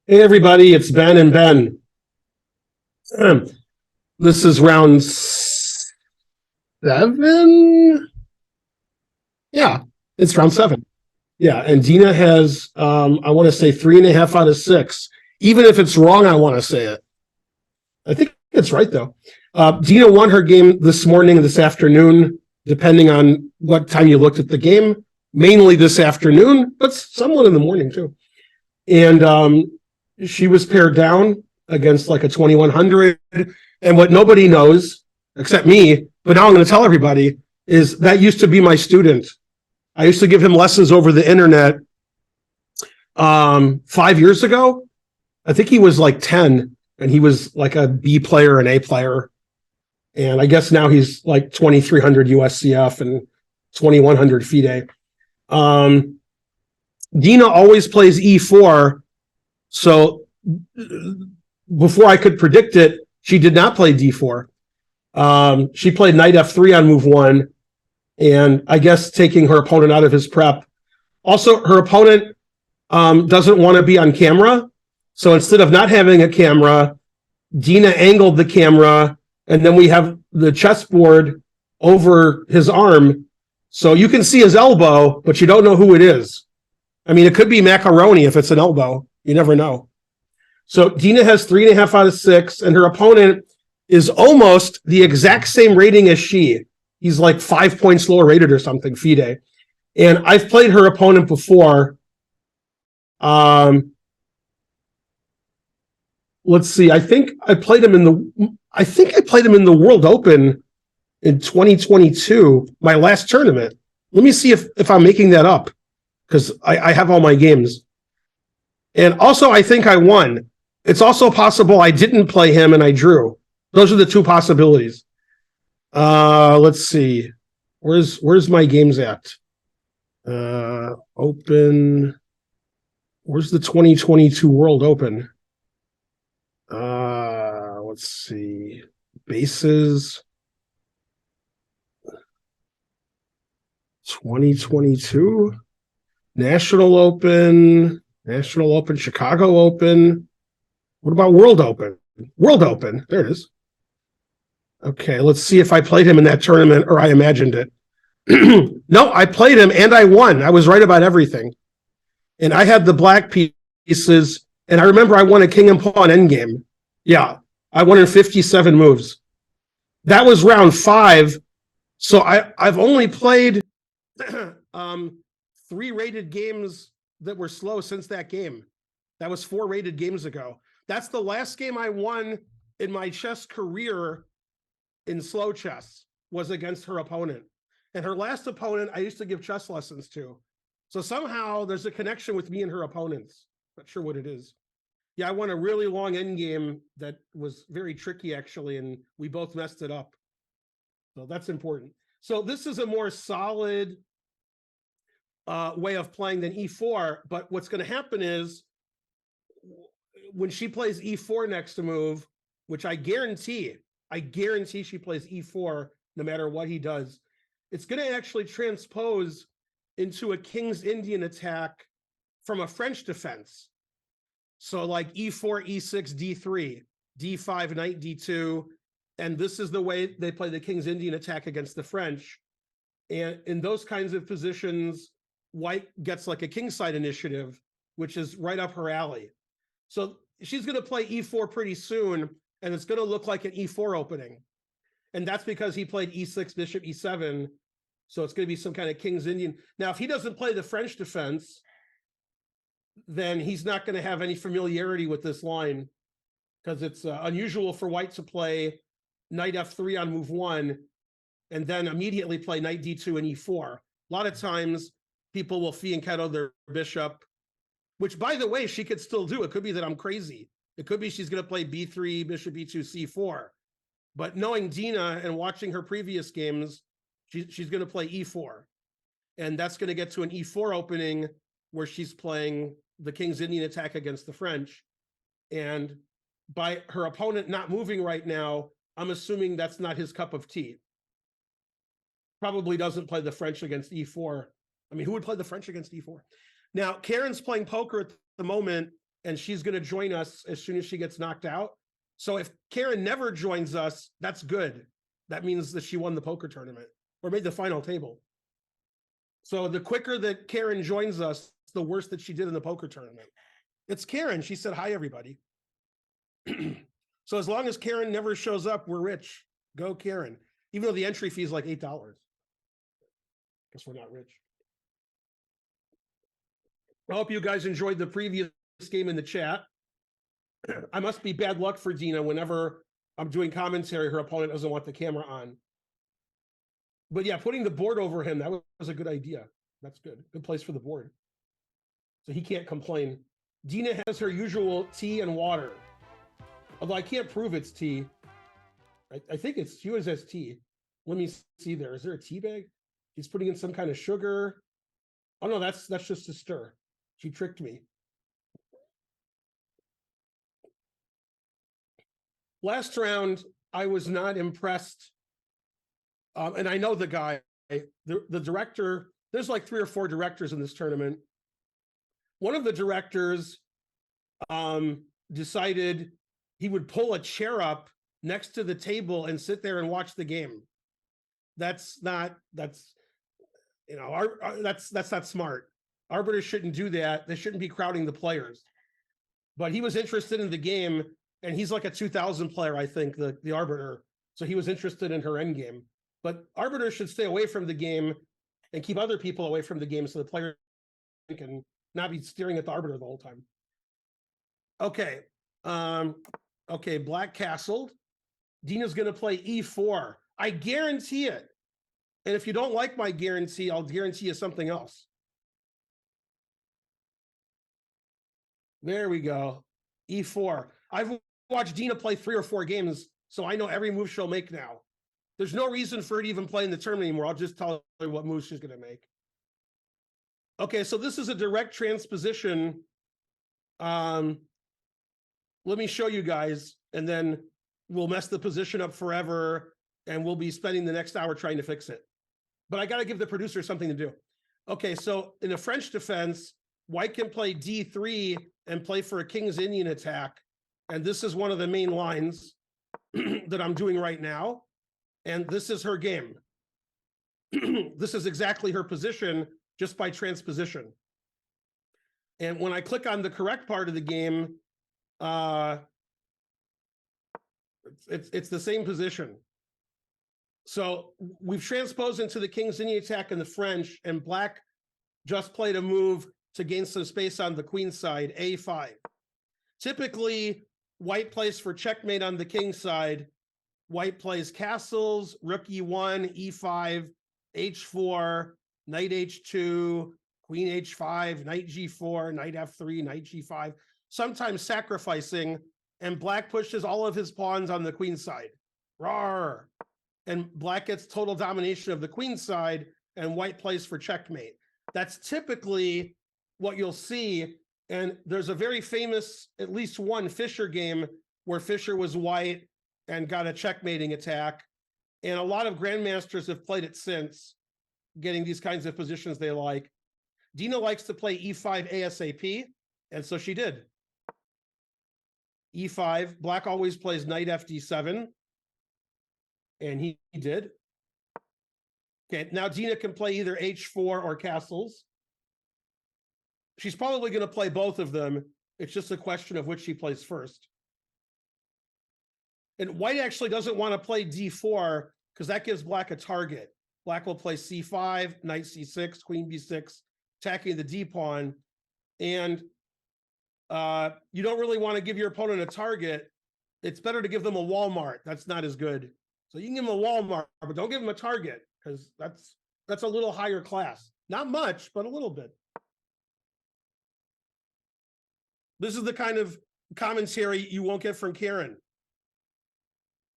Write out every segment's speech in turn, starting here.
Hey everybody, it's Ben and Ben. This is round 7. Yeah, it's round 7. Yeah, and Dina has, I want to say 3.5 out of 6. Even if it's wrong, I want to say it. I think it's right though. Dina won her game this morning and this afternoon, depending on what time you looked at the game. Mainly this afternoon, but somewhat in the morning too. And she was paired down against like a 2100. And what nobody knows, except me, but now I'm going to tell everybody, is that used to be my student. I used to give him lessons over the internet 5 years ago. I think he was like 10, and he was like a B player and A player. And I guess now he's like 2300 USCF and 2100 FIDE. Dina always plays E4. So before I could predict it, she did not play D4. She played knight F3 on move 1, and I guess taking her opponent out of his prep. Also, her opponent doesn't want to be on camera. So instead of not having a camera, Dina angled the camera, and then we have the chessboard over his arm. So you can see his elbow, but you don't know who it is. I mean, it could be macaroni if it's an elbow. You never know. So Dina has 3.5 out of 6, and her opponent is almost the exact same rating as she. He's like 5 points lower rated or something, FIDE. And I've played her opponent before. Let's see. I think I played him in the World Open in 2022, my last tournament. Let me see if I'm making that up, because I have all my games. And also, I think I won. It's also possible I didn't play him and I drew. Those are the two possibilities. Let's see. Where's my games at? Open. Where's the 2022 World Open? Let's see. Bases. 2022. National Open, Chicago Open. What about World Open? World Open. There it is. Okay, let's see if I played him in that tournament or I imagined it. No, I played him and I won. I was right about everything. And I had the black pieces, and I remember I won a king and pawn endgame. Yeah, I won in 57 moves. That was round 5. So I've only played 3 rated games that were slow since that game. That was 4 rated games ago. That's the last game I won in my chess career in slow chess, was against her opponent. And her last opponent, I used to give chess lessons to. So somehow there's a connection with me and her opponents. Not sure what it is. Yeah, I won a really long endgame that was very tricky, actually, and we both messed it up. So that's important. So this is a more solid way of playing than E4, but what's going to happen is when she plays E4 next to move, which I guarantee she plays E4 no matter what he does, it's going to actually transpose into a King's Indian attack from a French defense. So like E4, E6, D3, D5, knight D2, and this is the way they play the King's Indian attack against the French. And in those kinds of positions, White gets like a kingside initiative, which is right up her alley. So she's going to play E4 pretty soon, and it's going to look like an E4 opening. And that's because he played E6, bishop E7. So it's going to be some kind of King's Indian. Now, if he doesn't play the French defense, then he's not going to have any familiarity with this line, because it's unusual for White to play knight F3 on move 1 and then immediately play knight D2 and E4. A lot of times people will fianchetto their bishop, which, by the way, she could still do. It could be that I'm crazy. It could be she's going to play B3, bishop B2, C4. But knowing Dina and watching her previous games, she's going to play E4. And that's going to get to an E4 opening where she's playing the King's Indian attack against the French. And by her opponent not moving right now, I'm assuming that's not his cup of tea. Probably doesn't play the French against E4. I mean, who would play the French against E4? Now, Karen's playing poker at the moment, and she's going to join us as soon as she gets knocked out. So if Karen never joins us, that's good. That means that she won the poker tournament or made the final table. So the quicker that Karen joins us, the worse that she did in the poker tournament. It's Karen. She said, hi, everybody. So as long as Karen never shows up, we're rich. Go Karen. Even though the entry fee is like $8. Guess we're not rich. I hope you guys enjoyed the previous game in the chat. I must be bad luck for Dina. Whenever I'm doing commentary, her opponent doesn't want the camera on. But yeah, putting the board over him, that was a good idea. That's good. Good place for the board. So he can't complain. Dina has her usual tea and water. Although I can't prove it's tea. I think it's she always has tea. Let me see there. Is there a tea bag? He's putting in some kind of sugar. Oh no, that's just a stir. She tricked me. Last round, I was not impressed. And I know the guy, the director, there's like 3 or 4 directors in this tournament. One of the directors decided he would pull a chair up next to the table and sit there and watch the game. That's not smart. Arbiters shouldn't do that. They shouldn't be crowding the players. But he was interested in the game, and he's like a 2000 player, I think, the arbiter. So he was interested in her end game. But arbiters should stay away from the game and keep other people away from the game so the player can not be staring at the arbiter the whole time. Okay. Okay, black castled. Dina's going to play e4. I guarantee it. And if you don't like my guarantee, I'll guarantee you something else. There we go. E4. I've watched Dina play 3 or 4 games, so I know every move she'll make now. There's no reason for her to even play in the tournament anymore. I'll just tell her what moves she's going to make. Okay, so this is a direct transposition. Let me show you guys, and then we'll mess the position up forever, and we'll be spending the next hour trying to fix it. But I got to give the producer something to do. Okay, so in a French defense, white can play D3 and play for a King's Indian attack. And this is one of the main lines that I'm doing right now. And this is her game. This is exactly her position just by transposition. And when I click on the correct part of the game, it's the same position. So we've transposed into the King's Indian attack in the French, and black just played a move to gain some space on the queen side, A5. Typically, white plays for checkmate on the king side. White plays castles, rook E1, E5, H4, knight H2, queen H5, knight G4, knight F3, knight G5, sometimes sacrificing, and black pushes all of his pawns on the queen side. Rawr! And black gets total domination of the queen side, and white plays for checkmate. That's typically what you'll see. And there's a very famous, at least one Fischer game where Fischer was white and got a checkmating attack. And a lot of grandmasters have played it since, getting these kinds of positions they like. Dina likes to play E5 ASAP, and so she did. E5, black always plays knight FD7, and he did. Okay, now Dina can play either H4 or castles. She's probably going to play both of them. It's just a question of which she plays first. And white actually doesn't want to play D4 because that gives black a target. Black will play C5, knight C6, queen B6, attacking the D pawn. And you don't really want to give your opponent a target. It's better to give them a Walmart. That's not as good. So you can give them a Walmart, but don't give them a target because that's a little higher class. Not much, but a little bit. This is the kind of commentary you won't get from Karen.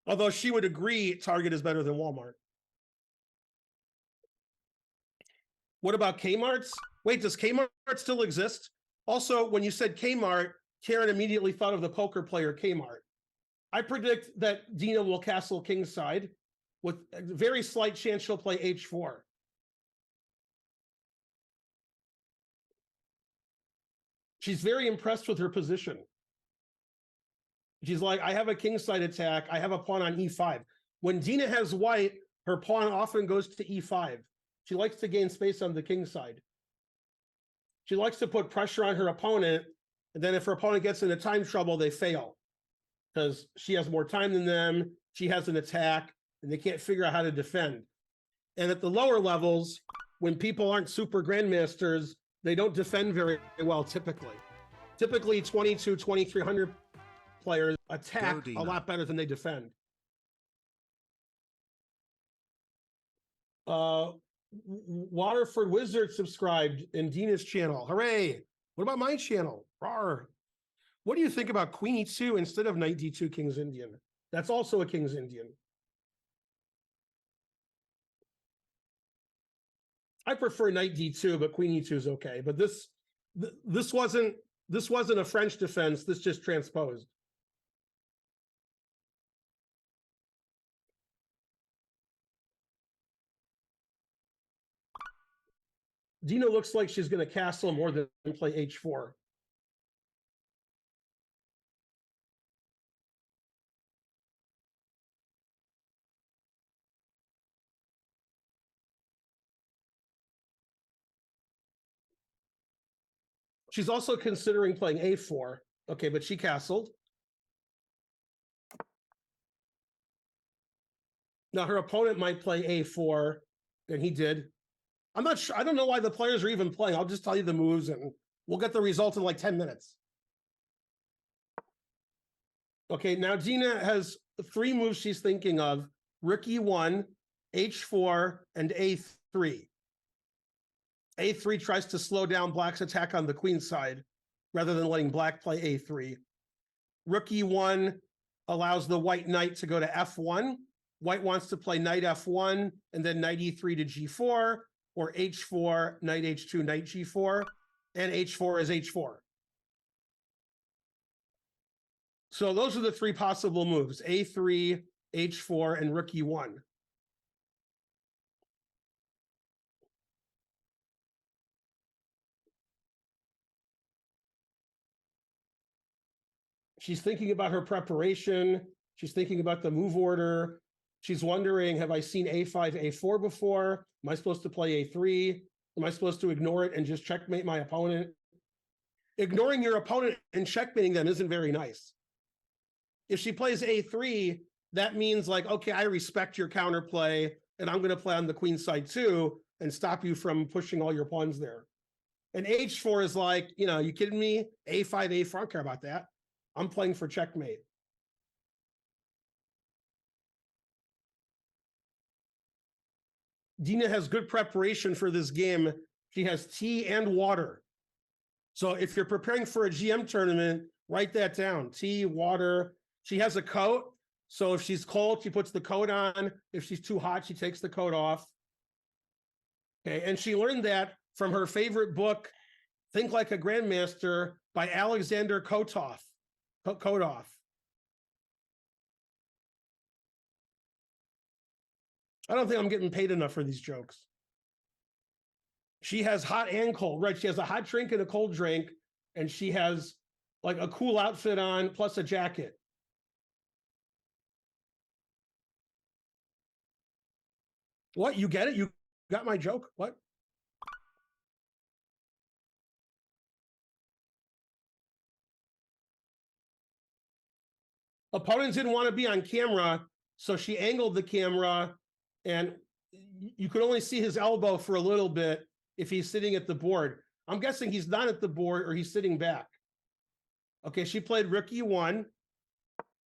Although she would agree Target is better than Walmart. What about Kmart's? Wait, does Kmart still exist? Also, when you said Kmart, Karen immediately thought of the poker player Kmart. I predict that Dina will castle kingside with a very slight chance she'll play H4. She's very impressed with her position. She's like, I have a kingside attack. I have a pawn on e5. When Dina has white, her pawn often goes to e5. She likes to gain space on the king side. She likes to put pressure on her opponent, and then if her opponent gets into time trouble, they fail because she has more time than them. She has an attack, and they can't figure out how to defend. And at the lower levels, when people aren't super grandmasters, they don't defend very well typically. Typically 2,300 players attack a lot better than they defend. Waterford Wizard subscribed in Dina's channel. Hooray! What about my channel? Rawr. What do you think about Queen E2 instead of Knight D2 King's Indian? That's also a King's Indian. I prefer Knight D2, but Queen E2 is okay. But this wasn't a French defense. This just transposed. Dina looks like she's going to castle more than play H4. She's also considering playing A4. Okay, but she castled. Now her opponent might play A4, and he did. I'm not sure. I don't know why the players are even playing. I'll just tell you the moves, and we'll get the result in like 10 minutes. Okay, now Dina has 3 moves she's thinking of: Rook E1, H4, and A3. A3 tries to slow down Black's attack on the queen side rather than letting Black play A3. Rook E1 allows the white knight to go to F1. White wants to play knight F1 and then knight E3 to G4, or H4, knight H2, knight G4, and H4 is H4. So those are the 3 possible moves: A3, H4, and Rook E1. She's thinking about her preparation. She's thinking about the move order. She's wondering, have I seen A5, A4 before? Am I supposed to play A3? Am I supposed to ignore it and just checkmate my opponent? Ignoring your opponent and checkmating them isn't very nice. If she plays A3, that means like, okay, I respect your counterplay, and I'm going to play on the queen side too and stop you from pushing all your pawns there. And H4 is like, you kidding me? A5, A4, I don't care about that. I'm playing for checkmate. Dina has good preparation for this game. She has tea and water. So if you're preparing for a GM tournament, write that down: tea, water. She has a coat. So if she's cold, she puts the coat on. If she's too hot, she takes the coat off. Okay, and she learned that from her favorite book, Think Like a Grandmaster, by Alexander Kotov. I don't think I'm getting paid enough for these jokes. She has hot and cold, right? She has a hot drink and a cold drink, and she has like a cool outfit on plus a jacket. What? You get it? You got my joke? What? Opponents didn't want to be on camera, so she angled the camera, and you could only see his elbow for a little bit if he's sitting at the board. I'm guessing he's not at the board or he's sitting back. Okay, she played Rook E1,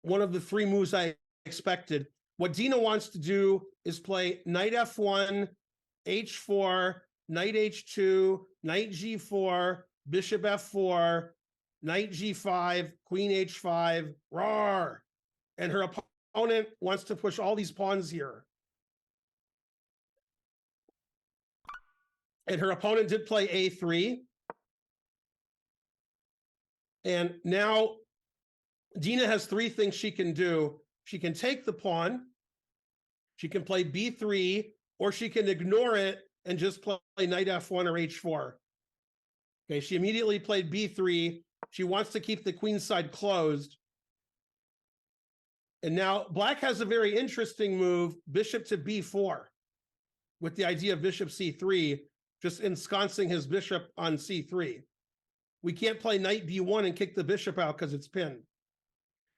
one of the 3 moves I expected. What Dina wants to do is play knight F1, H4, knight H2, knight G4, bishop F4, knight G5, queen H5, roar. And her opponent wants to push all these pawns here. And her opponent did play A3. And now Dina has 3 things she can do. She can take the pawn, she can play B3, or she can ignore it and just play knight F1 or H4. Okay, she immediately played b3. She wants to keep the queen side closed. And now black has a very interesting move, bishop to b4, with the idea of bishop c3, just ensconcing his bishop on c3. We can't play knight b1 and kick the bishop out because it's pinned.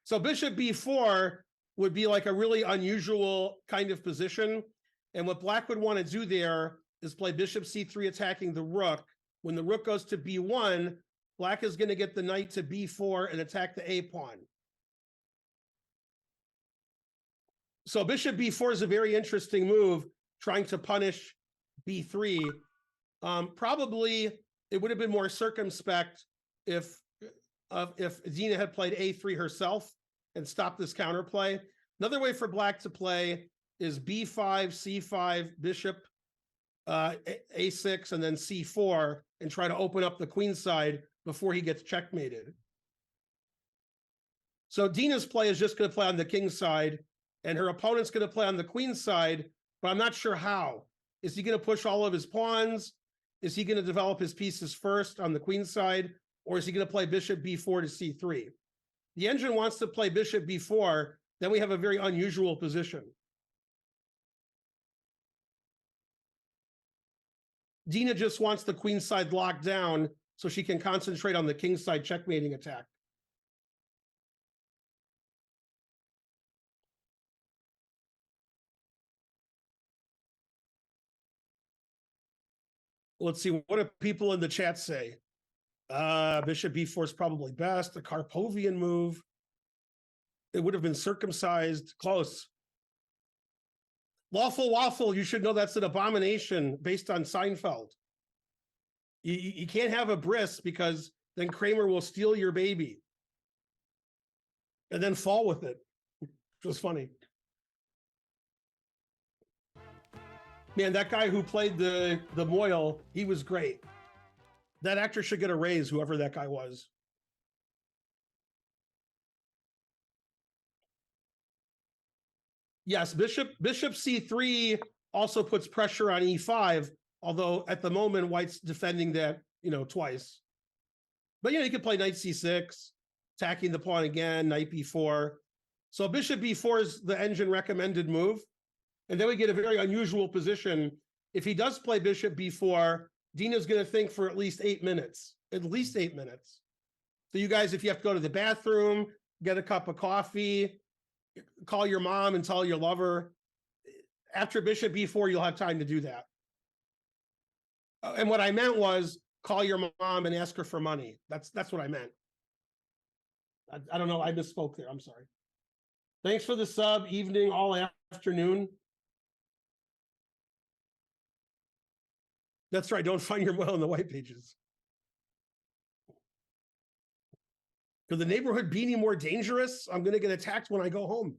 So bishop b4 would be like a really unusual kind of position. And what black would want to do there is play bishop c3 attacking the rook. When the rook goes to b1, black is going to get the knight to b4 and attack the a pawn. So bishop b4 is a very interesting move, trying to punish b3. Probably it would have been more circumspect if Dina had played a3 herself and stopped this counterplay. Another way for black to play is b5, c5, bishop, a6, and then c4, and try to open up the queen side before he gets checkmated. So Dina's play is just going to play on the king side, and her opponent's going to play on the queen side, but I'm not sure how. Is he going to push all of his pawns? Is he going to develop his pieces first on the queen side, or is he going to play bishop b4 to c3? The engine wants to play bishop b4, then we have a very unusual position. Dina just wants the queen side locked down so she can concentrate on the king side checkmating attack. Let's see, what do people in the chat say? Bishop b4 is probably best. The Karpovian move. It would have been circumcised. Close. Lawful waffle, you should know that's an abomination based on Seinfeld. You can't have a bris because then Kramer will steal your baby and then fall with it. Which was funny. Man, that guy who played the Moyle, he was great. That actor should get a raise, whoever that guy was. Yes, bishop c3 also puts pressure on e5, although at the moment White's defending that, twice. But you could play knight c6, attacking the pawn again, knight b4. So bishop b4 is the engine recommended move. And then we get a very unusual position. If he does play bishop b4, Dina's going to think for at least 8 minutes. At least 8 minutes. So you guys, if you have to go to the bathroom, get a cup of coffee, call your mom and tell your lover, after bishop b4, you'll have time to do that. And what I meant was call your mom and ask her for money. That's what I meant. I don't know. I misspoke there. I'm sorry. Thanks for the sub. Evening, all afternoon. That's right. Don't find your well in the white pages. Could the neighborhood be any more dangerous? I'm going to get attacked when I go home.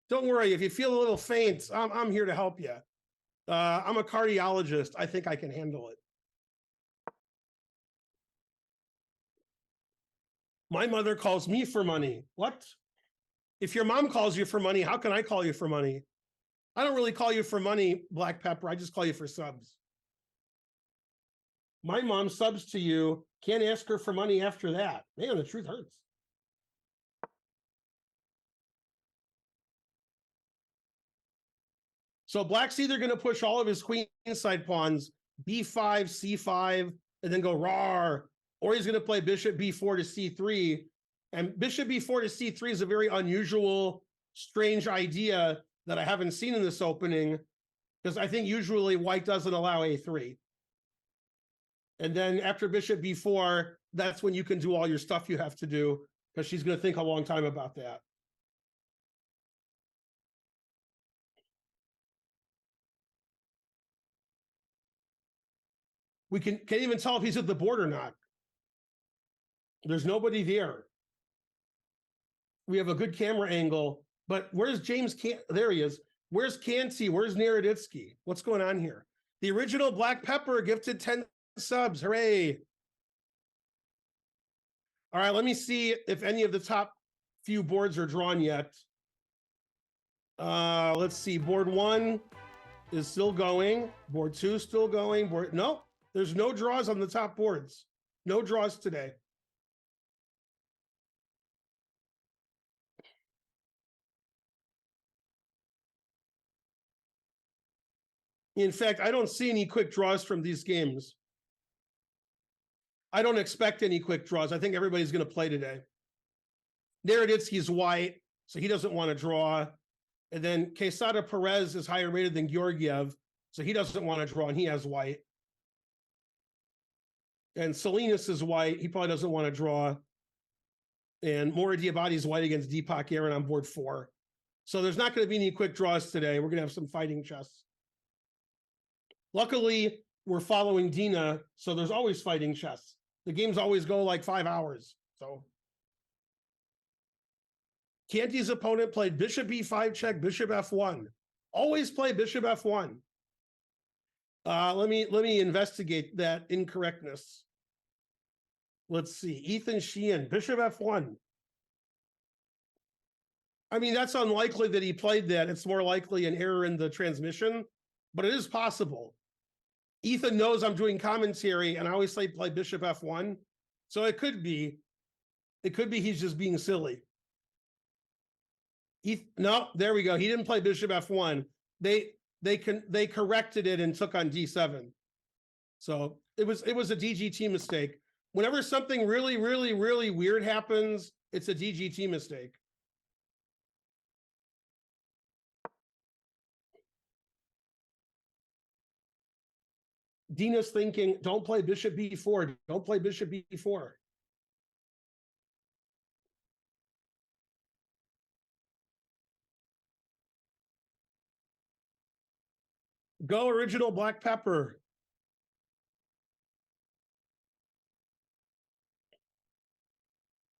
Don't worry. If you feel a little faint, I'm here to help you. I'm a cardiologist. I think I can handle it. My mother calls me for money. What? If your mom calls you for money, how can I call you for money? I don't really call you for money, Black Pepper. I just call you for subs. My mom subs to you, can't ask her for money after that. Man, the truth hurts. So Black's either going to push all of his queen side pawns, b5, c5, and then go rawr, or he's going to play bishop b4 to c3. And bishop b4 to c3 is a very unusual, strange idea that I haven't seen in this opening, because I think usually white doesn't allow a3. And then after bishop b4, that's when you can do all your stuff you have to do, because she's going to think a long time about that. We can't even tell if he's at the board or not. There's nobody there. We have a good camera angle, but where's James? There he is. Where's Canty? Where's Naroditsky? What's going on here? The original Black Pepper gifted 10 subs. Hooray. All right, let me see if any of the top few boards are drawn yet. Let's see, board 1. is still going. Board 2 is still going. No, there's no draws on the top boards. No draws today. In fact, I don't see any quick draws from these games. I don't expect any quick draws. I think everybody's going to play today. Naroditsky's white, so he doesn't want to draw. And then Quesada Perez is higher rated than Georgiev, so he doesn't want to draw, and he has white. And Salinas is white. He probably doesn't want to draw. And Mora Diabati's white against Deepak Aaron on board 4. So there's not going to be any quick draws today. We're going to have some fighting chess. Luckily, we're following Dina, so there's always fighting chess. The games always go like 5 hours. So Canty's opponent played Bishop E5 check, Bishop F1. Always play Bishop F1. Let me investigate that incorrectness. Let's see. Ethan Sheehan, Bishop F1. I mean, that's unlikely that he played that. It's more likely an error in the transmission, but it is possible. Ethan knows I'm doing commentary, and I always say play Bishop F1. So it could be he's just being silly. No, there we go. He didn't play Bishop F1. They corrected it and took on D7. So it was a DGT mistake. Whenever something really, really, really weird happens, it's a DGT mistake. Dina's thinking, don't play Bishop B4. Don't play Bishop B4. Go original black pepper.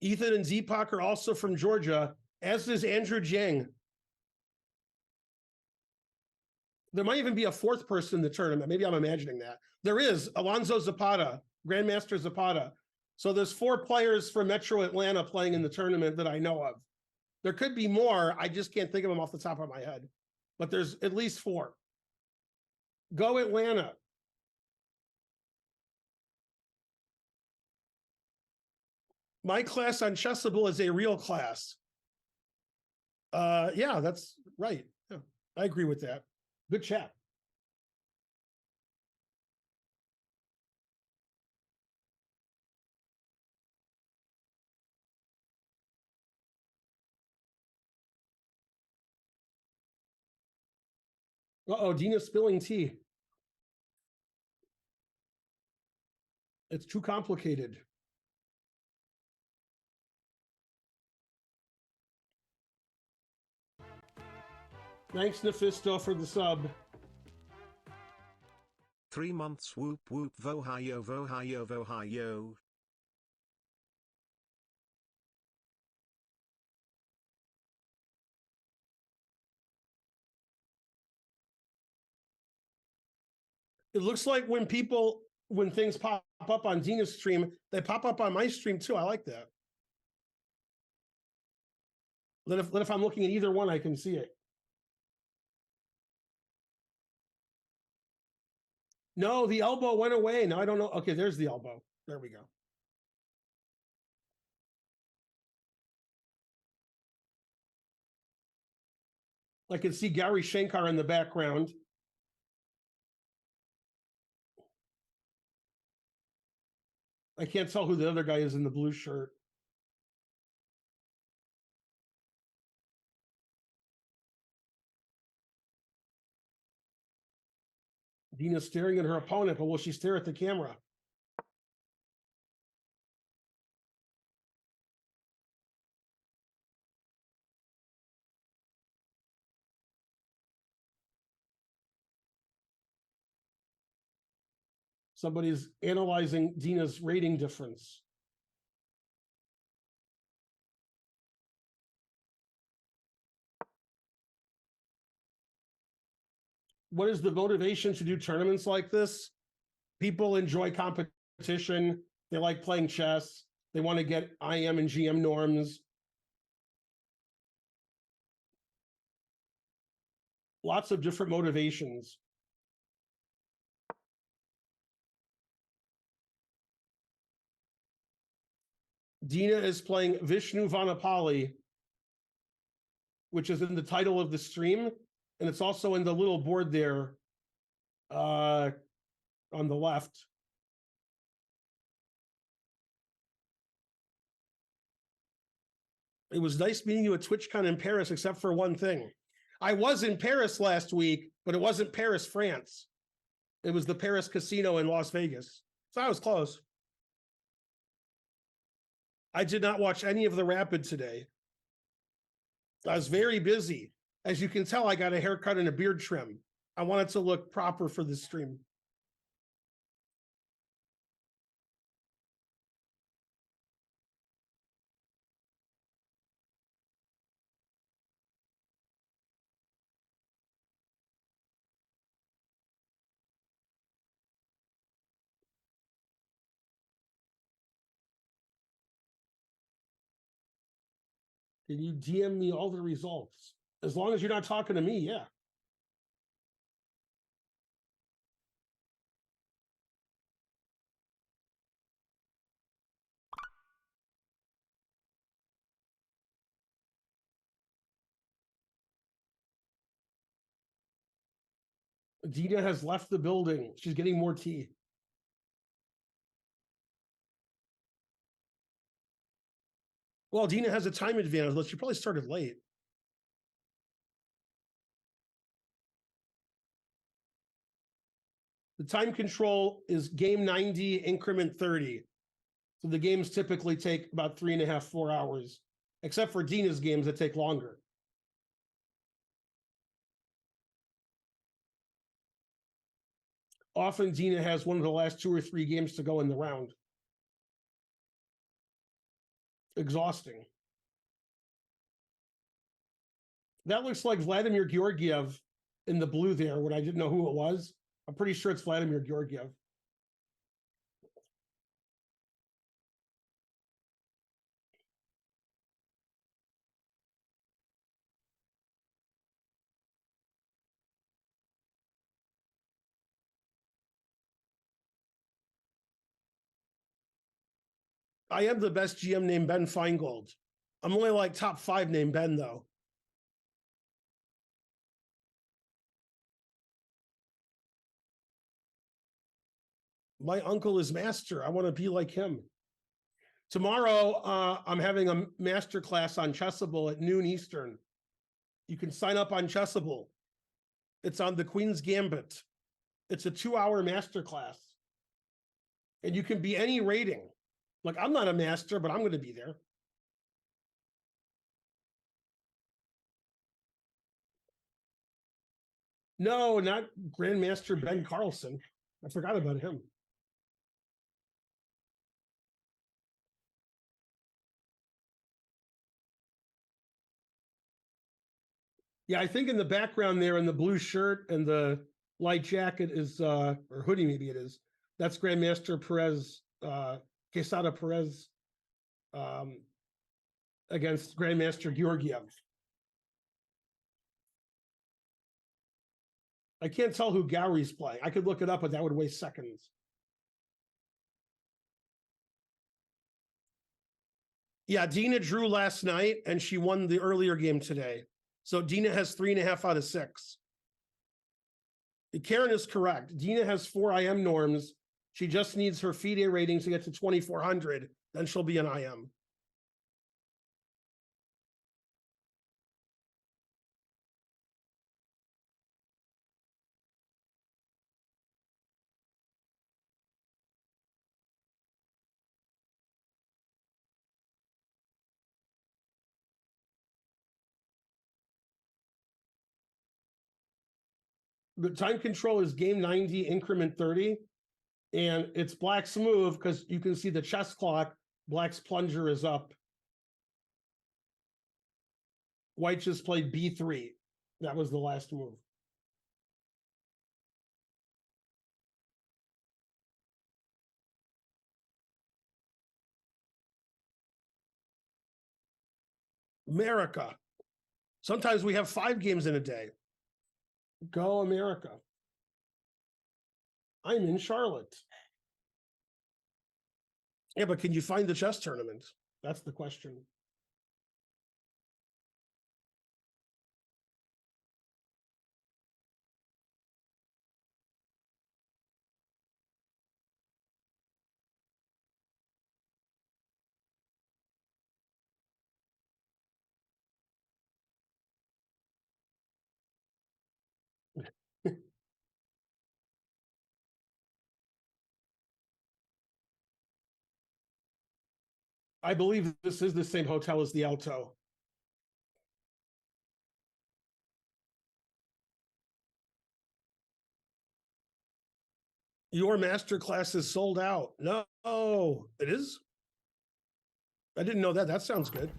Ethan and Deepak are also from Georgia, as is Andrew Jiang. There might even be a 4th person in the tournament. Maybe I'm imagining that. There is Alonzo Zapata, Grandmaster Zapata. So there's 4 players from Metro Atlanta playing in the tournament that I know of. There could be more. I just can't think of them off the top of my head. But there's at least 4. Go Atlanta. My class on Chessable is a real class. Yeah, that's right. Yeah, I agree with that. Good chat. Uh-oh, Dina's spilling tea. It's too complicated. Thanks, Nefisto, for the sub. 3 months whoop whoop vohayo vohayo vohayo. It looks like when things pop up on Dina's stream, they pop up on my stream too. I like that. Then if I'm looking at either one, I can see it. No, the elbow went away. No, I don't know. Okay, there's the elbow. There we go. I can see Gary Shankar in the background. I can't tell who the other guy is in the blue shirt. Dina's staring at her opponent, but will she stare at the camera? Somebody's analyzing Dina's rating difference. What is the motivation to do tournaments like this? People enjoy competition. They like playing chess. They want to get IM and GM norms. Lots of different motivations. Dina is playing Vishnu Vanapalli, which is in the title of the stream, and it's also in the little board there on the left. It was nice meeting you at TwitchCon in Paris, except for one thing. I was in Paris last week, but it wasn't Paris, France. It was the Paris Casino in Las Vegas. So I was close. I did not watch any of the Rapid today. I was very busy. As you can tell, I got a haircut and a beard trim. I wanted to look proper for this stream. Can you DM me all the results? As long as you're not talking to me, yeah. Dina has left the building. She's getting more tea. Well, Dina has a time advantage, but she probably started late. The time control is game 90, increment 30. So the games typically take about 3.5, 4 hours, except for Dina's games that take longer. Often Dina has one of the last 2 or 3 games to go in the round. Exhausting. That looks like Vladimir Georgiev in the blue there, when I didn't know who it was. I'm pretty sure it's Vladimir Georgiev. I am the best GM named Ben Finegold. I'm only like top 5 named Ben, though. My uncle is master. I want to be like him. Tomorrow, I'm having a master class on Chessable at noon Eastern. You can sign up on Chessable. It's on the Queen's Gambit. It's a 2-hour master class. And you can be any rating. Like, I'm not a master, but I'm going to be there. No, not Grandmaster Ben Carlson. I forgot about him. Yeah, I think in the background there in the blue shirt and the light jacket is, or hoodie maybe it is, that's Grandmaster Perez, Quesada Perez against Grandmaster Georgiev. I can't tell who Gowry's playing. I could look it up, but that would waste seconds. Yeah, Dina drew last night and she won the earlier game today. So Dina has 3.5 out of 6. Karen is correct. Dina has 4 IM norms. She just needs her FIDE rating to get to 2,400. Then she'll be an IM. The time control is game 90, increment 30. And it's Black's move because you can see the chess clock. Black's plunger is up. White just played B3. That was the last move. America. Sometimes we have 5 games in a day. Go America. I'm in Charlotte. Yeah, but can you find the chess tournament? That's the question. I believe this is the same hotel as the Alto. Your master class is sold out. No, it is. I didn't know that. That sounds good.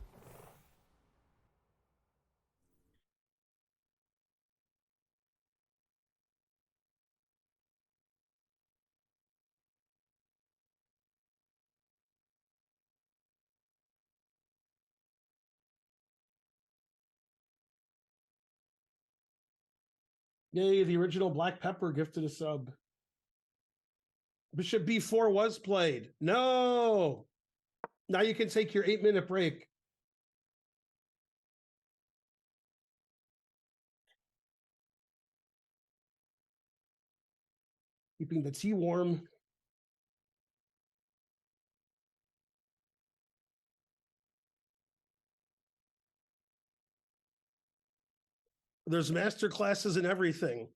Yay, the original Black Pepper gifted a sub. Bishop B4 was played. No. Now you can take your 8-minute break. Keeping the tea warm. There's master classes and everything.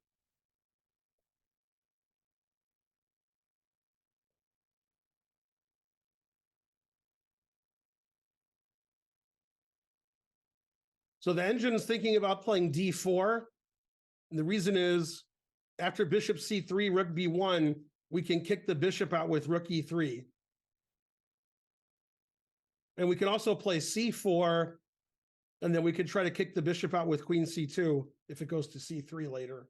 So the engine's thinking about playing D4. And the reason is after bishop C3, rook B1, we can kick the bishop out with rook E3. And we can also play C4, and then we could try to kick the bishop out with queen C2 if it goes to C3 later.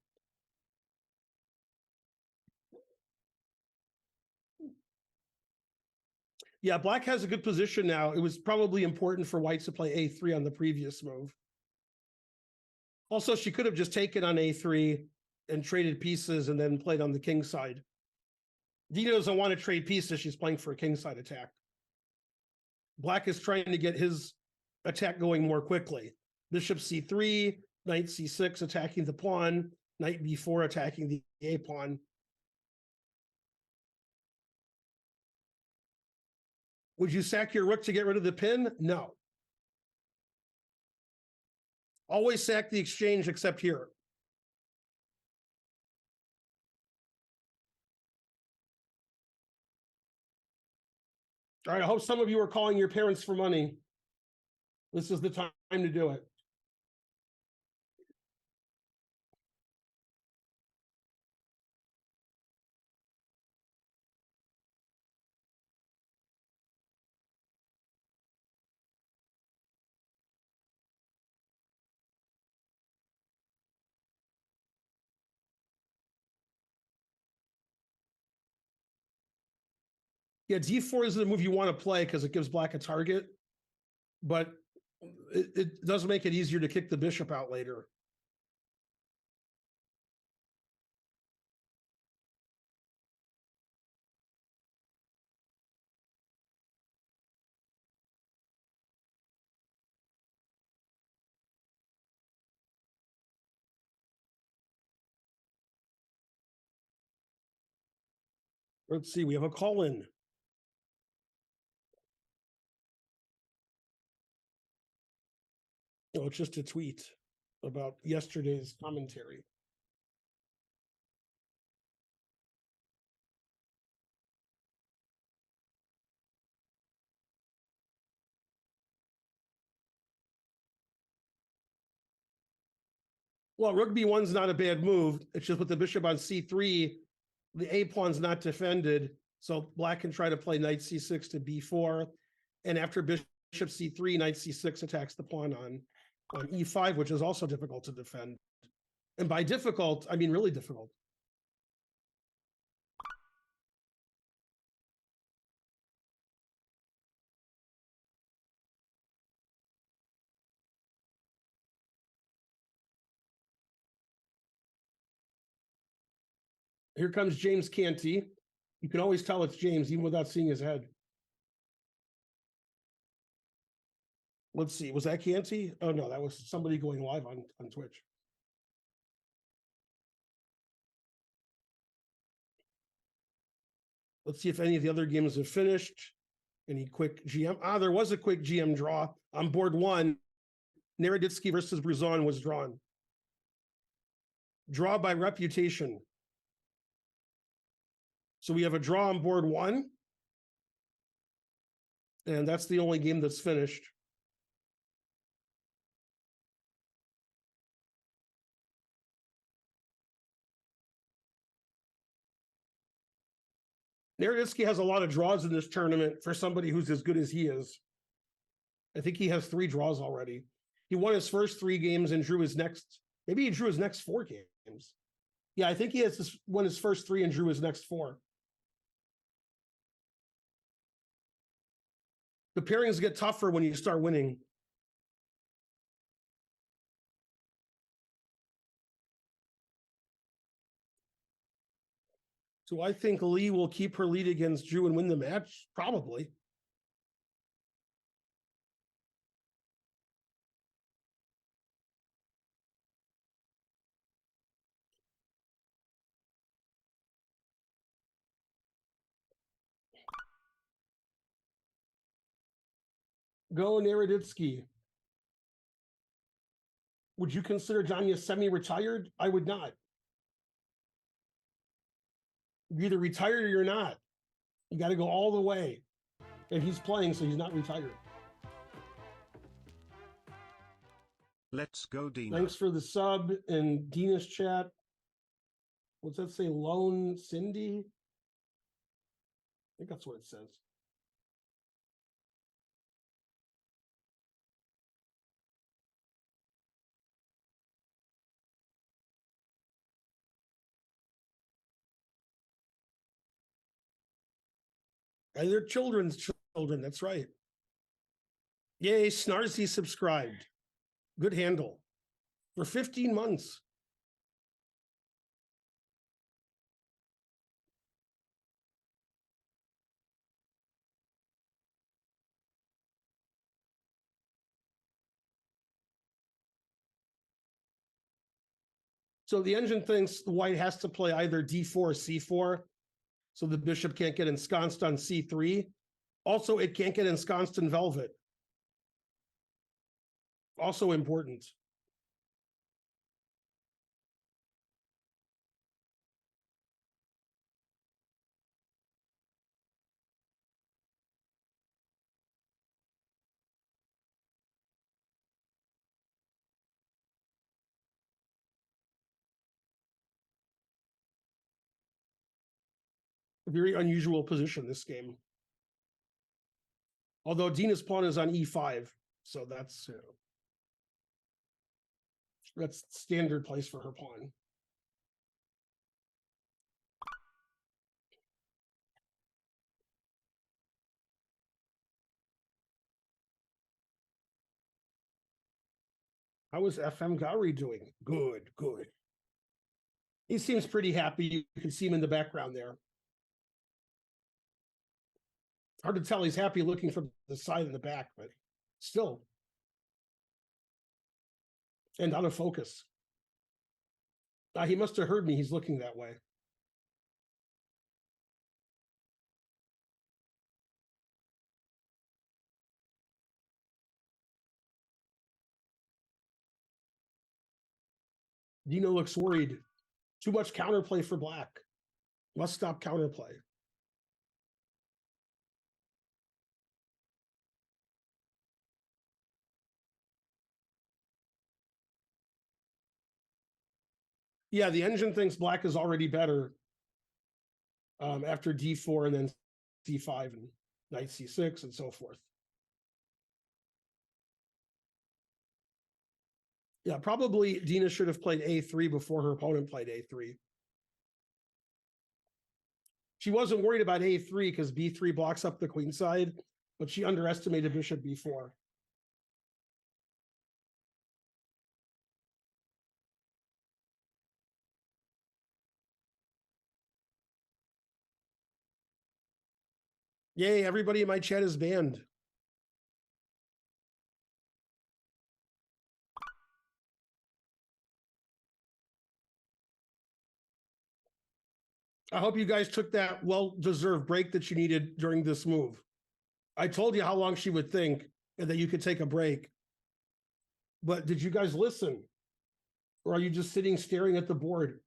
Yeah, black has a good position now. It was probably important for white to play A3 on the previous move. Also, she could have just taken on A3 and traded pieces and then played on the king side. Dina doesn't want to trade pieces. She's playing for a king side attack. Black is trying to get his attack going more quickly. Bishop C3, knight C6 attacking the pawn, knight B4 attacking the A pawn. Would you sack your rook to get rid of the pin? No. Always sack the exchange except here. All right, I hope some of you are calling your parents for money. This is the time to do it. Yeah, D4 is the move you want to play because it gives black a target, but it does make it easier to kick the bishop out later. Let's see, we have a call in. Oh, it's just a tweet about yesterday's commentary. Well, rook B1's not a bad move. It's just with the bishop on C3, the A pawn's not defended. So black can try to play knight C6 to B4. And after bishop C3, knight C6 attacks the pawn on E5, which is also difficult to defend. And by difficult, I mean really difficult. Here comes James Canty. You can always tell it's James even without seeing his head. Let's see, was that Canty? Oh no, that was somebody going live on Twitch. Let's see if any of the other games have finished. Any quick GM? There was a quick GM draw on board one. Naroditsky versus Bruzon was drawn. Draw by reputation. So we have a draw on board one. And that's the only game that's finished. Naroditsky has a lot of draws in this tournament for somebody who's as good as he is. I think he has 3 draws already. He won his first 3 games and drew his next, maybe he drew his next 4 games. Yeah, I think he has won his first 3 and drew his next 4. The pairings get tougher when you start winning. So I think Lee will keep her lead against Drew and win the match? Probably. Go Naroditsky. Would you consider Janya semi-retired? I would not. You're either retired or you're not. You got to go all the way. And he's playing, so he's not retired. Let's go, Dina. Thanks for the sub in Dina's chat. What's that say? Lone Cindy? I think that's what it says. And they're children's children. That's right. Yay, Snarzy subscribed. Good handle. For 15 months. So the engine thinks the white has to play either D4 or C4. So the bishop can't get ensconced on C3. Also, it can't get ensconced in velvet. Also important. A very unusual position this game. Although Dina's pawn is on E5, so that's standard place for her pawn. How is FM Gowrie doing? Good, good. He seems pretty happy. You can see him in the background there. Hard to tell he's happy looking from the side and the back, but still. And out of focus. He must have heard me. He's looking that way. Dino looks worried. Too much counterplay for black. Must stop counterplay. Yeah, the engine thinks black is already better after D4 and then C5 and knight C6 and so forth. Yeah, probably Dina should have played A3 before her opponent played A3. She wasn't worried about A3 because B3 blocks up the queen side, but she underestimated bishop B4. Yay, everybody in my chat is banned. I hope you guys took that well-deserved break that you needed during this move. I told you how long she would think and that you could take a break. But did you guys listen? Or are you just sitting staring at the board?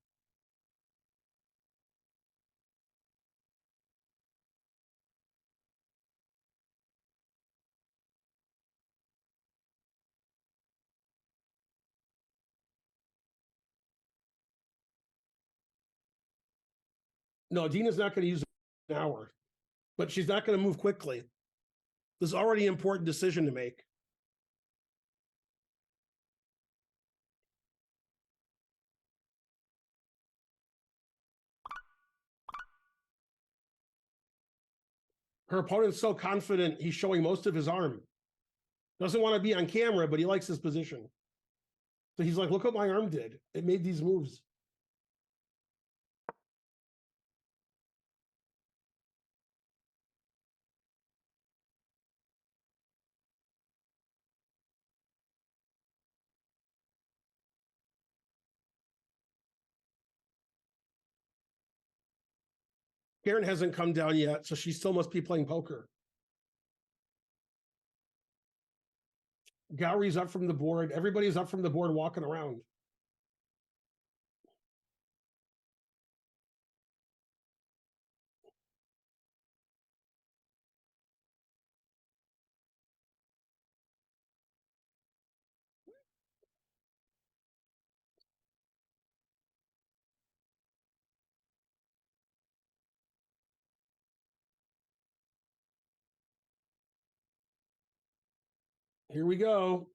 No, Dina's not going to use an hour, but she's not going to move quickly. There's already an important decision to make. Her opponent's so confident he's showing most of his arm. Doesn't want to be on camera, but he likes his position. So he's like, look what my arm did. It made these moves. Karen hasn't come down yet, so she still must be playing poker. Gowry's up from the board. Everybody's up from the board walking around. Here we go.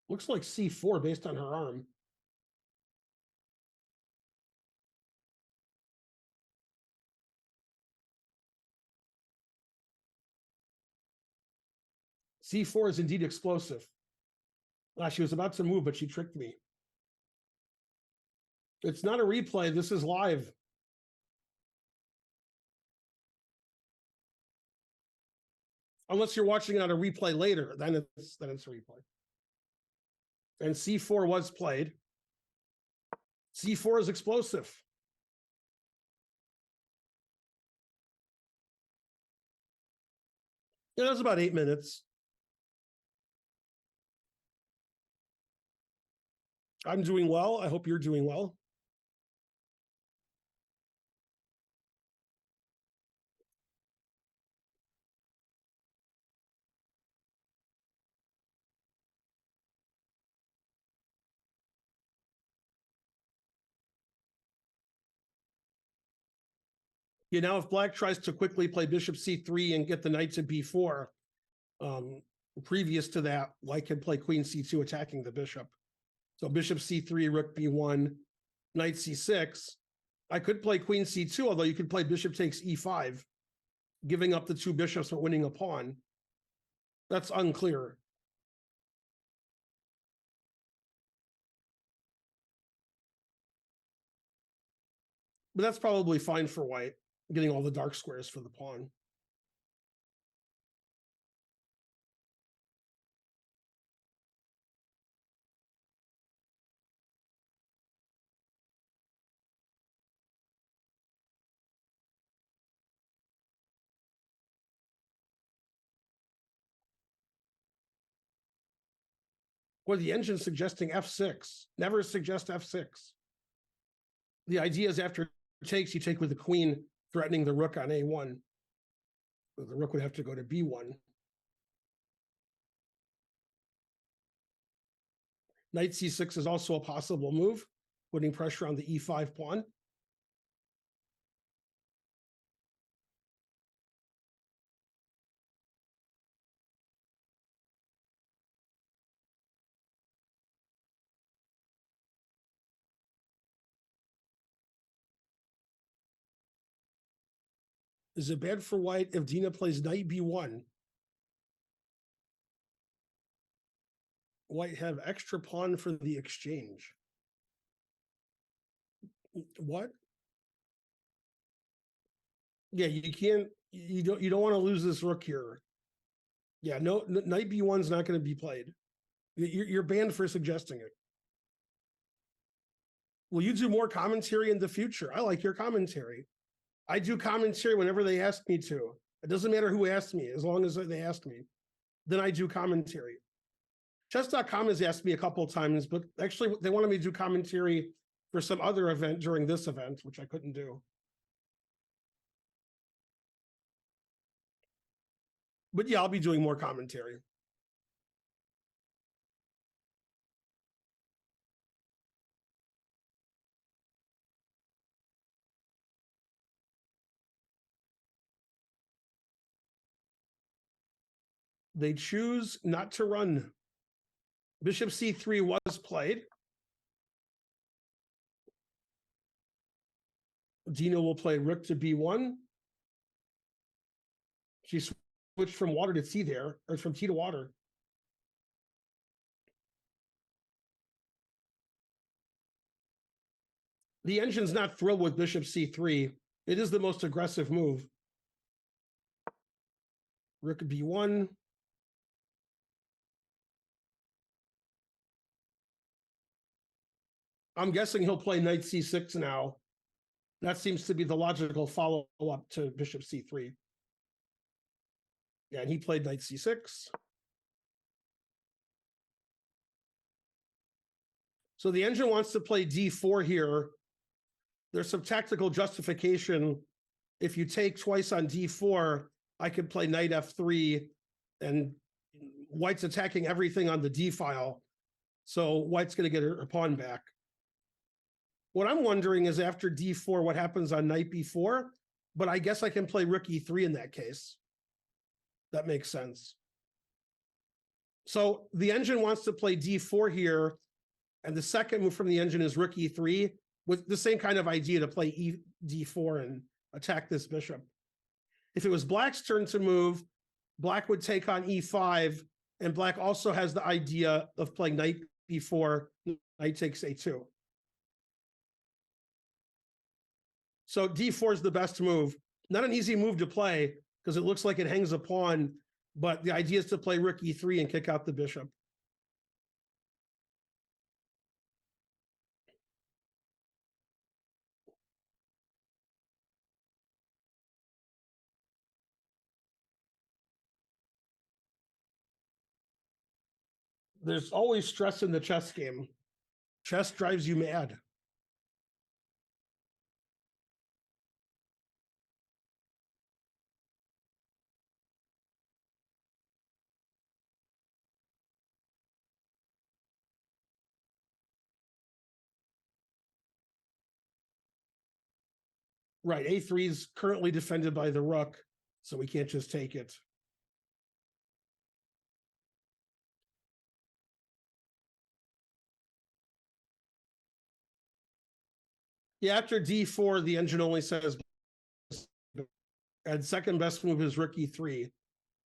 Looks like C4 based on her arm. C4 is indeed explosive. She was about to move, but she tricked me. It's not a replay. This is live. Unless you're watching it on a replay later, then it's a replay. And C4 was played. C4 is explosive. Yeah, that was about 8 minutes. I'm doing well. I hope you're doing well. Yeah, now if black tries to quickly play bishop c3 and get the knight to b4, previous to that, white can play queen c2 attacking the bishop. So bishop c3, rook b1, knight c6. I could play queen c2, although you could play bishop takes e5, giving up the two bishops but winning a pawn. That's unclear. But that's probably fine for white, getting all the dark squares for the pawn. Or the engine suggesting f6. Never suggest f6. The idea is after takes, you take with the queen, threatening the rook on a1. So the rook would have to go to b1. Knight c6 is also a possible move, putting pressure on the e5 pawn. Is it bad for white if Dina plays knight b1? White have extra pawn for the exchange. What? Yeah, you You don't want to lose this rook here. Yeah, no, knight b1's not going to be played. You're banned for suggesting it. Will you do more commentary in the future? I like your commentary. I do commentary whenever they ask me to. It doesn't matter who asked me, as long as they ask me. Then I do commentary. Chess.com has asked me a couple of times, but actually they wanted me to do commentary for some other event during this event, which I couldn't do. But yeah, I'll be doing more commentary. They choose not to run. Bishop c3 was played. Dina will play rook to b1. She switched from water to tea there, or from tea to water. The engine's not thrilled with bishop c3. It is the most aggressive move. Rook b1. I'm guessing he'll play knight c6 now. That seems to be the logical follow-up to bishop c3. Yeah, and he played knight c6. So the engine wants to play d4 here. There's some tactical justification. If you take twice on d4, I could play knight f3, and white's attacking everything on the d file. So white's going to get her pawn back. What I'm wondering is after d4, what happens on knight b4? But I guess I can play rook e3 in that case. That makes sense. So the engine wants to play d4 here, and the second move from the engine is rook e3, with the same kind of idea to play d4 and attack this bishop. If it was black's turn to move, black would take on e5, and black also has the idea of playing knight b4, knight takes a2. So d4 is the best move. Not an easy move to play because it looks like it hangs a pawn, but the idea is to play rook e3 and kick out the bishop. There's always stress in the chess game. Chess drives you mad. Right, a3 is currently defended by the rook, so we can't just take it. Yeah, after d4, the engine only says, and second best move is rook e3,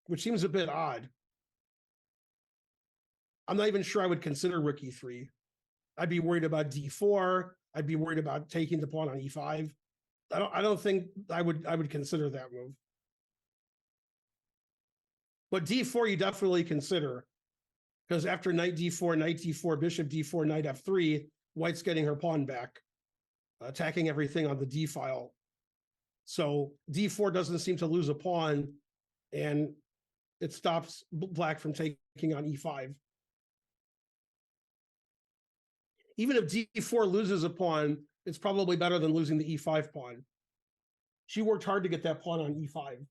which seems a bit odd. I'm not even sure I would consider rook e3. I'd be worried about d4. I'd be worried about taking the pawn on e5. I don't think I would consider that move. But d4 you definitely consider, because after knight d4, bishop d4, knight f3, white's getting her pawn back, attacking everything on the d file. So d4 doesn't seem to lose a pawn, and it stops black from taking on e5. Even if d4 loses a pawn, it's probably better than losing the e5 pawn. She worked hard to get that pawn on e5.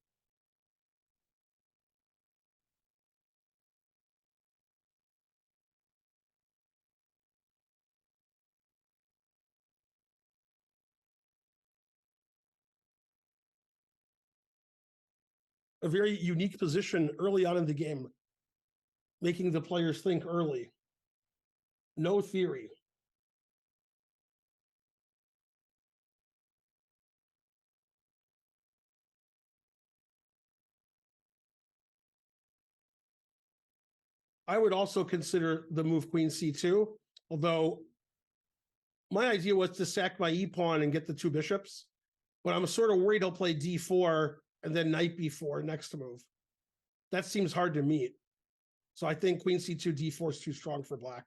A very unique position early on in the game, making the players think early. No theory. I would also consider the move queen c2, although my idea was to sack my e-pawn and get the two bishops, but I'm sort of worried he'll play d4 and then knight b4 next move. That seems hard to meet. So I think queen c2, d4 is too strong for black.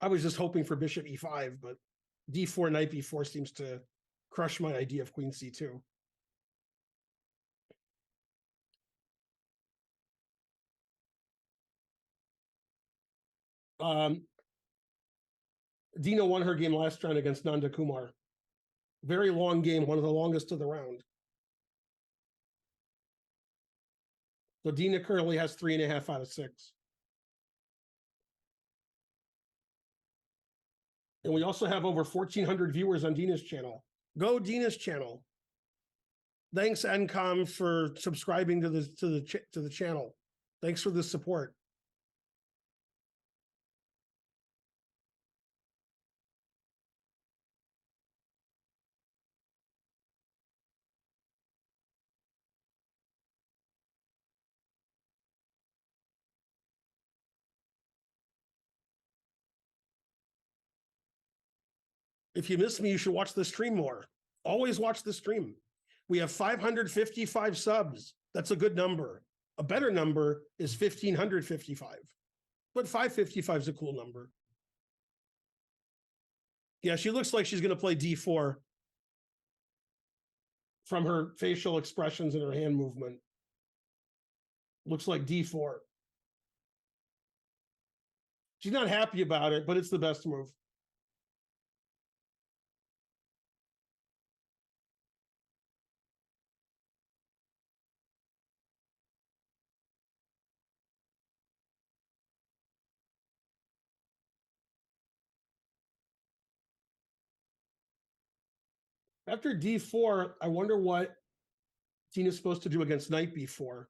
I was just hoping for bishop e5, but d4, knight b4 seems to crush my idea of queen c2. Dina won her game last round against Nanda Kumar. Very long game, one of the longest of the round. So Dina currently has 3.5 out of 6. And we also have over 1,400 viewers on Dina's channel. Go Dina's channel. Thanks, NCOM, for subscribing to the channel. Thanks for the support. If you miss me, you should watch the stream more. Always watch the stream. We have 555 subs. That's a good number. A better number is 1,555. But 555 is a cool number. Yeah, she looks like she's going to play d4 from her facial expressions and her hand movement. Looks like d4. She's not happy about it, but it's the best move. After d4, I wonder what Dina's supposed to do against knight b4.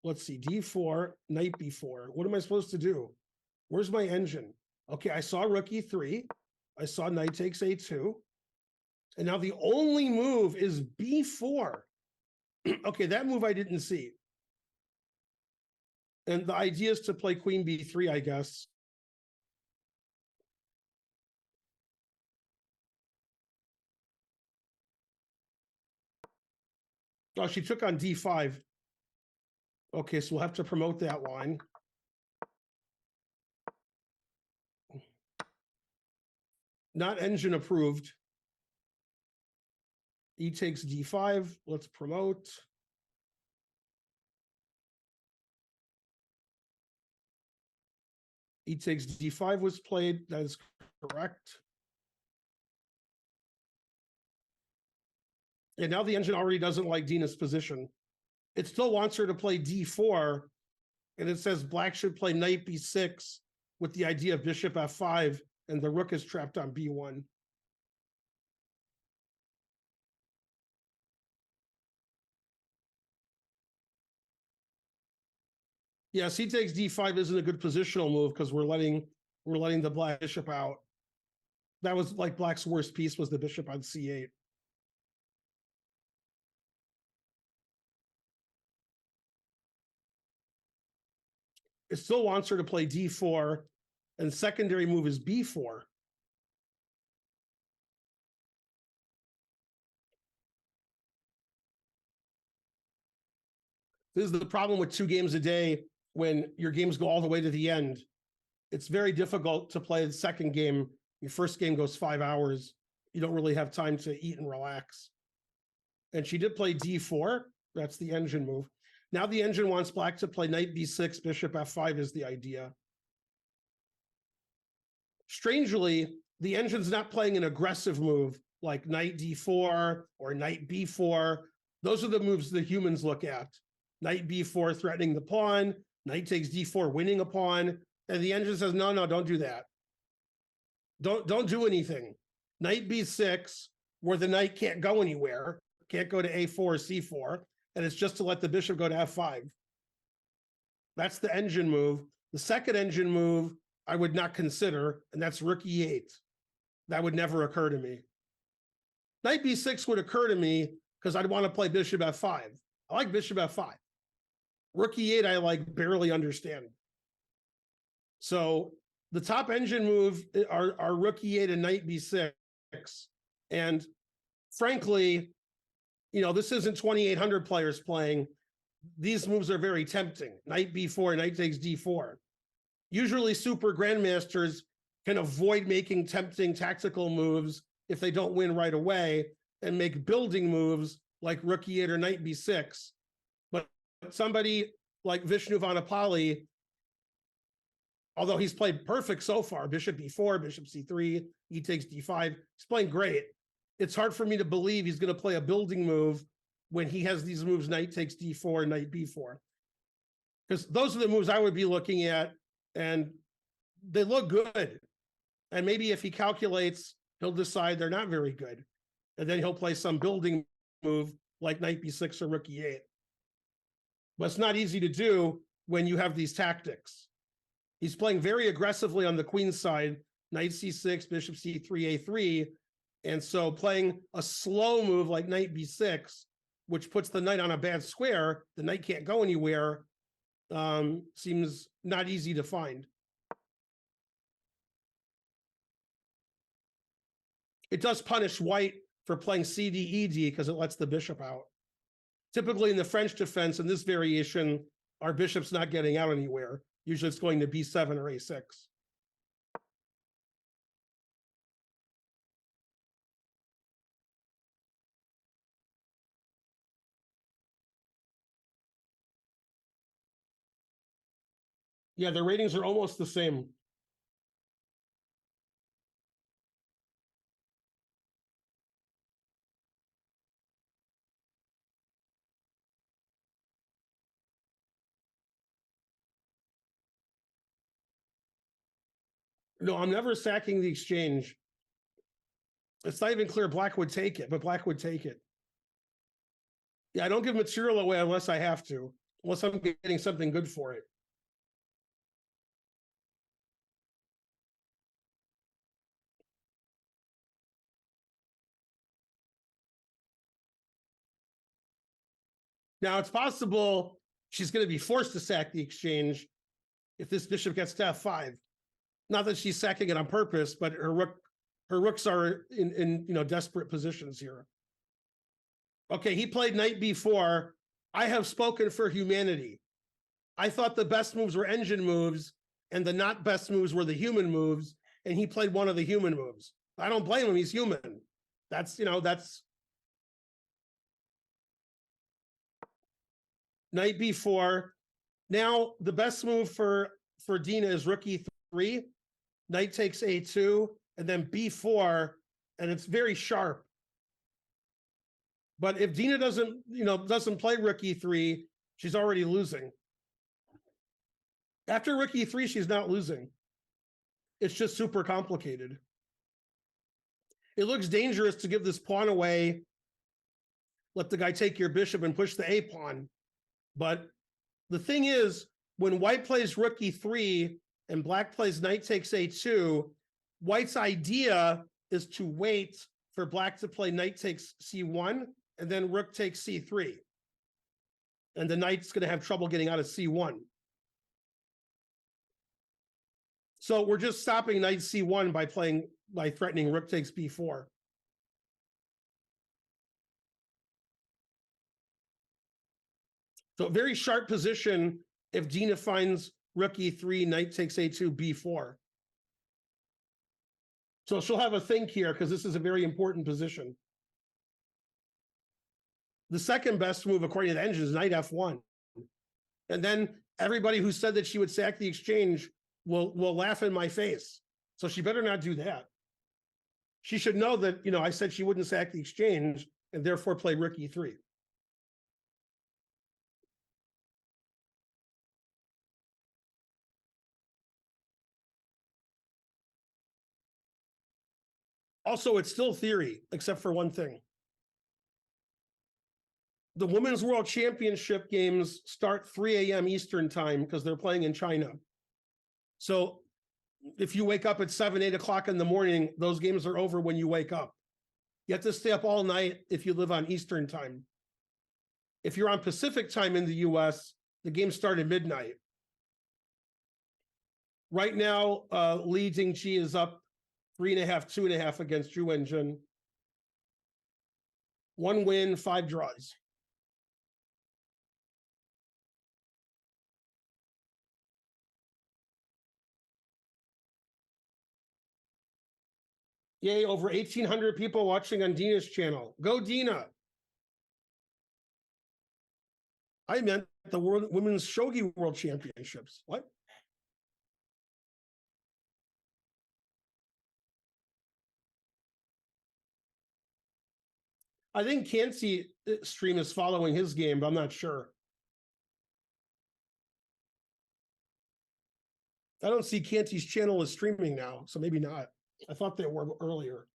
Let's see, d4, knight b4. What am I supposed to do? Where's my engine? Okay, I saw rook e3. I saw knight takes a2. And now the only move is b4. Okay, that move I didn't see. And the idea is to play queen b3, I guess. Oh, she took on d5. Okay, so we'll have to promote that line. Not engine approved. E takes d5. Let's promote. E takes d5 was played. That is correct. And now the engine already doesn't like Dina's position. It still wants her to play d4. And it says black should play knight b6 with the idea of bishop f5, and the rook is trapped on b1. Yeah, c takes d5 isn't a good positional move because we're letting the black bishop out. That was like black's worst piece was the bishop on c8. It still wants her to play d4, and secondary move is b4. This is the problem with 2 games a day when your games go all the way to the end. It's very difficult to play the second game. Your first game goes 5 hours. You don't really have time to eat and relax. And she did play d4. That's the engine move. Now the engine wants black to play knight b6, bishop f5 is the idea. Strangely, the engine's not playing an aggressive move like knight d4 or knight b4. Those are the moves the humans look at. Knight b4 threatening the pawn, knight takes d4 winning a pawn, and the engine says, no, don't do that. Don't do anything. Knight b6, where the knight can't go anywhere, can't go to a4 or c4, and it's just to let the bishop go to f5. That's the engine move. The second engine move I would not consider, and that's rook e8. That would never occur to me. Knight b6 would occur to me because I'd want to play bishop f5. I like bishop f5. Rook e8 I like barely understand. So the top engine move are rook e8 and knight b6. And frankly, this isn't 2,800 players playing. These moves are very tempting. Knight b4, knight takes d4. Usually super grandmasters can avoid making tempting tactical moves if they don't win right away and make building moves like rook e8 or knight b6. But somebody like Vishnu Vanapalli, although he's played perfect so far, bishop b4, bishop c3, e takes d5, he's playing great. It's hard for me to believe he's going to play a building move when he has these moves, knight takes d4, knight b4. Because those are the moves I would be looking at, and they look good. And maybe if he calculates, he'll decide they're not very good. And then he'll play some building move like knight b6 or rook e8. But it's not easy to do when you have these tactics. He's playing very aggressively on the queen side, knight c6, bishop c3, a3. And so playing a slow move like knight b6, which puts the knight on a bad square, the knight can't go anywhere, seems not easy to find. It does punish white for playing cd, ed because it lets the bishop out. Typically in the French defense, in this variation, our bishop's not getting out anywhere. Usually it's going to b7 or a6. Yeah, the ratings are almost the same. No, I'm never sacking the exchange. It's not even clear black would take it, but black would take it. Yeah, I don't give material away unless I have to, unless I'm getting something good for it. Now, it's possible she's going to be forced to sack the exchange if this bishop gets to f5. Not that she's sacking it on purpose, but her rooks are in desperate positions here. Okay, he played knight b4. I have spoken for humanity. I thought the best moves were engine moves and the not best moves were the human moves, and he played one of the human moves. I don't blame him, he's human. That's knight b4. Now, the best move for Dina is rook e3, knight takes a2, and then b4, and it's very sharp. But if Dina doesn't play rook e3, she's already losing. After rook e3, she's not losing. It's just super complicated. It looks dangerous to give this pawn away, let the guy take your bishop and push the a pawn. But the thing is, when white plays rook e3 and black plays knight takes a2, white's idea is to wait for black to play knight takes c1 and then rook takes c3. And the knight's going to have trouble getting out of c1. So we're just stopping knight c1 by threatening rook takes b4. So a very sharp position if Dina finds rook e3, knight takes a2, b4. So she'll have a think here because this is a very important position. The second best move, according to the engine, is knight f1. And then everybody who said that she would sack the exchange will laugh in my face. So she better not do that. She should know that, I said she wouldn't sack the exchange and therefore play rook e3. Also, it's still theory, except for one thing. The Women's World Championship games start 3 a.m. Eastern time because they're playing in China. So if you wake up at 7, 8 o'clock in the morning, those games are over when you wake up. You have to stay up all night if you live on Eastern time. If you're on Pacific time in the US, the games start at midnight. Right now, Li Jingqi is up 3.5, 2.5 against Drew Engine. 1 win, 5 draws. Yay, over 1,800 people watching on Dina's channel. Go Dina. I meant the Women's Shogi World Championships. What? I think Cansey stream is following his game, but I'm not sure. I don't see Cansey's channel is streaming now, so maybe not. I thought they were earlier.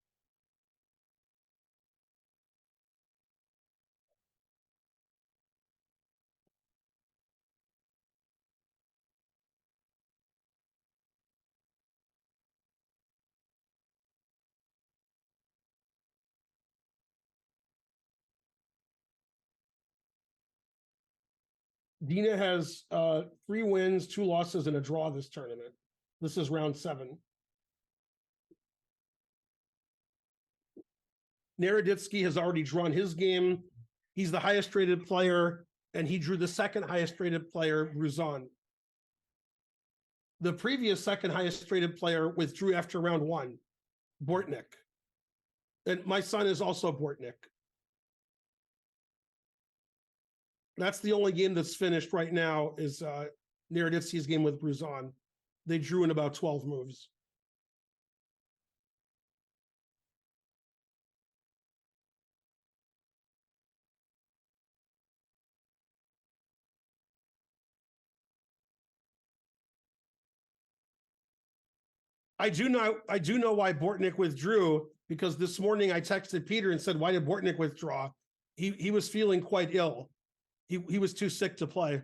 Dina has 3 wins, 2 losses, and a draw this tournament. This is round 7. Naroditsky has already drawn his game. He's the highest rated player, and he drew the second highest rated player, Ruzan. The previous second highest rated player withdrew after round 1, Bortnik. And my son is also Bortnik. That's the only game that's finished right now is Naroditsky's game with Ruzan. They drew in about 12 moves. I do know why Bortnik withdrew, because this morning I texted Peter and said, why did Bortnik withdraw? He was feeling quite ill. He was too sick to play.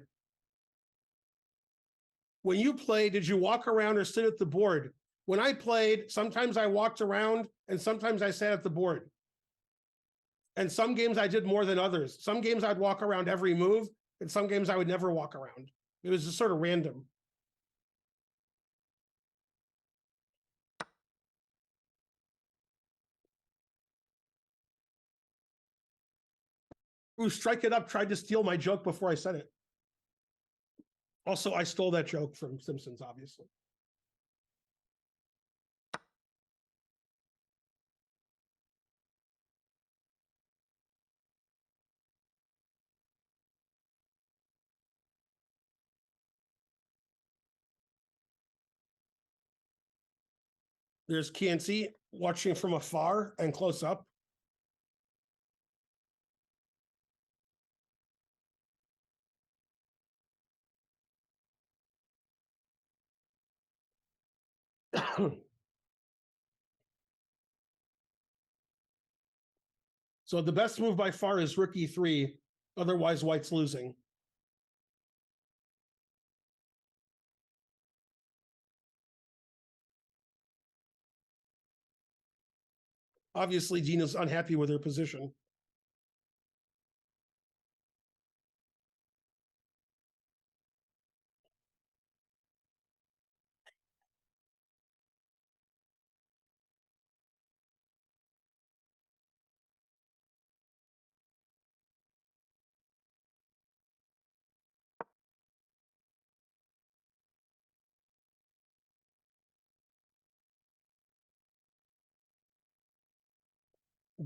When you play, did you walk around or sit at the board? When I played, sometimes I walked around and sometimes I sat at the board. And some games I did more than others. Some games I'd walk around every move, and some games I would never walk around. It was just sort of random. Ooh, Strike It Up tried to steal my joke before I said it. Also, I stole that joke from Simpsons, obviously. There's Cansey watching from afar and close up. So the best move by far is Rookie 3. Otherwise, White's losing. Obviously, Dina's unhappy with her position.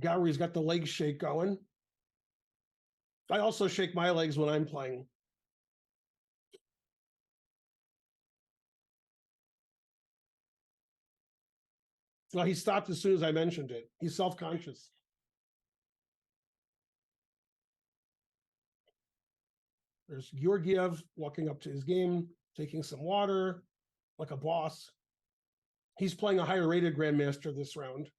Gowry's got the leg shake going. I also shake my legs when I'm playing. Well, he stopped as soon as I mentioned it. He's self-conscious. There's Georgiev walking up to his game, taking some water, like a boss. He's playing a higher rated grandmaster this round.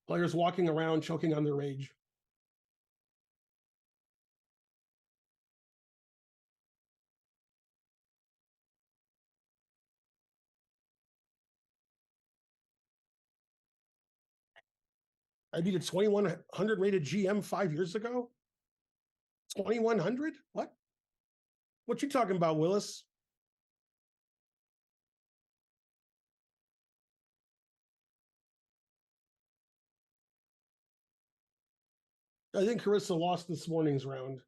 Players walking around, choking on their rage. I beat a 2100 rated GM 5 years ago. 2100? What? What you talking about, Willis? I think Carissa lost this morning's round.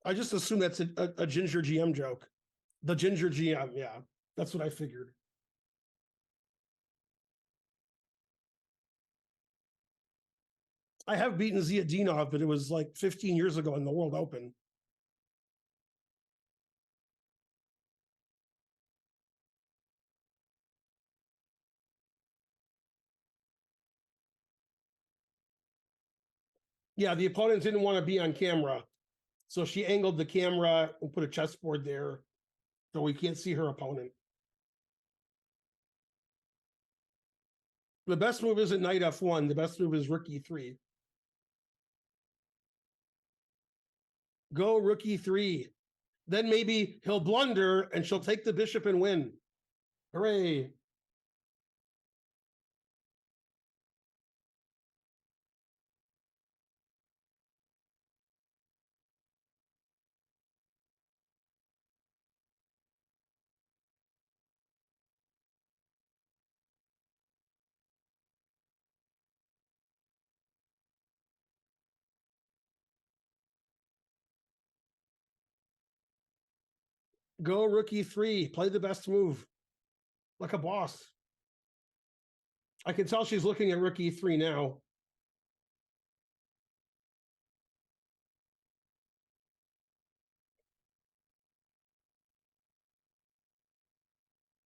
I just assume that's a Ginger GM joke. The Ginger GM, yeah. That's what I figured. I have beaten Zia Dinov, but it was like 15 years ago in the World Open. Yeah, the opponent didn't want to be on camera. So she angled the camera and put a chessboard there so we can't see her opponent. The best move isn't knight f1. The best move is rook e3. Go rook e3. Then maybe he'll blunder and she'll take the bishop and win. Hooray. Go rook e3. Play the best move. Like a boss. I can tell she's looking at rook e3 now.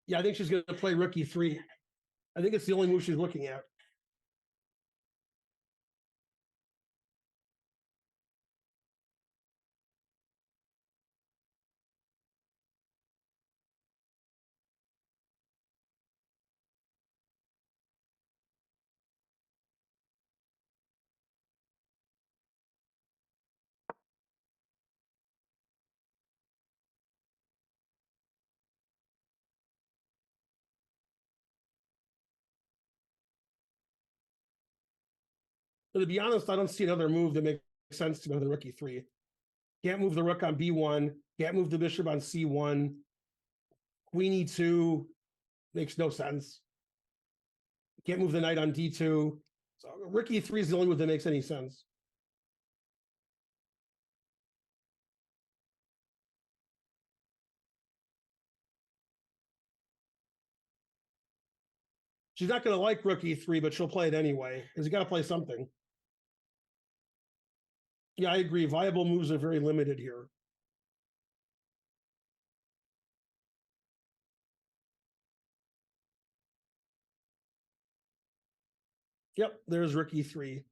Yeah, I think she's going to play rook e3. I think it's the only move she's looking at. But to be honest, I don't see another move that makes sense to go to the rook e3. Can't move the rook on b1. Can't move the bishop on c1. Queen e2 makes no sense. Can't move the knight on d2. So rook e3 is the only move that makes any sense. She's not going to like rook e3, but she'll play it anyway, because you got to play something. Yeah, I agree. Viable moves are very limited here. Yep, there's rook e3.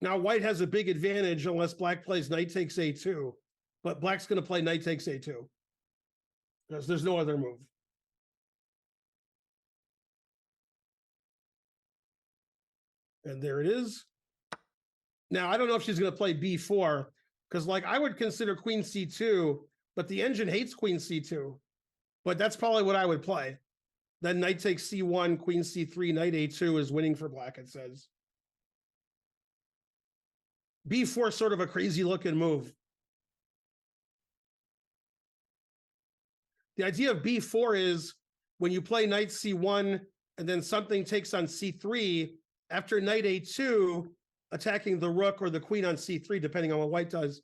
Now white has a big advantage unless black plays knight takes a2, but black's going to play knight takes a2 because there's no other move. And there it is. Now, I don't know if she's going to play b4 because like I would consider queen c2, but the engine hates queen c2. But that's probably what I would play. Then knight takes c1, queen c3, knight a2 is winning for black, it says. b4 is sort of a crazy looking move. The idea of b4 is when you play knight c1 and then something takes on c3, after knight a2, attacking the rook or the queen on c3, depending on what white does,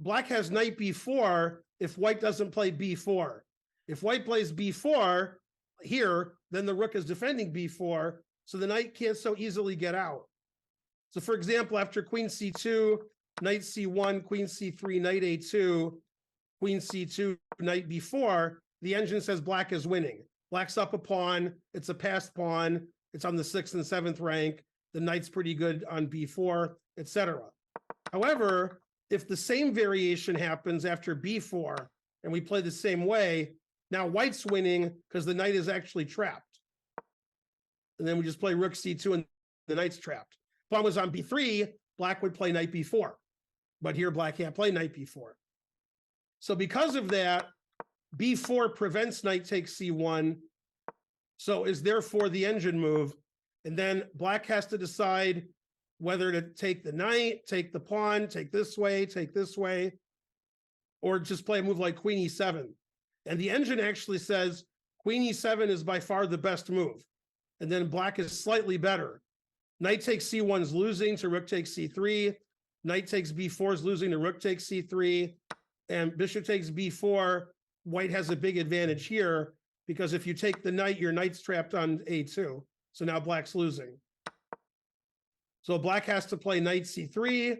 black has knight b4 if white doesn't play b4. If white plays b4 here, then the rook is defending b4, so the knight can't so easily get out. So for example, after queen c2, knight c1, queen c3, knight a2, queen c2, knight b4, the engine says black is winning. Black's up a pawn, it's a passed pawn, it's on the 6th and 7th rank, the knight's pretty good on b4, etc. However, if the same variation happens after b4 and we play the same way, now white's winning because the knight is actually trapped. And then we just play rook c2 and the knight's trapped. If pawn was on b3, black would play knight b4. But here black can't play knight b4. So because of that, B4 prevents knight takes C1, so is therefore the engine move. And then black has to decide whether to take the knight, take the pawn, take this way, or just play a move like queen e7. And the engine actually says queen e7 is by far the best move. And then black is slightly better. Knight takes c1 is losing to rook takes c3. Knight takes b4 is losing to rook takes c3. And bishop takes b4. White has a big advantage here because if you take the knight, your knight's trapped on a2. So now black's losing. So black has to play knight c3.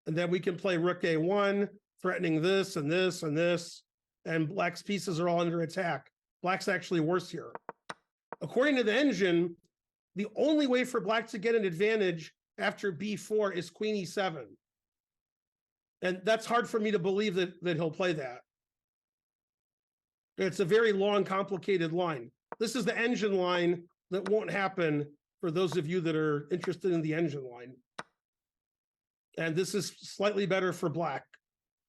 And then we can play rook a1, threatening this and this and this. And black's pieces are all under attack. Black's actually worse here. According to the engine, the only way for black to get an advantage after b4 is queen e7. And that's hard for me to believe that he'll play that. It's a very long, complicated line. This is the engine line that won't happen for those of you that are interested in the engine line. And this is slightly better for black.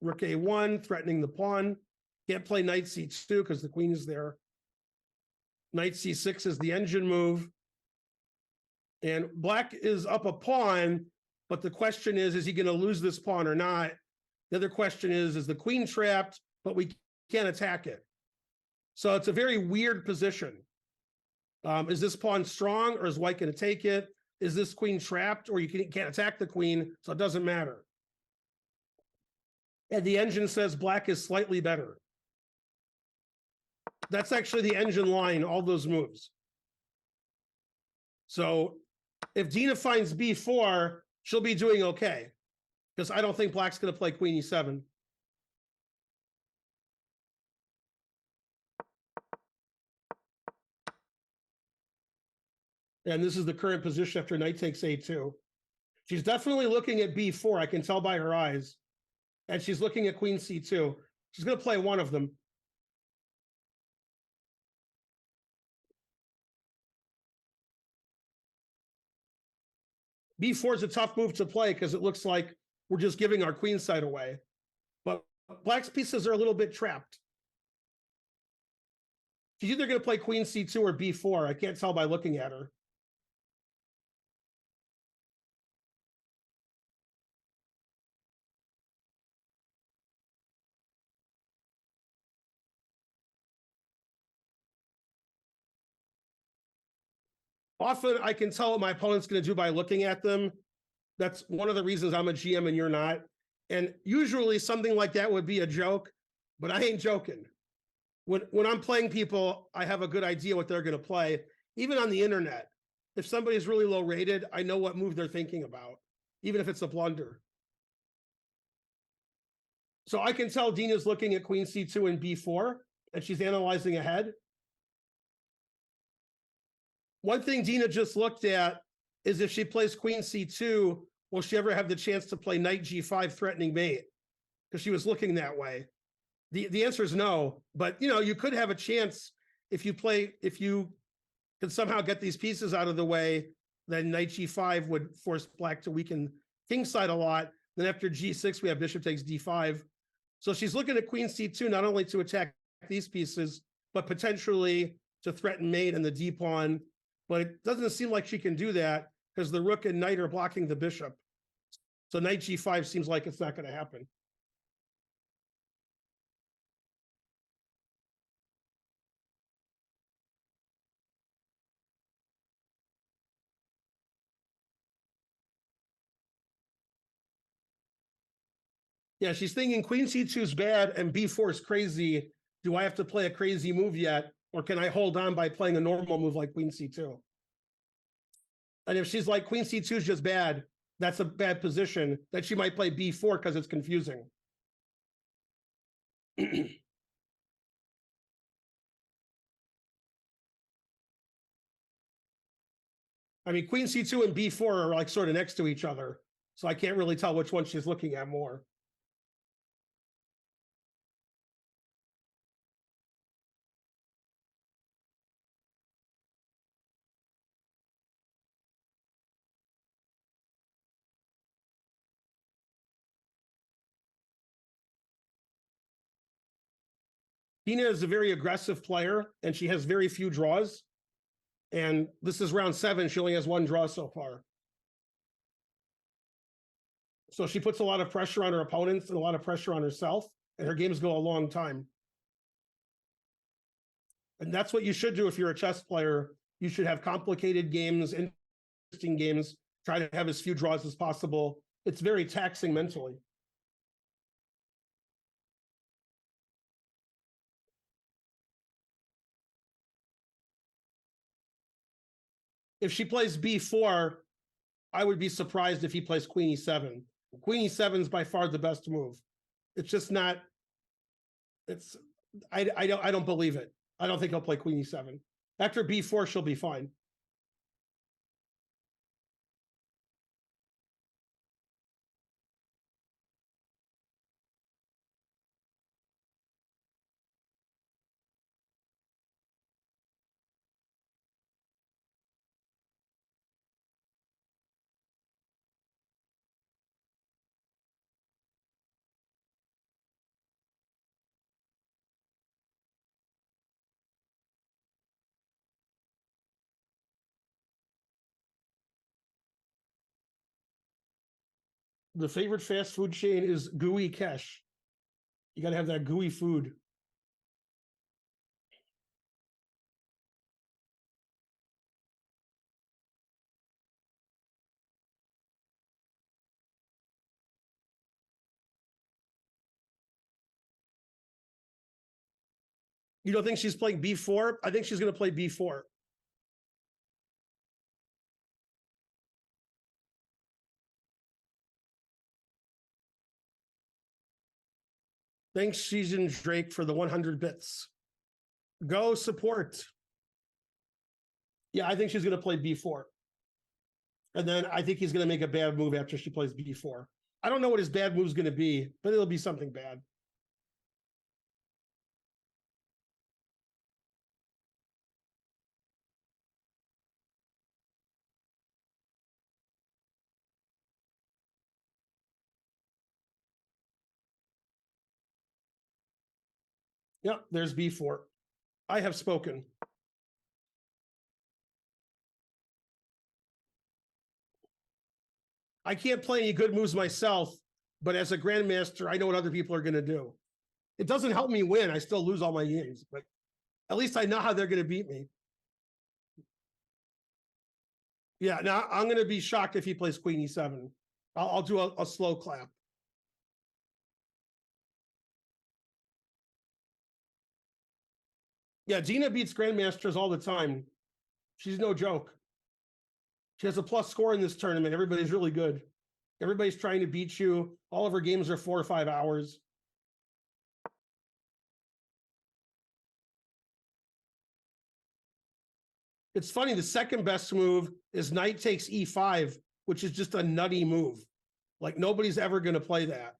Rook a1, threatening the pawn. Can't play knight c2 because the queen is there. Knight c6 is the engine move. And black is up a pawn, but the question is he going to lose this pawn or not? The other question is the queen trapped, but we can't attack it? So it's a very weird position. Is this pawn strong or is white going to take it? Is this queen trapped or you can't attack the queen, so it doesn't matter. And the engine says black is slightly better. That's actually the engine line, all those moves. So if Dina finds b4, she'll be doing okay because I don't think black's going to play queen e7. And this is the current position after knight takes a2. She's definitely looking at b4. I can tell by her eyes. And she's looking at queen c2. She's going to play one of them. b4 is a tough move to play because it looks like we're just giving our queen side away. But black's pieces are a little bit trapped. She's either going to play queen c2 or b4. I can't tell by looking at her. Often I can tell what my opponent's going to do by looking at them. That's one of the reasons I'm a GM and you're not. And usually something like that would be a joke, but I ain't joking. When I'm playing people, I have a good idea what they're going to play. Even on the internet, if somebody's really low rated, I know what move they're thinking about, even if it's a blunder. So I can tell Dina's looking at queen c2 and b4, and she's analyzing ahead. One thing Dina just looked at is if she plays queen c2, will she ever have the chance to play knight g5 threatening mate? Because she was looking that way. The answer is no, but you could have a chance if you can somehow get these pieces out of the way, then knight g5 would force black to weaken kingside a lot. Then after g6, we have bishop takes d5. So she's looking at queen c2, not only to attack these pieces, but potentially to threaten mate and the d pawn. But it doesn't seem like she can do that because the rook and knight are blocking the bishop. So knight g5 seems like it's not going to happen. Yeah, she's thinking queen c2 is bad and b4 is crazy. Do I have to play a crazy move yet? Or can I hold on by playing a normal move like queen c2? And if she's like queen c2 is just bad, that's a bad position, that she might play b4 because it's confusing. I mean, queen c2 and b4 are like sort of next to each other. So I can't really tell which one she's looking at more. Dina is a very aggressive player, and she has very few draws. And this is round 7. She only has 1 draw so far. So she puts a lot of pressure on her opponents and a lot of pressure on herself, and her games go a long time. And that's what you should do if you're a chess player. You should have complicated games, interesting games, try to have as few draws as possible. It's very taxing mentally. If she plays b4, I would be surprised if he plays queen e7. Queen e7 is by far the best move. It's just not. It's I don't believe it. I don't think he'll play queen e7. After b4, she'll be fine. The favorite fast food chain is Gooey Cash. You got to have that gooey food. You don't think she's playing b4? I think she's going to play b4. Thanks, Season Drake, for the 100 bits. Go support. Yeah, I think she's going to play b4. And then I think he's going to make a bad move after she plays b4. I don't know what his bad move's going to be, but it'll be something bad. Yep, there's b4. I have spoken. I can't play any good moves myself, but as a grandmaster, I know what other people are going to do. It doesn't help me win. I still lose all my games, but at least I know how they're going to beat me. Yeah, now I'm going to be shocked if he plays queen e7. I'll do a slow clap. Yeah, Dina beats grandmasters all the time. She's no joke. She has a plus score in this tournament. Everybody's really good. Everybody's trying to beat you. All of her games are 4 or 5 hours. It's funny, the second best move is knight takes e5, which is just a nutty move. Like nobody's ever going to play that.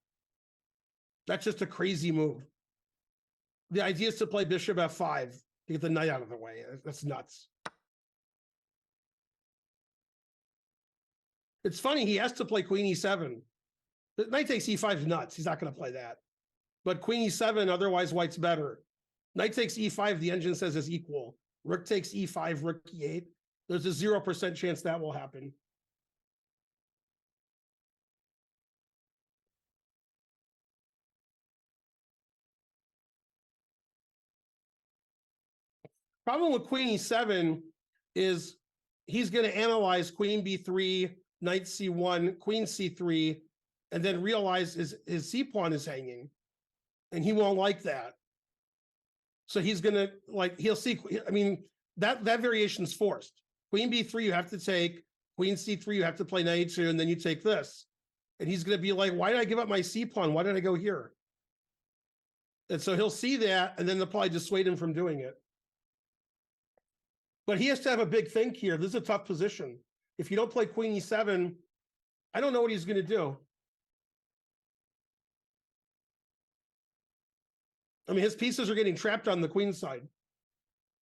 That's just a crazy move. The idea is to play bishop f5 to get the knight out of the way. That's nuts. It's funny, he has to play queen e7. The knight takes e5 is nuts. He's not going to play that. But queen e7, otherwise white's better. Knight takes e5, the engine says is equal. Rook takes e5, rook e8. There's a 0% chance that will happen. Problem with queen e7 is he's going to analyze queen b3, knight c1, queen c3, and then realize his c-pawn is hanging. And he won't like that. So he's going to, like, he'll see, I mean, that variation's forced. Queen b3, you have to take. Queen c3, you have to play knight h2, and then you take this. And he's going to be like, why did I give up my c-pawn? Why did I go here? And so he'll see that, and then they'll probably dissuade him from doing it. But he has to have a big think here. This is a tough position. If you don't play queen e7, I don't know what he's going to do. I mean, his pieces are getting trapped on the queen side.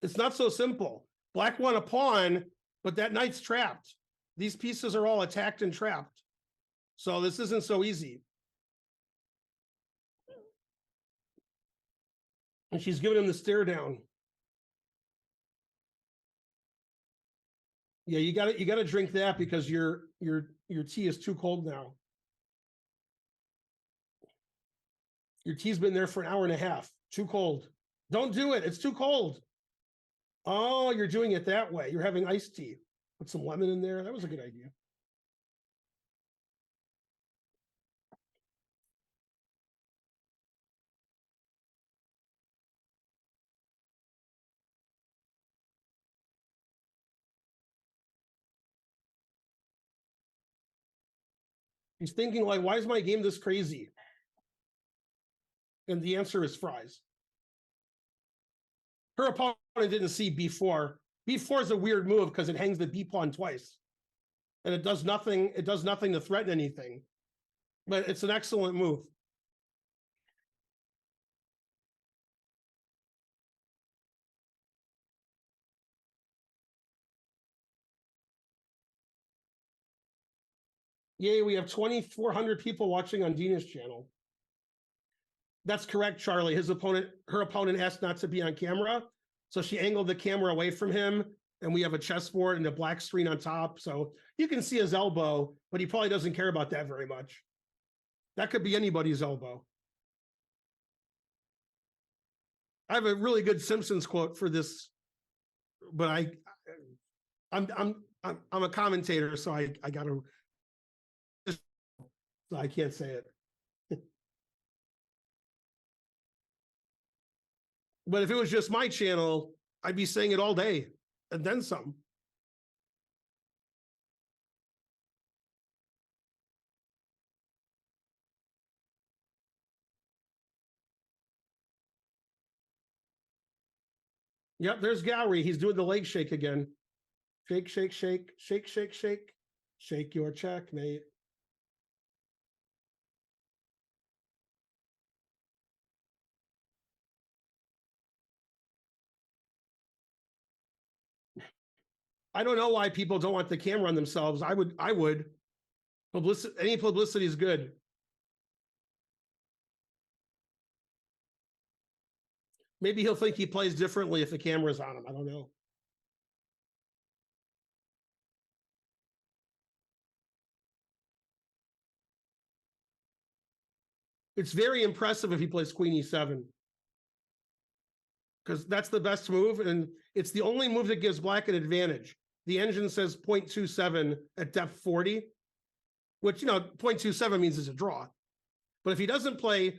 It's not so simple. Black won a pawn, but that knight's trapped. These pieces are all attacked and trapped. So this isn't so easy. And she's giving him the stare down. Yeah, you gotta drink that because your tea is too cold now. Your tea's been there for an hour and a half. Too cold. Don't do it. It's too cold. Oh, you're doing it that way. You're having iced tea. Put some lemon in there. That was a good idea. He's thinking like, why is my game this crazy? And the answer is fries. Her opponent didn't see b4. b4 is a weird move because it hangs the b pawn twice. And it does nothing. It does nothing to threaten anything. But it's an excellent move. Yay, we have 2,400 people watching on Dina's channel. That's correct, Charlie. Her opponent asked not to be on camera. So she angled the camera away from him. And we have a chessboard and a black screen on top. So you can see his elbow, but he probably doesn't care about that very much. That could be anybody's elbow. I have a really good Simpsons quote for this, but I'm a commentator, so I gotta, so I can't say it. But if it was just my channel, I'd be saying it all day and then some. Yep, there's Gowrie. He's doing the leg shake again. Shake, shake, shake, shake, shake, shake. Shake your checkmate. I don't know why people don't want the camera on themselves. I would. Publicity, any publicity is good. Maybe he'll think he plays differently if the camera's on him. I don't know. It's very impressive if he plays Queen E7. Because that's the best move, and it's the only move that gives black an advantage. The engine says 0.27 at depth 40, which, 0.27 means it's a draw. But if he doesn't play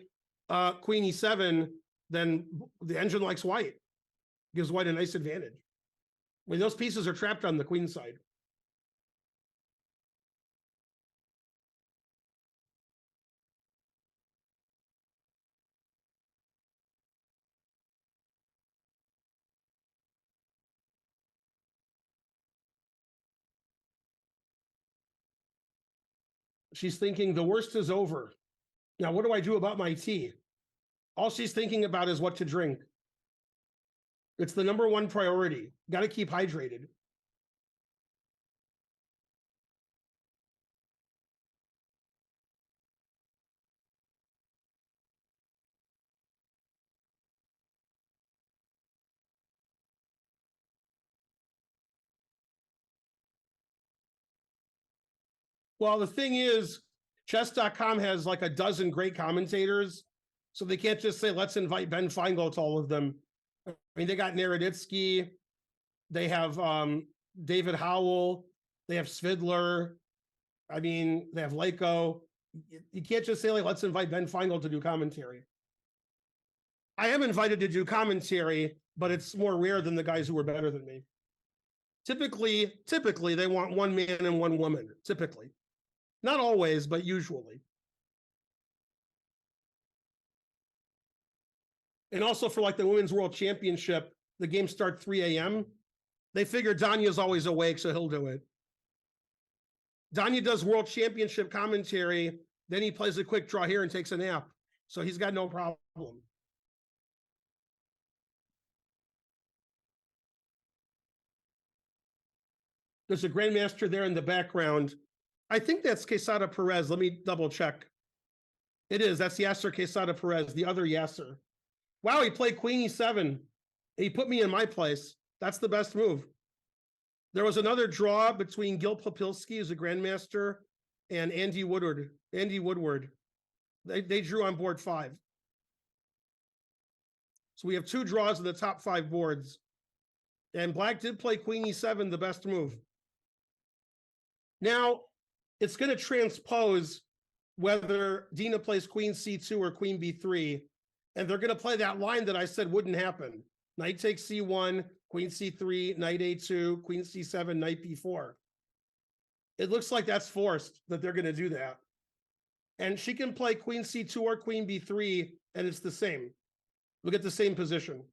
Queen E7, then the engine likes white. Gives white a nice advantage. I mean, those pieces are trapped on the queen side. She's thinking the worst is over. Now, what do I do about my tea? All she's thinking about is what to drink. It's the number one priority. Got to keep hydrated. Well, the thing is, chess.com has like a dozen great commentators. So they can't just say, let's invite Ben Finegold to all of them. I mean, they got Naroditsky, they have David Howell, they have Svidler. I mean, they have Leko. You can't just say, like, let's invite Ben Finegold to do commentary. I am invited to do commentary, but it's more rare than the guys who are better than me. Typically, they want one man and one woman, typically. Not always, but usually. And also for like the Women's World Championship, the games start 3 a.m. They figure Danya's always awake, so he'll do it. Danya does World Championship commentary, then he plays a quick draw here and takes a nap. So he's got no problem. There's a grandmaster there in the background. I think that's Quesada Perez. Let me double check. It is. That's Yasser Quesada Perez, the other Yasser. Wow, he played queen e7. He put me in my place. That's the best move. There was another draw between Gil Popilski, who's a grandmaster, and Andy Woodward. They drew on board 5. So we have 2 draws in the top 5 boards. And black did play queen e7, the best move. Now, it's going to transpose whether Dina plays queen c2 or queen b3. And they're going to play that line that I said wouldn't happen. Knight takes c1, queen c3, knight a2, queen c7, knight b4. It looks like that's forced, that they're going to do that. And she can play queen c2 or queen b3, and it's the same. Look at the same position.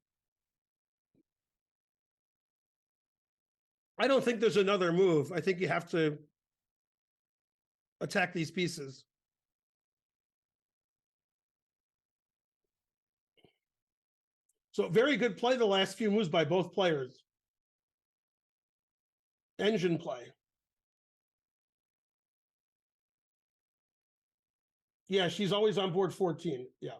I don't think there's another move. I think you have to attack these pieces. So very good play the last few moves by both players. Engine play. Yeah, she's always on board 14. Yeah.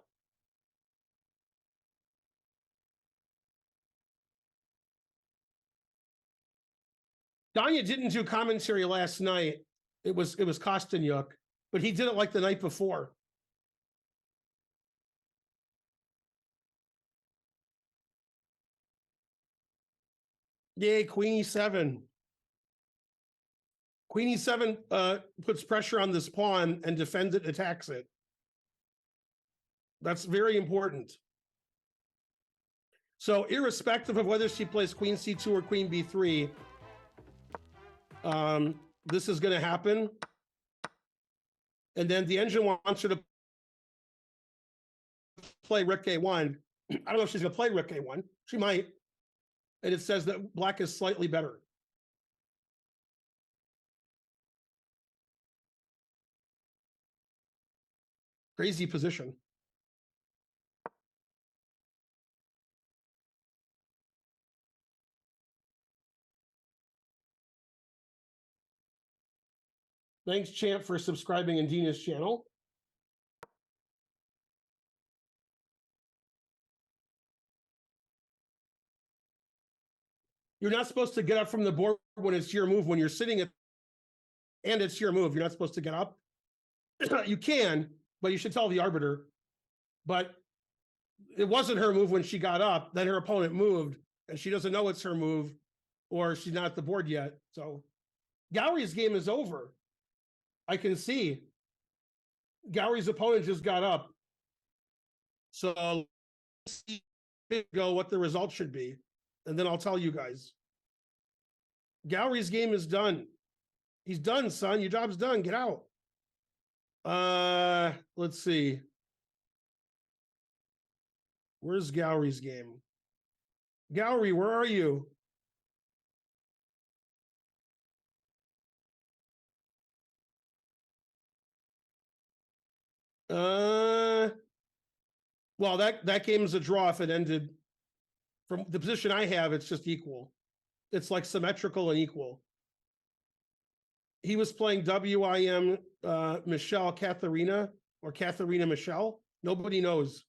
Danya didn't do commentary last night. It was Kostanyuk, but he did it like the night before. Yay, queen e7. Queen e7 puts pressure on this pawn and defends it, attacks it. That's very important. So irrespective of whether she plays queen c2 or queen b3, this is going to happen. And then the engine wants her to play rook a1. I don't know if she's going to play rook a1. She might. And it says that black is slightly better. Crazy position. Thanks, Champ, for subscribing in Dina's channel. You're not supposed to get up from the board when it's your move. When you're sitting at, and it's your move, you're not supposed to get up. You can, but you should tell the arbiter. But it wasn't her move when she got up. Then her opponent moved, and she doesn't know it's her move, or she's not at the board yet. So Gowrie's game is over. I can see Gowrie's opponent just got up. So let's see go what the result should be, and then I'll tell you guys. Gowrie's game is done. He's done, son. Your job's done. Get out. Let's see. Where's Gowrie's game? Gowrie, where are you? Well, that game is a draw if it ended. From the position I have, it's just equal. It's like symmetrical and equal. He was playing WIM Michelle Katharina or Katharina Michelle. Nobody knows.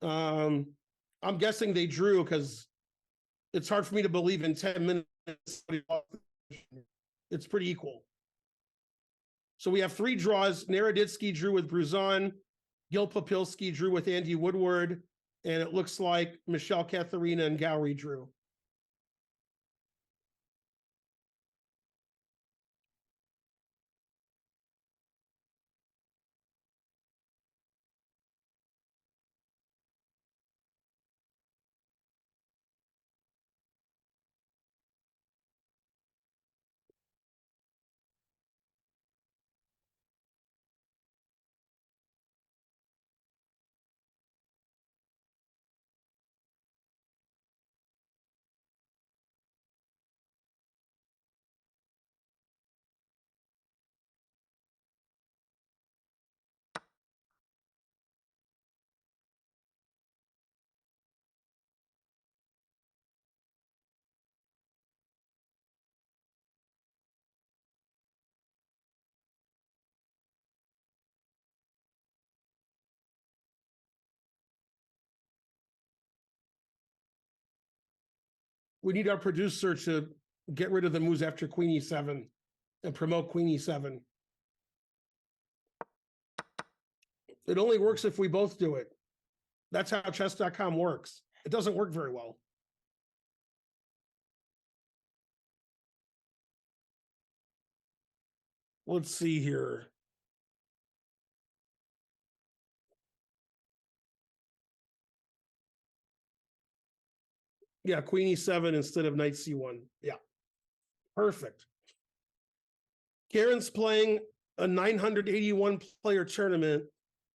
I'm guessing they drew because it's hard for me to believe in 10 minutes. It's pretty equal. So we have 3 draws. Naroditsky drew with Bruzon. Gil Popilski drew with Andy Woodward. And it looks like Michelle Katharina and Gowrie drew. We need our producer to get rid of the moves after Queen E7 and promote Queen E7. It only works if we both do it. That's how chess.com works. It doesn't work very well. Let's see here. Yeah, Queen E7 instead of Knight C1. Yeah, perfect. Karen's playing a 981 player tournament.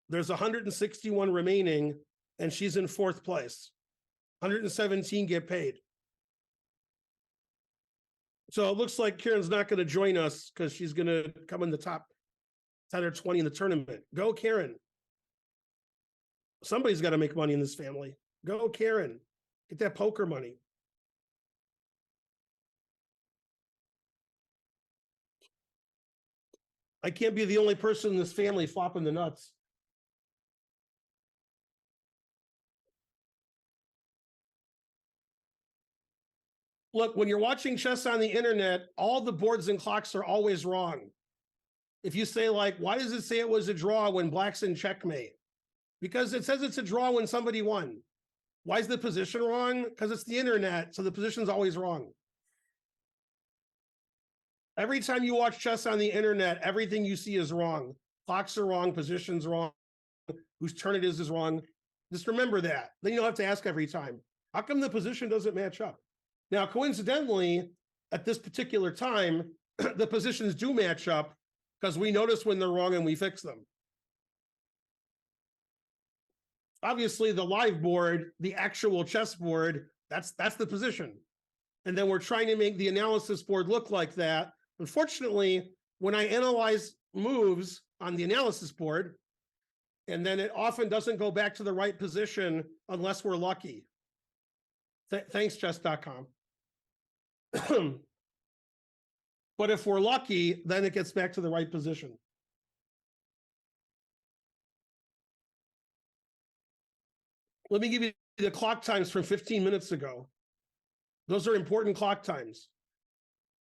There's 161 remaining, and she's in fourth place. 117 get paid. So it looks like Karen's not going to join us because she's going to come in the top 10 or 20 in the tournament. Go, Karen. Somebody's got to make money in this family. Go, Karen. Get that poker money. I can't be the only person in this family flopping the nuts. Look, when you're watching chess on the internet, all the boards and clocks are always wrong. If you say, like, why does it say it was a draw when black's in checkmate? Because it says it's a draw when somebody won. Why is the position wrong? Because it's the internet, so the position's always wrong. Every time you watch chess on the internet, everything you see is wrong. Clocks are wrong, positions wrong, whose turn it is wrong. Just remember that. Then you don't have to ask every time. How come the position doesn't match up? Now, coincidentally, at this particular time, the positions do match up because we notice when they're wrong and we fix them. Obviously, the live board, the actual chess board, that's the position. And then we're trying to make the analysis board look like that. Unfortunately, when I analyze moves on the analysis board, and then it often doesn't go back to the right position unless we're lucky. Thanks, chess.com. But if we're lucky, then it gets back to the right position. Let me give you the clock times from 15 minutes ago. Those are important clock times.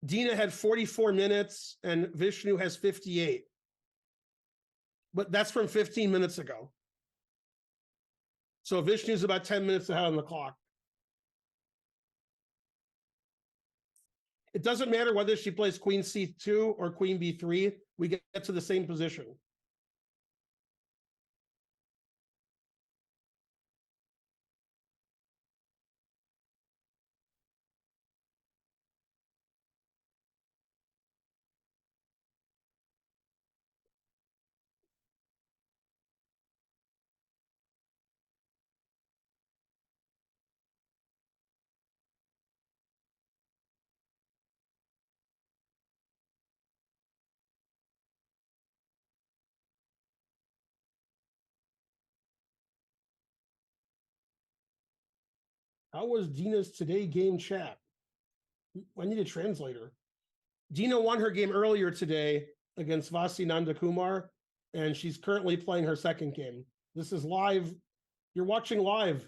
Dina had 44 minutes and Vishnu has 58. But that's from 15 minutes ago. So Vishnu's about 10 minutes ahead on the clock. It doesn't matter whether she plays Queen C2 or Queen B3, we get to the same position. How was Dina's today game chat? I need a translator. Dina won her game earlier today against Vasi Nandakumar, and she's currently playing her second game. This is live. You're watching live.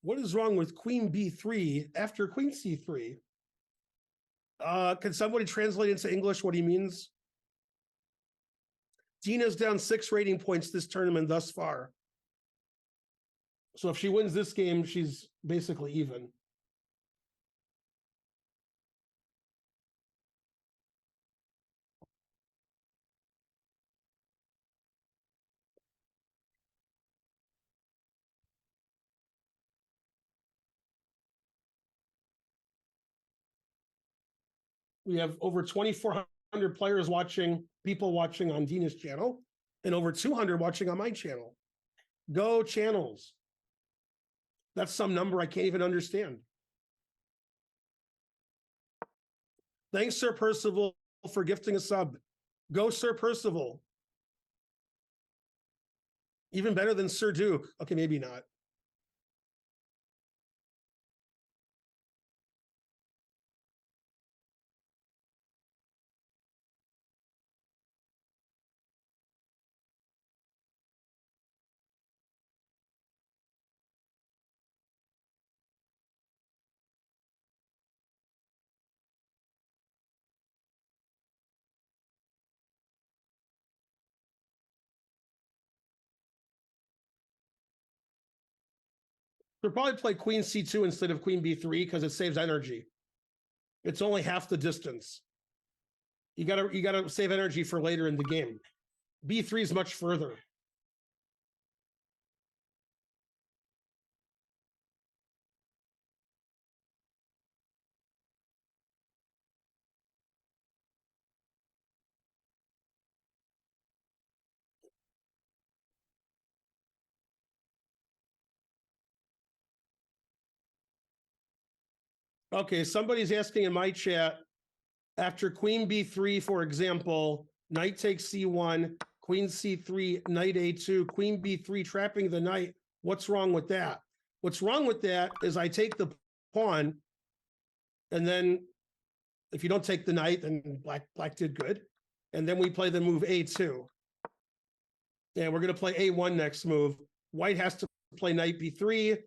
What is wrong with Queen B3 after Queen C3? Can somebody translate into English what he means? Dina's down 6 rating points this tournament thus far. So if she wins this game, she's basically even. We have over 2,400 players watching, people watching on Dina's channel, and over 200 watching on my channel. Go channels. That's some number I can't even understand. Thanks, Sir Percival, for gifting a sub. Go, Sir Percival. Even better than Sir Duke. Okay, maybe not. They'll probably play queen c2 instead of queen b3 because it saves energy. It's only half the distance. You gotta save energy for later in the game. b3 is much further. Okay, somebody's asking in my chat, after queen b3, for example, knight takes c1, queen c3, knight a2, queen b3, trapping the knight. What's wrong with that? What's wrong with that is I take the pawn, and then if you don't take the knight, then black did good. And then we play the move a2. And we're going to play a1 next move. White has to play knight b3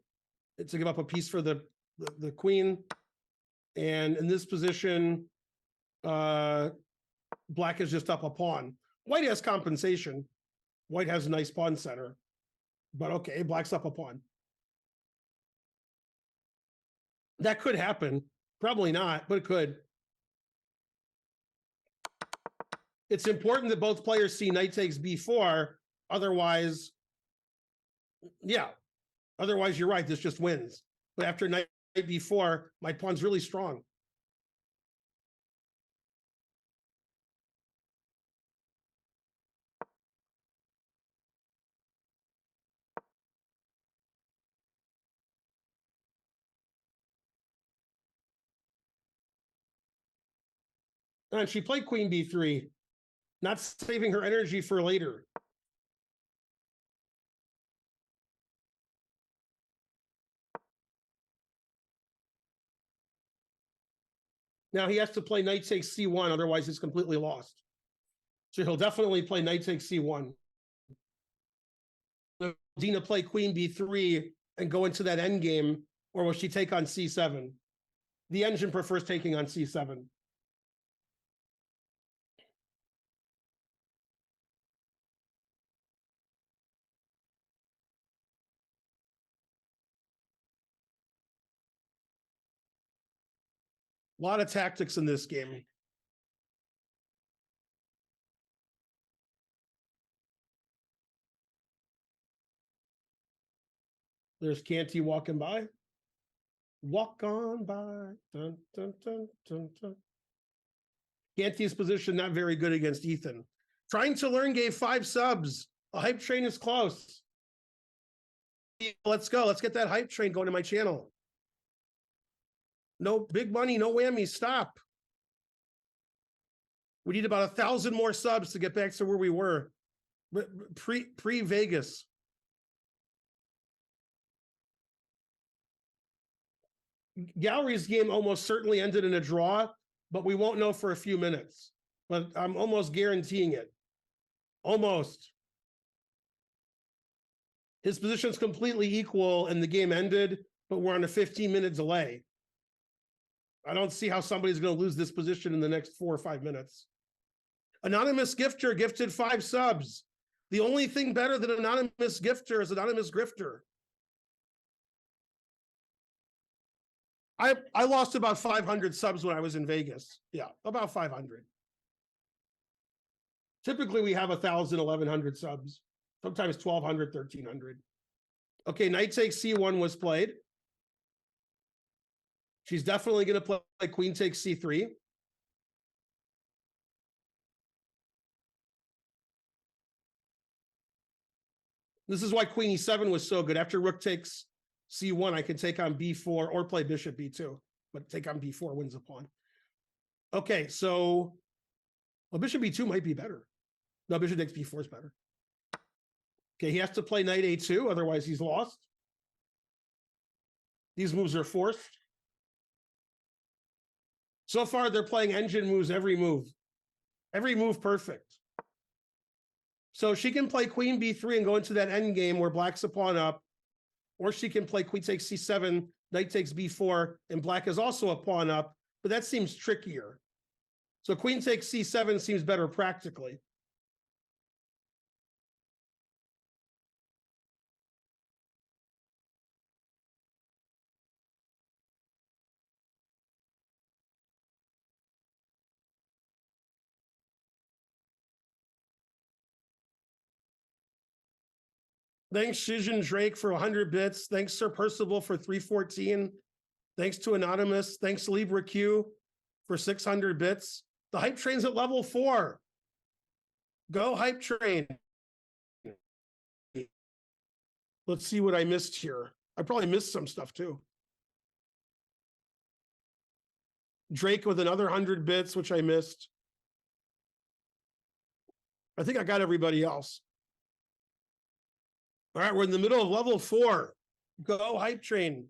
to give up a piece for the queen. And in this position, black is just up a pawn. White has compensation. White has a nice pawn center. But okay, black's up a pawn. That could happen. Probably not, but it could. It's important that both players see knight takes b4. Otherwise, yeah. Otherwise, you're right. This just wins. But after knight b4, my pawn's really strong. And she played queen b3, not saving her energy for later. Now he has to play knight takes c1, otherwise he's completely lost. So he'll definitely play knight takes c1. Will Dina play queen b3 and go into that endgame, or will she take on c7? The engine prefers taking on c7. A lot of tactics in this game. There's Canty walking by. Walk on by. Dun, dun, dun, dun, dun. Canty's position not very good against Ethan. Trying to learn gave 5 subs. A hype train is close. Let's go. Let's get that hype train going to my channel. No big money, no whammies. Stop. We need about 1,000 more subs to get back to where we were pre Vegas. Gallery's game almost certainly ended in a draw, but we won't know for a few minutes. But I'm almost guaranteeing it. Almost. His position's completely equal and the game ended, but we're on a 15-minute delay. I don't see how somebody's going to lose this position in the next 4 or 5 minutes. Anonymous Gifter gifted 5 subs. The only thing better than Anonymous Gifter is Anonymous Grifter. I lost about 500 subs when I was in Vegas. Yeah, about 500. Typically, we have 1,000, 1,100 subs. Sometimes 1,200, 1,300. Okay, knight takes c1 was played. She's definitely going to play queen takes c3. This is why queen e7 was so good. After rook takes c1, I can take on b4 or play bishop b2, but take on b4 wins a pawn. Okay, so well, bishop b2 might be better. No, bishop takes b4 is better. Okay, he has to play knight a2, otherwise he's lost. These moves are forced. So far, they're playing engine moves every move. Every move perfect. So she can play queen b3 and go into that end game where black's a pawn up, or she can play queen takes c7, knight takes b4, and black is also a pawn up, but that seems trickier. So queen takes c7 seems better practically. Thanks, Shijan Drake, for 100 bits. Thanks, Sir Percival, for 314. Thanks to Anonymous. Thanks, Libra Q, for 600 bits. The hype train's at level 4. Go hype train. Let's see what I missed here. I probably missed some stuff too. Drake with another 100 bits, which I missed. I think I got everybody else. All right, we're in the middle of level 4. Go hype train.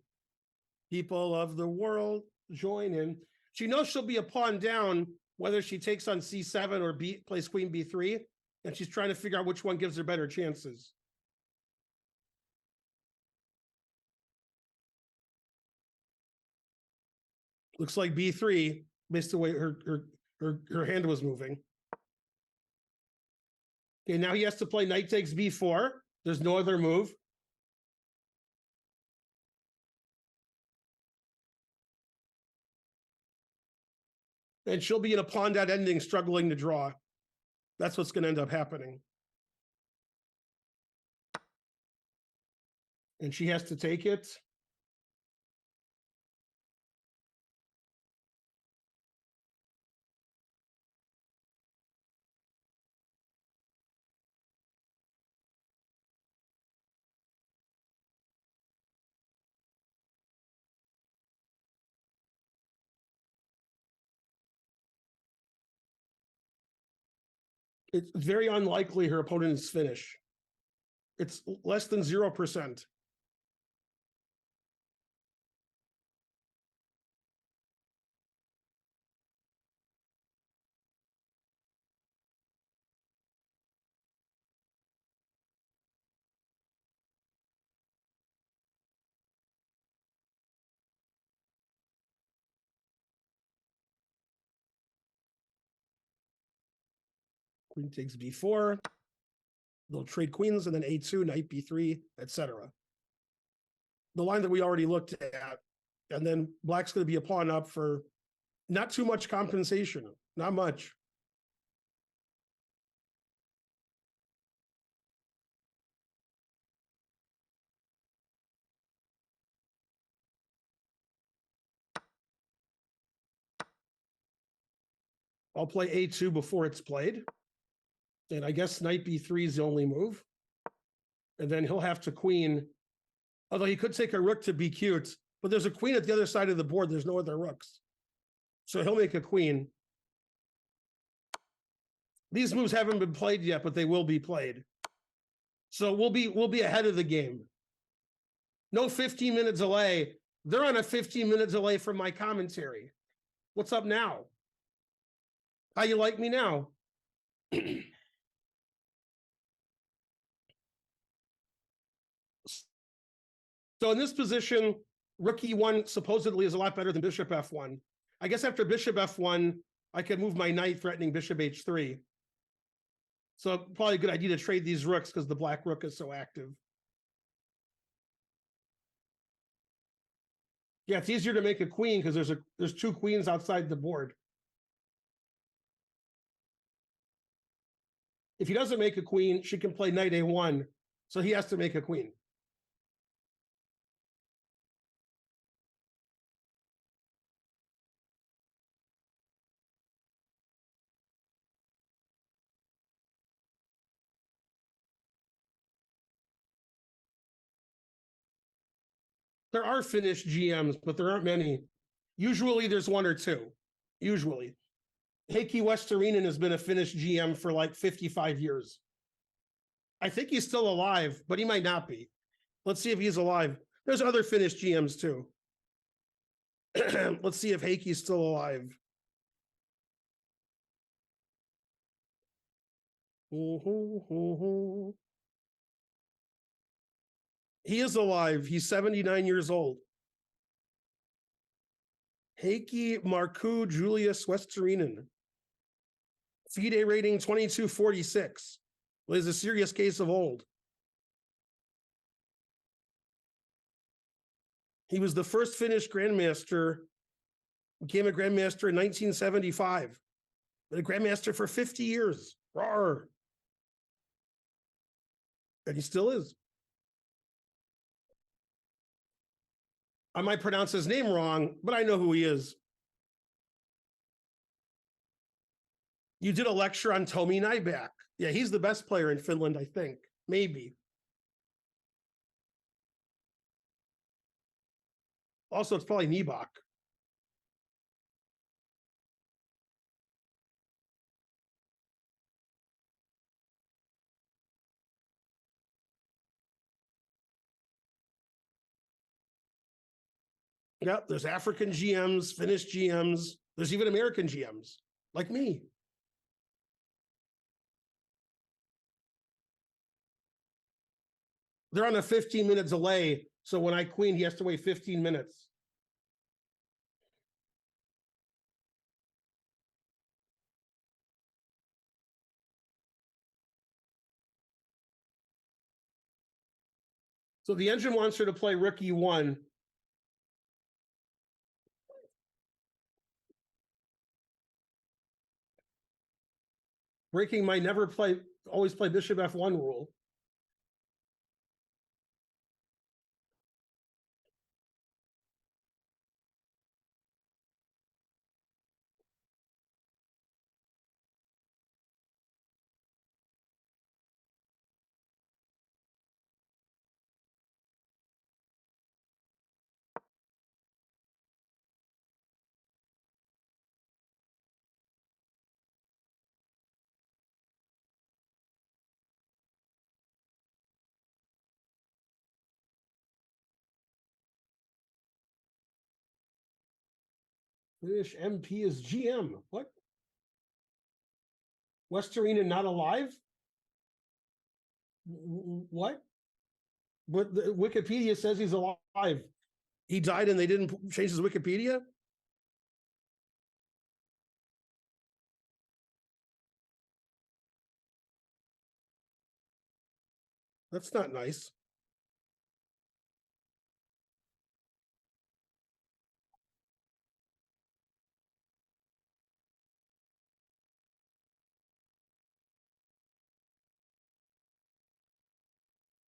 People of the world, join in. She knows she'll be a pawn down, whether she takes on C7 or plays queen B3, and she's trying to figure out which one gives her better chances. Looks like B3, based on the way her hand was moving. Okay, now he has to play knight takes B4. There's no other move. And she'll be in a pawn down ending, struggling to draw. That's what's going to end up happening. And she has to take it. It's very unlikely her opponent is finish. It's less than 0%. Queen takes B4. They'll trade queens and then A2, knight B3, etc. The line that we already looked at. And then black's going to be a pawn up for not too much compensation. Not much. I'll play A2 before it's played. And I guess knight B3 is the only move. And then he'll have to queen. Although he could take a rook to be cute, but there's a queen at the other side of the board. There's no other rooks. So he'll make a queen. These moves haven't been played yet, but they will be played. So we'll be ahead of the game. No 15-minute delay. They're on a 15-minute delay from my commentary. What's up now? How you like me now? So in this position, rook E1 supposedly is a lot better than bishop F1. I guess after bishop F1, I could move my knight threatening bishop H3. So probably a good idea to trade these rooks because the black rook is so active. Yeah, it's easier to make a queen because there's two queens outside the board. If he doesn't make a queen, she can play knight A1. So he has to make a queen. There are finished GMs, but there aren't many. Usually there's one or two. Usually. Heikki Westerinen has been a finished GM for like 55 years. I think he's still alive, but he might not be. Let's see if he's alive. There's other finished GMs too. Let's see if Heikki's still alive. He is alive. He's 79 years old. Heikki Markku Julius Westerinen. FIDE rating 2246. Well, is a serious case of old. He was the first Finnish grandmaster, became a grandmaster in 1975. Been a grandmaster for 50 years. Rawr. And he still is. I might pronounce his name wrong, but I know who he is. You did a lecture on Tomi Nyback. Yeah, he's the best player in Finland, I think. Maybe. Also, it's probably Nibak. Yep, there's African GMs, Finnish GMs. There's even American GMs, like me. They're on a 15-minute delay, so when I queen, he has to wait 15 minutes. So the engine wants her to play rook e1. Breaking my always play bishop f1 rule. Finnish MP is GM. What? Westerina not alive? What? But the Wikipedia says he's alive. He died and they didn't change his Wikipedia? That's not nice.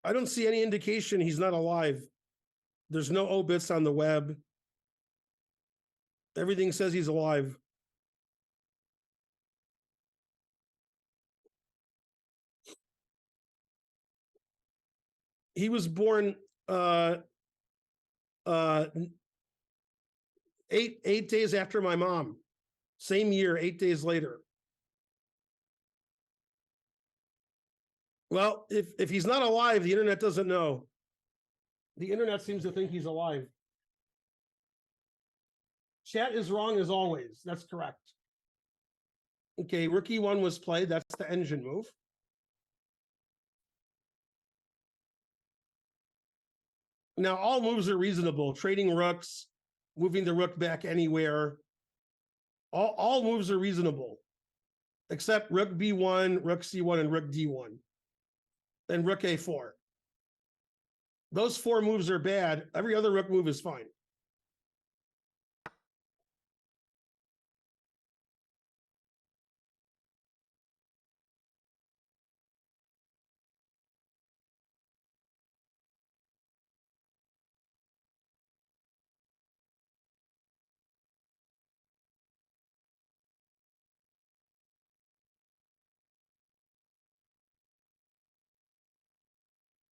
I don't see any indication he's not alive. There's no obits on the web. Everything says he's alive. He was born 8 days after my mom. Same year, 8 days later. Well, if he's not alive, the internet doesn't know. The internet seems to think he's alive. Chat is wrong as always. That's correct. Okay, rook e1 was played. That's the engine move. Now, all moves are reasonable. Trading rooks, moving the rook back anywhere. All moves are reasonable, except rook b1, rook c1, and rook d1, and rook a4. Those 4 moves are bad. Every other rook move is fine.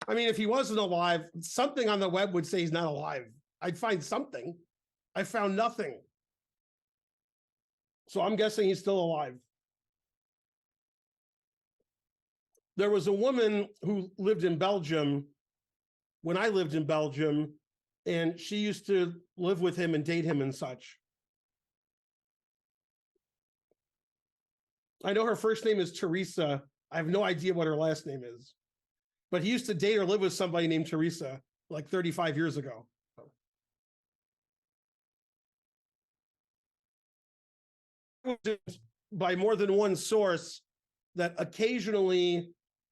I mean, if he wasn't alive, something on the web would say he's not alive. I'd find something. I found nothing. So I'm guessing he's still alive. There was a woman who lived in Belgium when I lived in Belgium, and she used to live with him and date him and such. I know her first name is Teresa. I have no idea what her last name is. But he used to date or live with somebody named Teresa like 35 years ago. By more than one source that occasionally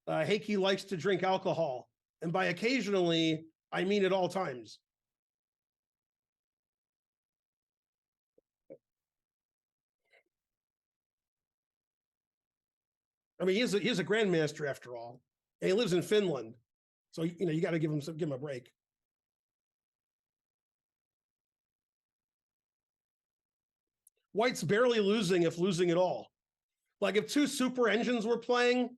Heikki likes to drink alcohol. And by occasionally, I mean at all times. I mean, he's a grandmaster after all. And he lives in Finland. So, you got to give him a break. White's barely losing, if losing at all. Like if two super engines were playing,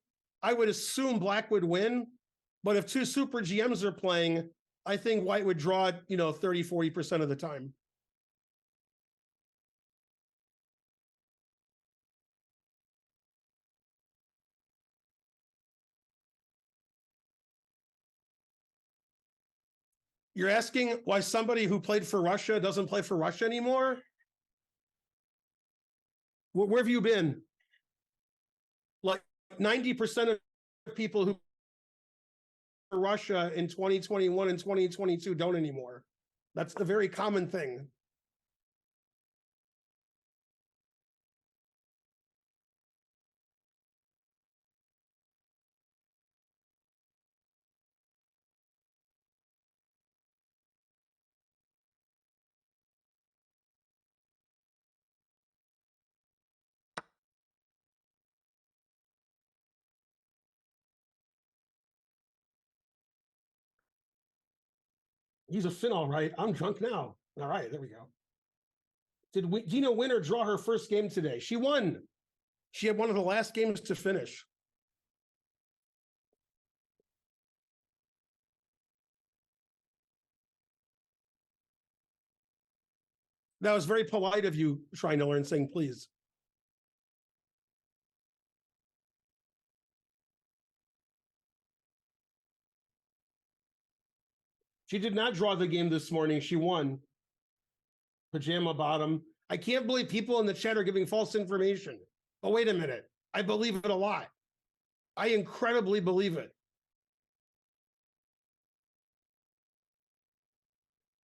I would assume Black would win. But if two super GMs are playing, I think White would draw it, 30, 40% of the time. You're asking why somebody who played for Russia doesn't play for Russia anymore? Where have you been? Like 90% of people who for Russia in 2021 and 2022 don't anymore. That's a very common thing. He's a Finn, all right. I'm drunk now. All right, there we go. Did Dina win or draw her first game today? She won. She had one of the last games to finish. That was very polite of you, Shriner, and saying please. She did not draw the game this morning. She won. Pajama bottom. I can't believe people in the chat are giving false information. Oh, wait a minute. I believe it a lot. I incredibly believe it.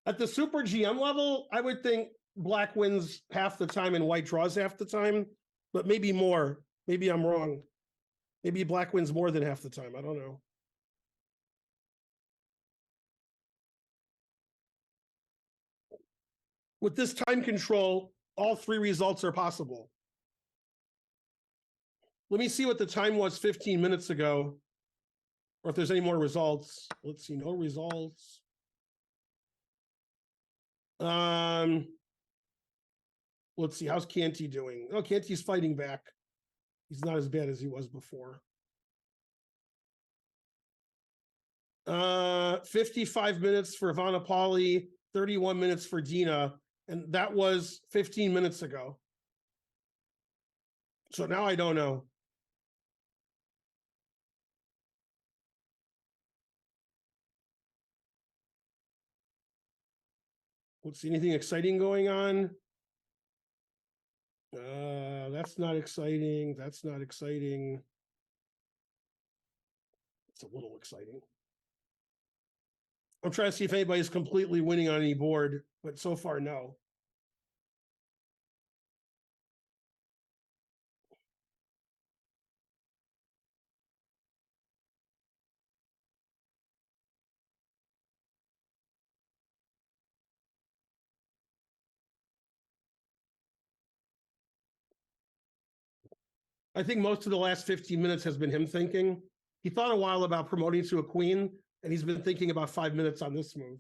At the super GM level, I would think Black wins half the time and White draws half the time, but maybe more. Maybe I'm wrong. Maybe Black wins more than half the time. I don't know. With this time control, all three results are possible. Let me see what the time was 15 minutes ago, or if there's any more results. Let's see, no results. Let's see, how's Canty doing? Oh, Canty's fighting back. He's not as bad as he was before. 55 minutes for Vanapalli, 31 minutes for Dina, and that was 15 minutes ago. So now I don't know. Let's see, anything exciting going on? That's not exciting. That's not exciting. It's a little exciting. I'm trying to see if anybody's completely winning on any board, but so far, no. I think most of the last 15 minutes has been him thinking. He thought a while about promoting to a queen, and he's been thinking about 5 minutes on this move.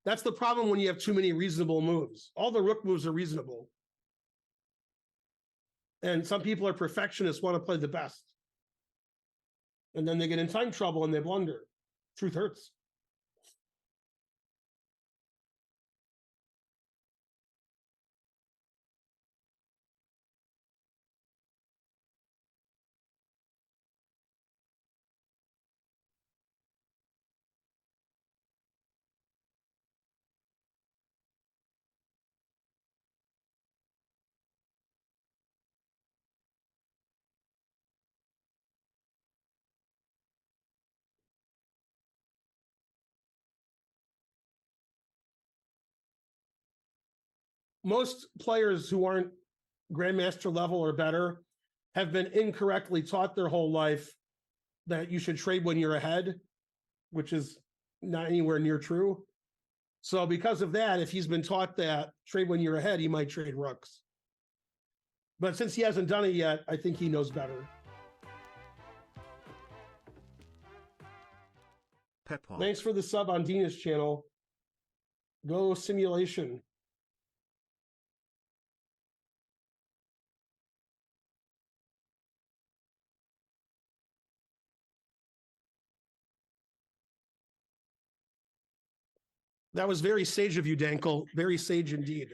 That's the problem when you have too many reasonable moves. All the rook moves are reasonable. And some people are perfectionists, want to play the best. And then they get in time trouble and they blunder. Truth hurts. Most players who aren't grandmaster level or better have been incorrectly taught their whole life that you should trade when you're ahead, which is not anywhere near true. So because of that, if he's been taught that trade when you're ahead, he might trade rooks. But since he hasn't done it yet, I think he knows better. Pepper. Thanks for the sub on Dina's channel. Go simulation. That was very sage of you, Dankel. Very sage indeed.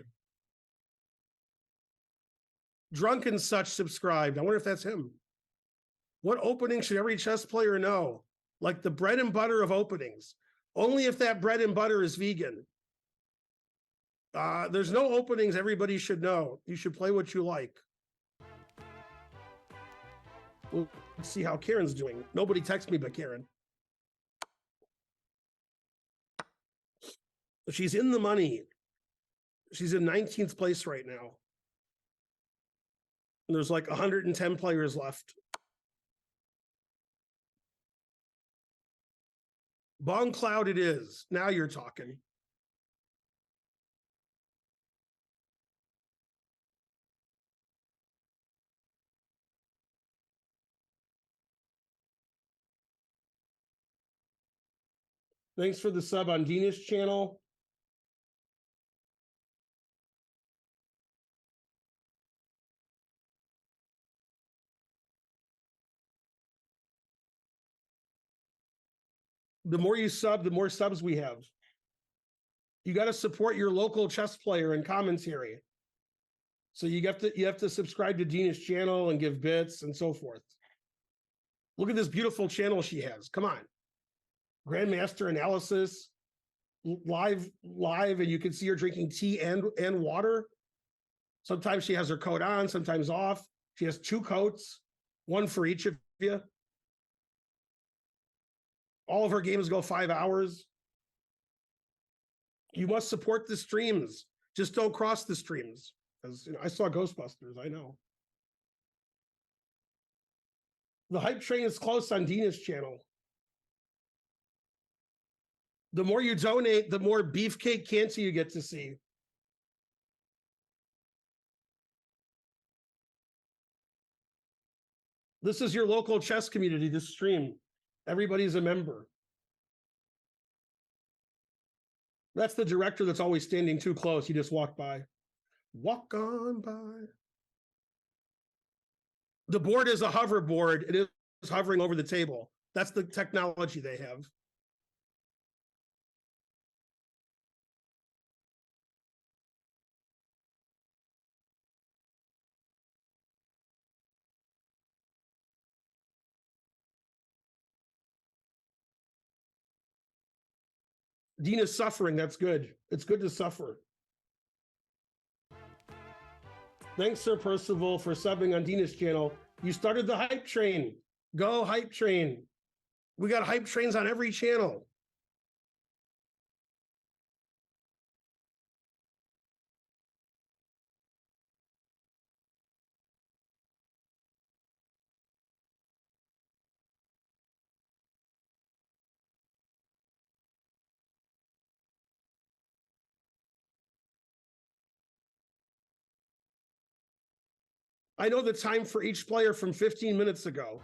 Drunk and Such subscribed. I wonder if that's him. What opening should every chess player know? Like the bread and butter of openings. Only if that bread and butter is vegan. There's no openings everybody should know. You should play what you like. We'll see how Karen's doing. Nobody texts me but Karen. She's in the money. She's in 19th place right now. And there's like 110 players left. Bong Cloud it is. Now you're talking. Thanks for the sub on Dina's channel. The more you sub, the more subs we have. You got to support your local chess player and commentary. So you have to subscribe to Dina's channel and give bits and so forth. Look at this beautiful channel she has. Come on. Grandmaster analysis, live, and you can see her drinking tea and water. Sometimes she has her coat on, sometimes off. She has 2 coats, one for each of you. All of her games go 5 hours. You must support the streams. Just don't cross the streams. Because I saw Ghostbusters, I know. The hype train is close on Dina's channel. The more you donate, the more beefcake cancer you get to see. This is your local chess community, this stream. Everybody's a member. That's the director that's always standing too close. You just walk by. Walk on by. The board is a hoverboard. It is hovering over the table. That's the technology they have. Dina's suffering. That's good. It's good to suffer. Thanks, Sir Percival, for subbing on Dina's channel. You started the hype train. Go hype train. We got hype trains on every channel. I know the time for each player from 15 minutes ago.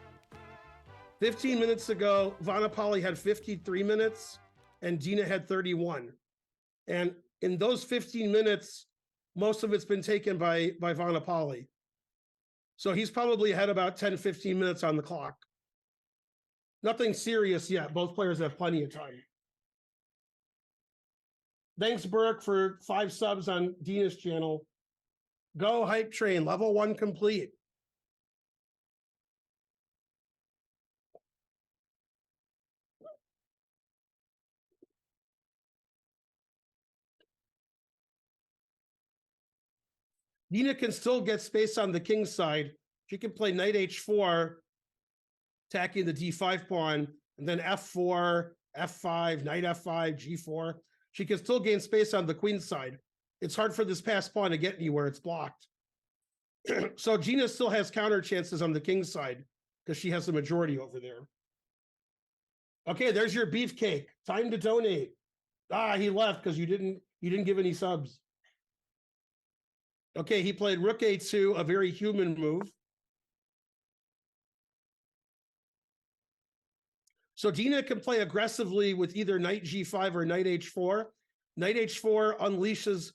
15 minutes ago, Vanapalli had 53 minutes and Dina had 31. And in those 15 minutes, most of it's been taken by Vanapalli. So he's probably had about 10, 15 minutes on the clock. Nothing serious yet. Both players have plenty of time. Thanks, Burke, for 5 subs on Dina's channel. Go hype train, level 1 complete. Dina can still get space on the king side. She can play knight h4, attacking the d5 pawn, and then f4, f5, knight f5, g4. She can still gain space on the queen side. It's hard for this passed pawn to get anywhere. It's blocked. So Gina still has counter chances on the king side because she has the majority over there. Okay, there's your beefcake. Time to donate. He left because you didn't give any subs. Okay, he played rook a2, a very human move. So Dina can play aggressively with either knight g5 or knight h4. Knight h4 unleashes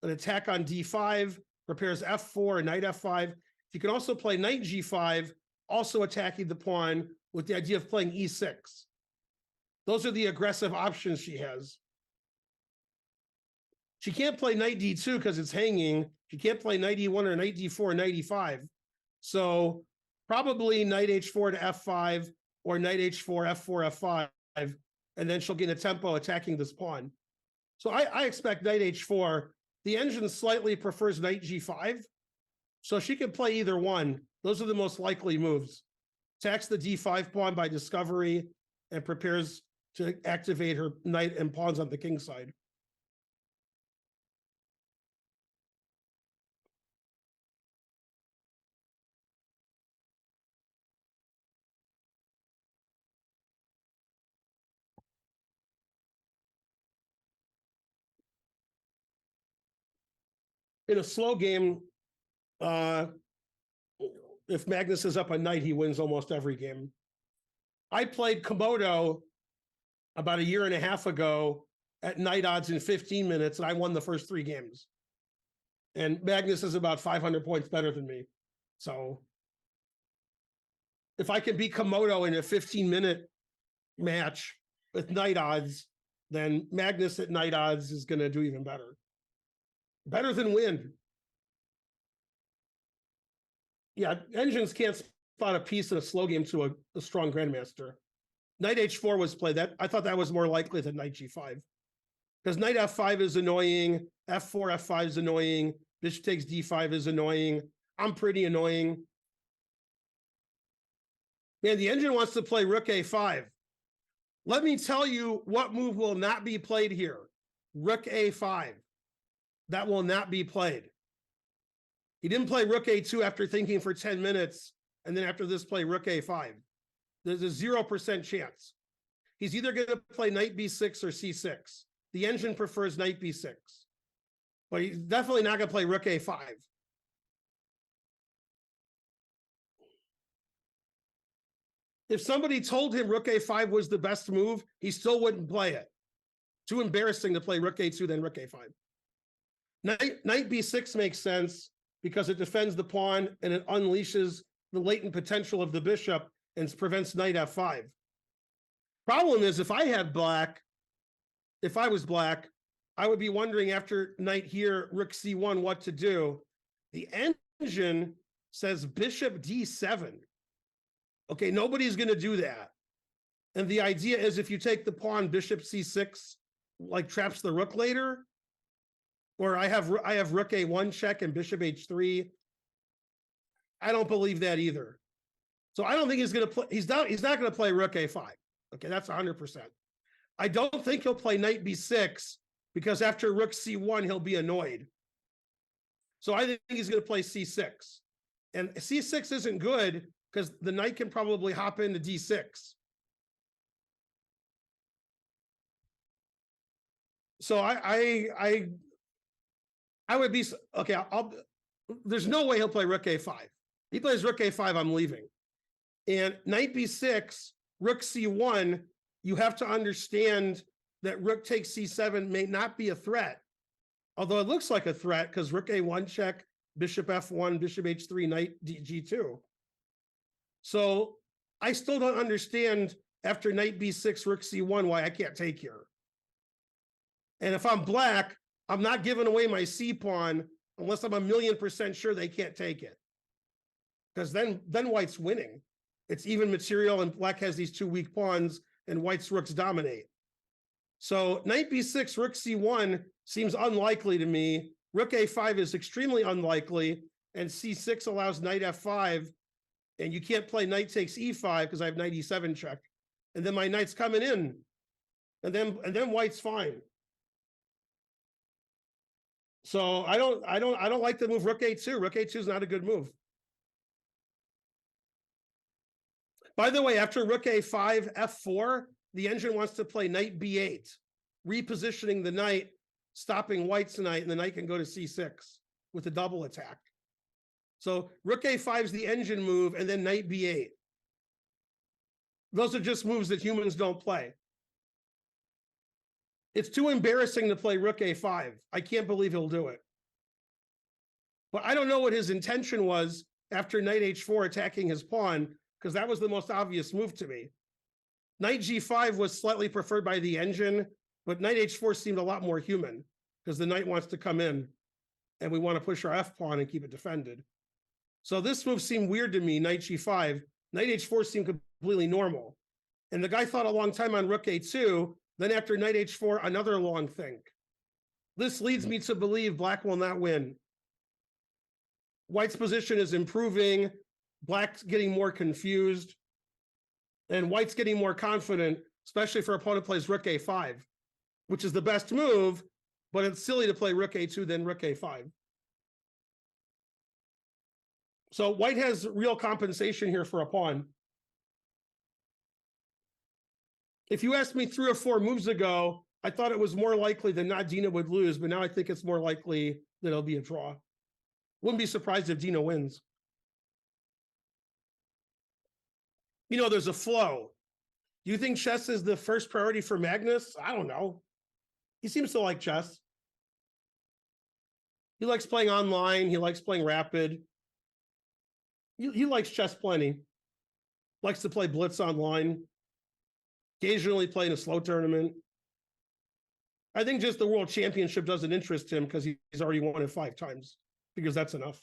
an attack on d5, prepares f4, knight f5. You can also play knight g5, also attacking the pawn with the idea of playing e6. Those are the aggressive options she has. She can't play knight d2 because it's hanging. She can't play knight e1 or knight d4 or knight e5. So probably knight h4 to f5 or knight h4, f4, f5, and then she'll get a tempo attacking this pawn. So I expect knight h4. The engine slightly prefers knight g5, so she can play either one. Those are the most likely moves. Attacks the d5 pawn by discovery and prepares to activate her knight and pawns on the king side. In a slow game, if Magnus is up a knight, he wins almost every game. I played Komodo about a year and a half ago at night odds in 15 minutes, and I won the first 3 games. And Magnus is about 500 points better than me. So if I can beat Komodo in a 15-minute match with night odds, then Magnus at night odds is going to do even better. Better than win. Yeah, engines can't spot a piece in a slow game to a strong grandmaster. Knight h4 was played. That I thought that was more likely than knight g5. Because knight f5 is annoying, f4, f5 is annoying, bishop takes d5 is annoying. I'm pretty annoying. Man, the engine wants to play rook a5. Let me tell you what move will not be played here. Rook a5. That will not be played. He didn't play rook a2 after thinking for 10 minutes, and then after this play rook a5. There's a 0% chance. He's either going to play knight b6 or c6. The engine prefers knight b6. But he's definitely not going to play rook a5. If somebody told him rook a5 was the best move, he still wouldn't play it. Too embarrassing to play rook a2, then rook a5. Knight b6 makes sense because it defends the pawn and it unleashes the latent potential of the bishop and prevents knight f5. Problem is, if I was black, I would be wondering after knight here, rook c1, what to do. The engine says bishop d7. Okay, nobody's going to do that. And the idea is if you take the pawn, bishop c6, like traps the rook later, or I have rook a1 check and bishop h3. I don't believe that either. So I don't think he's going to play. He's not going to play rook a5. Okay, that's 100%. I don't think he'll play knight b6 because after rook c1, he'll be annoyed. So I think he's going to play c6. And c6 isn't good because the knight can probably hop into d6. So I would be, okay, there's no way he'll play rook a5. He plays rook a5, I'm leaving. And knight b6, rook c1, you have to understand that rook takes c7 may not be a threat, although it looks like a threat because rook a1 check, bishop f1, bishop h3, knight g2. So I still don't understand after knight b6, rook c1, why I can't take here. And if I'm black, I'm not giving away my c pawn unless I'm 1,000,000% sure they can't take it. Because then white's winning. It's even material and black has these 2 weak pawns and white's rooks dominate. So knight b6, rook c1 seems unlikely to me. Rook a5 is extremely unlikely, and c6 allows knight f5, and you can't play knight takes e5 because I have knight e7 check. And then my knight's coming in. And then white's fine. So I don't like the move rook a2. Rook a2 is not a good move. By the way, after rook a5, f4, the engine wants to play knight b8, repositioning the knight, stopping white's knight, and the knight can go to c6 with a double attack. So rook a5 is the engine move, and then knight b8. Those are just moves that humans don't play. It's too embarrassing to play rook a5. I can't believe he'll do it. But I don't know what his intention was after knight h4 attacking his pawn, because that was the most obvious move to me. Knight g5 was slightly preferred by the engine, but knight h4 seemed a lot more human. because the knight wants to come in and we want to push our F pawn and keep it defended. So this move seemed weird to me, knight G5. Knight H4 seemed completely normal. And the guy thought a long time on rook A2. Then after knight H4, another long think. This leads me to believe black will not win. White's position is improving. Black's getting more confused. And white's getting more confident, especially if her opponent plays rook A5, which is the best move, but it's silly to play rook A2 then rook A5. So white has real compensation here for a pawn. If you asked me 3 or 4 moves ago, I thought it was more likely than not Dina would lose, but now I think it's more likely that it'll be a draw. Wouldn't be surprised if Dina wins. You know, there's a flow. Do you think chess is the first priority for Magnus? I don't know. He seems to like chess. He likes playing online. He likes playing rapid. He likes chess plenty. Likes to play blitz online. Occasionally play in a slow tournament. I think just the world championship doesn't interest him because he's already won it 5 times. Because that's enough.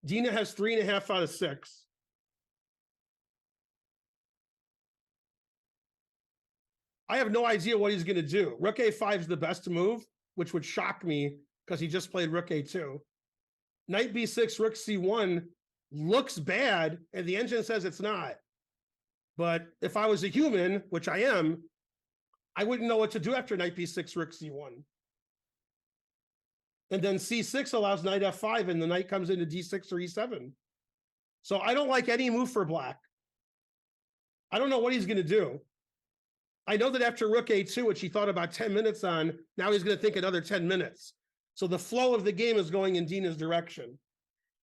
Dina has 3.5 out of 6. I have no idea what he's going to do. Rook A5 is the best move, which would shock me because he just played rook A2. Knight B6, rook C1 looks bad, and the engine says it's not. But if I was a human, which I am, I wouldn't know what to do after knight B6, rook C1. And then C6 allows knight F5, and the knight comes into D6 or E7. So I don't like any move for black. I don't know what he's going to do. I know that after rook A2, which he thought about 10 minutes on, now he's going to think another 10 minutes. So the flow of the game is going in Dina's direction.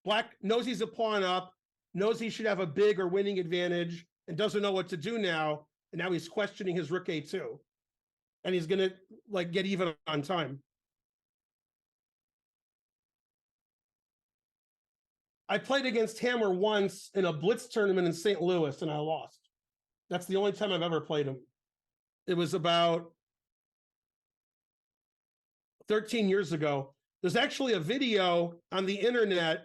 Black knows he's a pawn up, knows he should have a big or winning advantage, and doesn't know what to do now. And now he's questioning his rook A2. And he's going to get even on time. I played against Hammer once in a blitz tournament in St. Louis, and I lost. That's the only time I've ever played him. It was about 13 years ago. There's actually a video on the internet,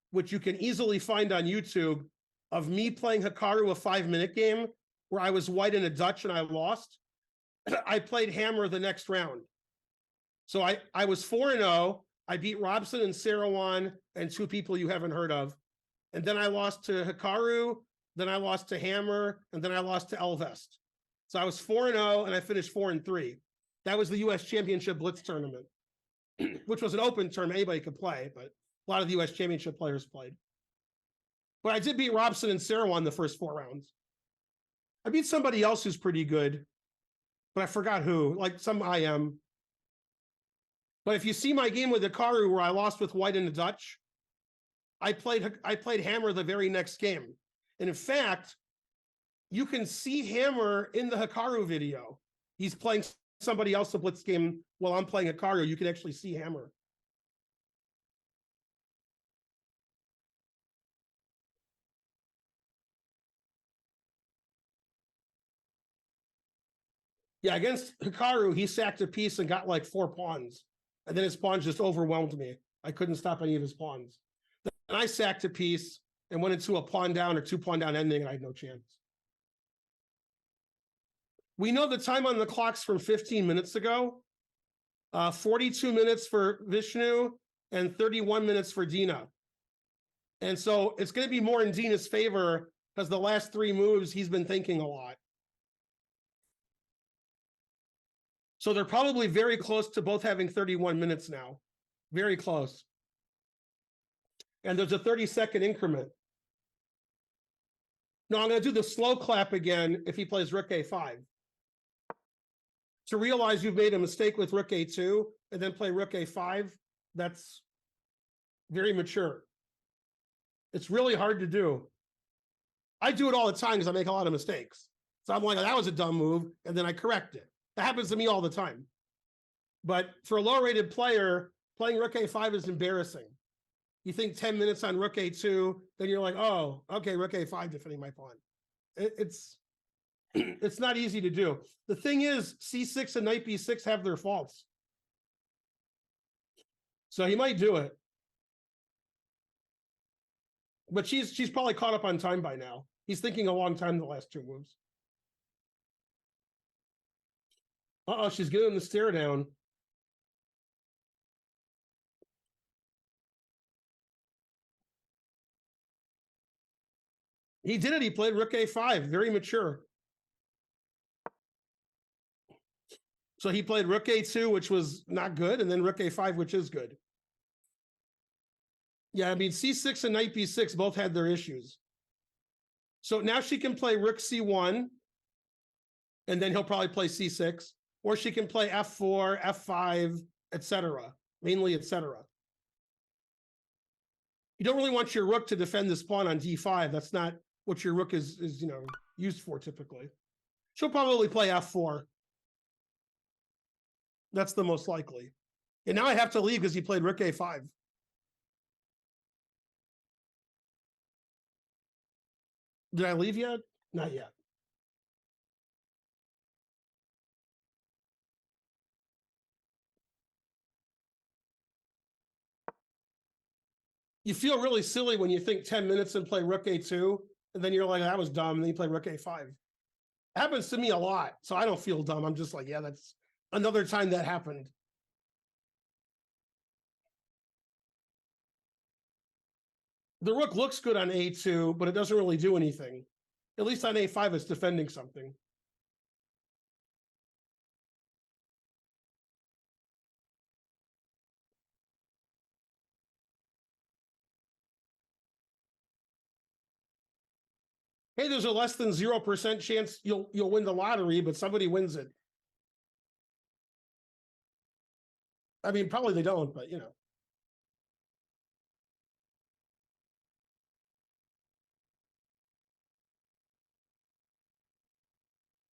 which you can easily find on YouTube, of me playing Hikaru a 5-minute game where I was white in a Dutch and I lost. I played Hammer the next round. So I was 4-0. I beat Robson and Sarawan and 2 people you haven't heard of. And then I lost to Hikaru, then I lost to Hammer, and then I lost to Elvest. So I was 4-0 and I finished 4-3. That was the US Championship Blitz tournament, which was an open tournament. Anybody could play, but a lot of the US Championship players played. But I did beat Robson and Sarawan the first 4 rounds. I beat somebody else who's pretty good, but I forgot who, like some IM. But if you see my game with Hikaru where I lost with white in the Dutch, I played Hammer the very next game. And in fact, you can see Hammer in the Hikaru video. He's playing somebody else a blitz game while I'm playing Hikaru. You can actually see Hammer. Yeah, against Hikaru, he sacked a piece and got like 4 pawns. And then his pawns just overwhelmed me. I couldn't stop any of his pawns. Then I sacked a piece and went into a pawn down or 2 pawn down ending, and I had no chance. We know the time on the clock's from 15 minutes ago. 42 minutes for Vishnu and 31 minutes for Dina. And so it's going to be more in Dina's favor because the last 3 moves, he's been thinking a lot. So they're probably very close to both having 31 minutes now. Very close. And there's a 30-second increment. No, I'm going to do the slow clap again if he plays rook A5. To realize you've made a mistake with rook A2 and then play rook A5, that's very mature. It's really hard to do. I do it all the time because I make a lot of mistakes. So I'm like, that was a dumb move, and then I correct it. That happens to me all the time. But for a low-rated player, playing rook A5 is embarrassing. You think 10 minutes on rook A2, then you're like, oh, okay, rook A5 defending my pawn. It's It's not easy to do. The thing is, c6 and knight b6 have their faults. So he might do it. But she's probably caught up on time by now. He's thinking a long time the last two moves. Uh-oh, she's getting the stare down. He did it. He played rook a5, very mature. So he played rook a2, which was not good, and then rook a5, which is good. Yeah, I mean, c6 and knight b6 both had their issues. So now she can play rook c1, and then he'll probably play c6, or she can play f4, f5, etc., mainly etc. You don't really want your rook to defend this pawn on d5. That's not what your rook is used for typically. She'll probably play f4. That's the most likely. And now I have to leave because he played rook a5. Did I leave yet? Not yet. You feel really silly when you think 10 minutes and play rook a2, and then you're like, that was dumb, and then you play rook a5. It happens to me a lot, so I don't feel dumb. I'm just like, yeah, that's another time that happened. The rook looks good on a2, but it doesn't really do anything. At least on a5, it's defending something. Hey, there's a less than 0% chance you'll win the lottery, but somebody wins it. I mean, probably they don't, but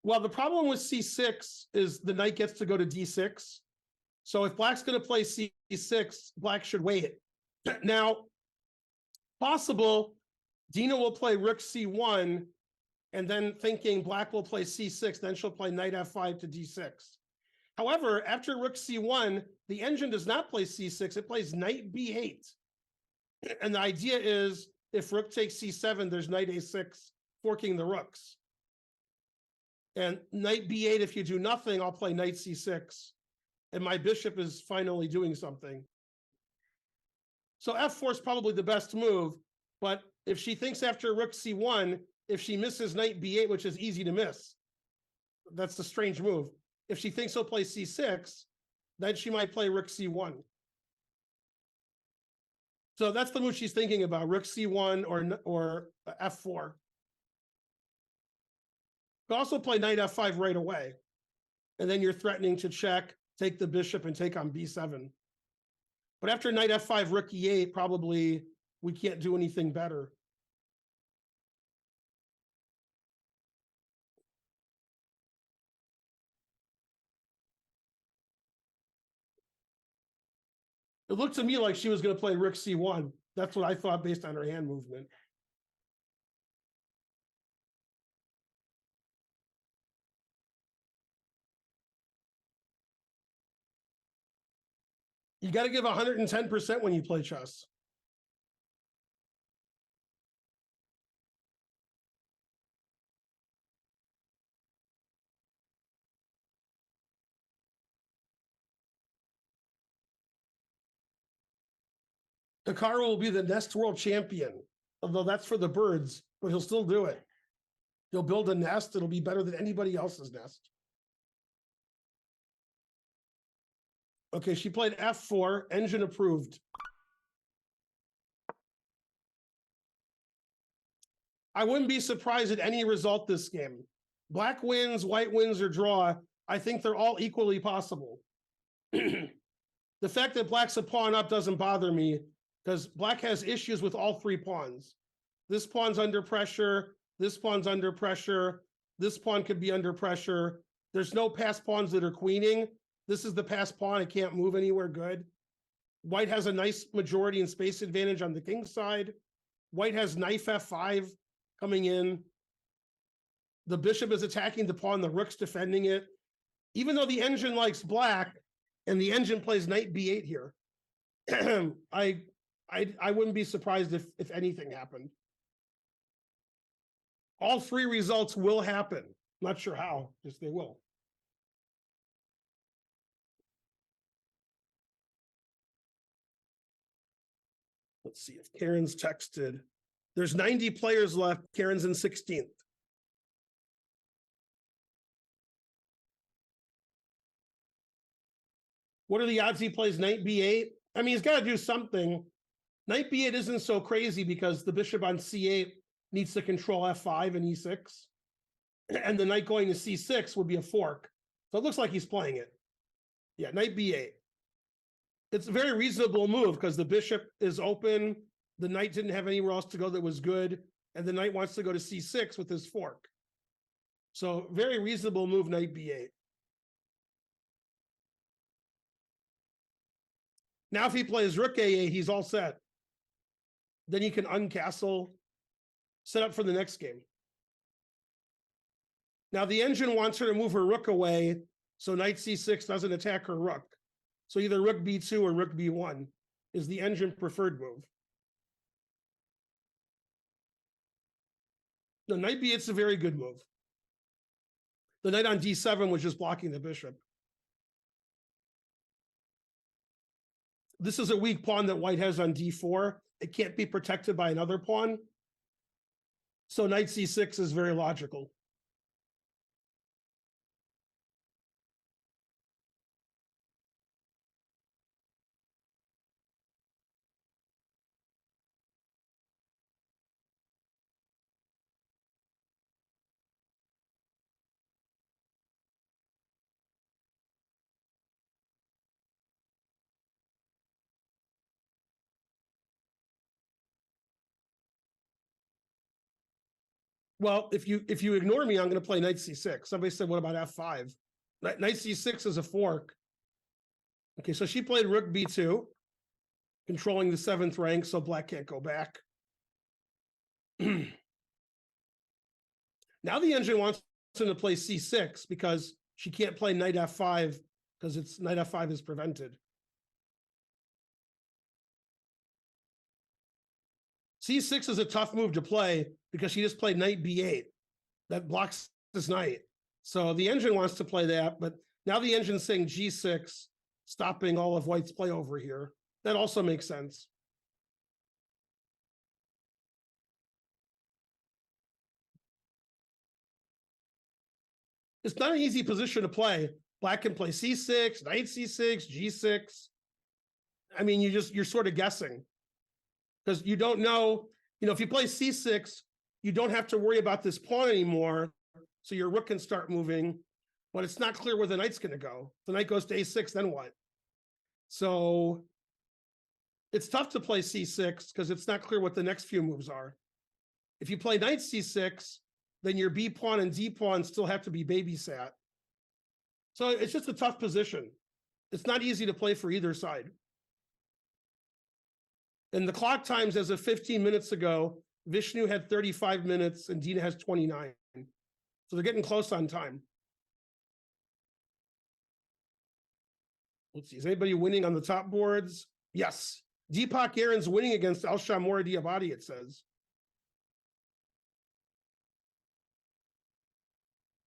Well, the problem with c6 is the knight gets to go to d6. So if black's going to play c6, black should wait. Now, possible Dina will play rook c1, and then thinking black will play c6, then she'll play knight f5 to d6. However, after rook c1, the engine does not play c6, it plays knight b8. And the idea is if rook takes c7, there's knight a6 forking the rooks. And knight b8, if you do nothing, I'll play knight c6. And my bishop is finally doing something. So f4 is probably the best move, but if she thinks after rook c1, if she misses knight b8, which is easy to miss, that's the strange move. If she thinks he'll play c6, then she might play rook c1. So that's the move she's thinking about, rook c1 or f4. But also play knight f5 right away. And then you're threatening to check, take the bishop, and take on b7. But after knight f5, rook e8, probably we can't do anything better. It looked to me like she was going to play rook c1. That's what I thought based on her hand movement. You got to give 110% when you play chess. Hikaru will be the next world champion, although that's for the birds, but he'll still do it. He'll build a nest. It'll be better than anybody else's nest. Okay, she played f4, engine approved. I wouldn't be surprised at any result this game. Black wins, white wins, or draw. I think they're all equally possible. The fact that black's a pawn up doesn't bother me because black has issues with all three pawns. This pawn's under pressure. This pawn's under pressure. This pawn could be under pressure. There's no passed pawns that are queening. This is the passed pawn. It can't move anywhere good. White has a nice majority and space advantage on the king side. White has knife f5 coming in. The bishop is attacking the pawn, the rook's defending it. Even though the engine likes black and the engine plays knight b8 here, I wouldn't be surprised if anything happened. All three results will happen. Not sure how, just they will. Let's see if Karen's texted. There's 90 players left. Karen's in 16th. What are the odds he plays knight b8? I mean, he's got to do something. Knight b8 isn't so crazy because the bishop on c8 needs to control f5 and e6. And the knight going to c6 would be a fork. So it looks like he's playing it. Yeah, knight b8. It's a very reasonable move because the bishop is open. The knight didn't have anywhere else to go that was good. And the knight wants to go to c6 with his fork. So very reasonable move, knight b8. Now if he plays rook a8, he's all set. Then he can uncastle, set up for the next game. Now the engine wants her to move her rook away so knight c6 doesn't attack her rook. So either rook b2 or rook b1 is the engine preferred move. The knight b8 is a very good move. The knight on d7 was just blocking the bishop. This is a weak pawn that white has on d4. It can't be protected by another pawn. So knight c6 is very logical. Well, if you ignore me, I'm going to play knight c6. Somebody said, what about f5? Knight c6 is a fork. Okay, so she played rook b2, controlling the 7th rank, so black can't go back. Now the engine wants him to play c6 because she can't play knight f5 because it's knight f5 is prevented. c6 is a tough move to play because she just played knight b8. That blocks this knight. So the engine wants to play that, but now the engine's saying g6, stopping all of white's play over here. That also makes sense. It's not an easy position to play. Black can play c6, knight c6, g6. I mean, you're sort of guessing because you don't know, if you play c6, you don't have to worry about this pawn anymore. So your rook can start moving, but it's not clear where the knight's going to go. If the knight goes to a6, then what? So it's tough to play c6 because it's not clear what the next few moves are. If you play knight c6, then your b pawn and d pawn still have to be babysat. So it's just a tough position. It's not easy to play for either side. And the clock times as of 15 minutes ago, Vishnu had 35 minutes and Dina has 29. So they're getting close on time. Let's see, is anybody winning on the top boards? Yes. Deepak Aaron's winning against Alshamora Diabati, it says.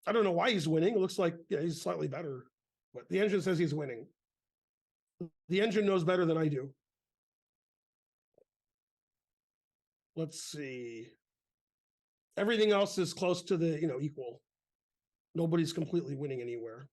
I don't know why he's winning. It looks like he's slightly better, but the engine says he's winning. The engine knows better than I do. Let's see. Everything else is close to the, equal. Nobody's completely winning anywhere.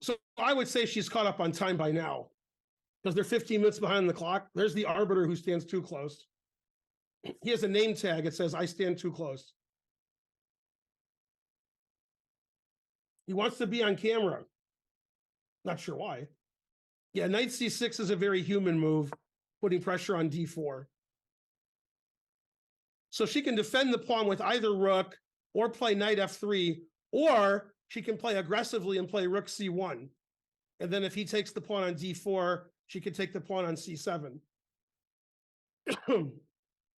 So I would say she's caught up on time by now because they're 15 minutes behind the clock. There's the arbiter who stands too close. He has a name tag. It says, I stand too close. He wants to be on camera. Not sure why. Yeah, knight c6 is a very human move, putting pressure on d4. So she can defend the pawn with either rook or play knight f3, or she can play aggressively and play rook c1. And then if he takes the pawn on d4, she could take the pawn on c7,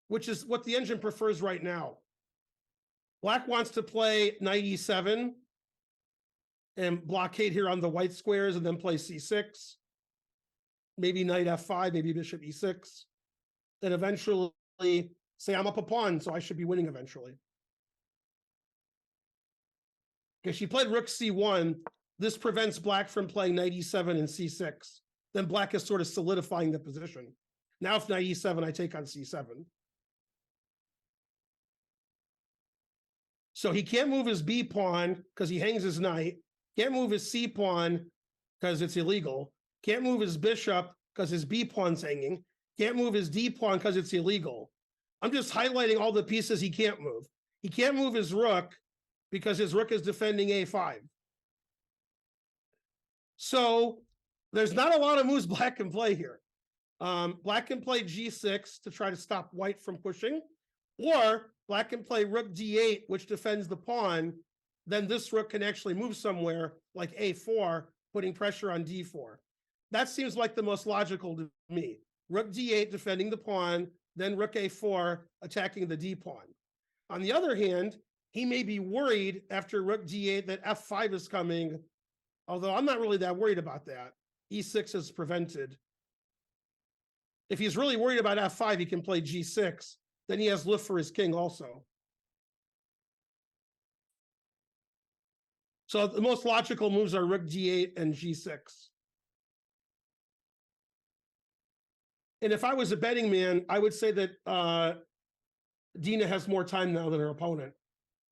which is what the engine prefers right now. Black wants to play knight e7 and blockade here on the white squares and then play c6. Maybe knight f5, maybe bishop e6. Then eventually say I'm up a pawn, so I should be winning eventually. Because she played rook c1, this prevents black from playing knight e7 and c6. Then black is sort of solidifying the position. Now if knight e7, I take on c7. So he can't move his b pawn because he hangs his knight. Can't move his c pawn because it's illegal. Can't move his bishop because his b pawn's hanging. Can't move his d pawn because it's illegal. I'm just highlighting all the pieces he can't move. He can't move his rook because his rook is defending a5. So there's not a lot of moves black can play here. Black can play g6 to try to stop white from pushing, or black can play rook d8, which defends the pawn. Then this rook can actually move somewhere like a4, putting pressure on d4. That seems like the most logical to me. Rook d8 defending the pawn, then rook a4 attacking the d pawn. On the other hand, he may be worried after rook d8 that f5 is coming, although I'm not really that worried about that. e6 is prevented. If he's really worried about f5, he can play g6. Then he has lift for his king also. So the most logical moves are rook d8 and g6. And if I was a betting man, I would say that Dina has more time now than her opponent.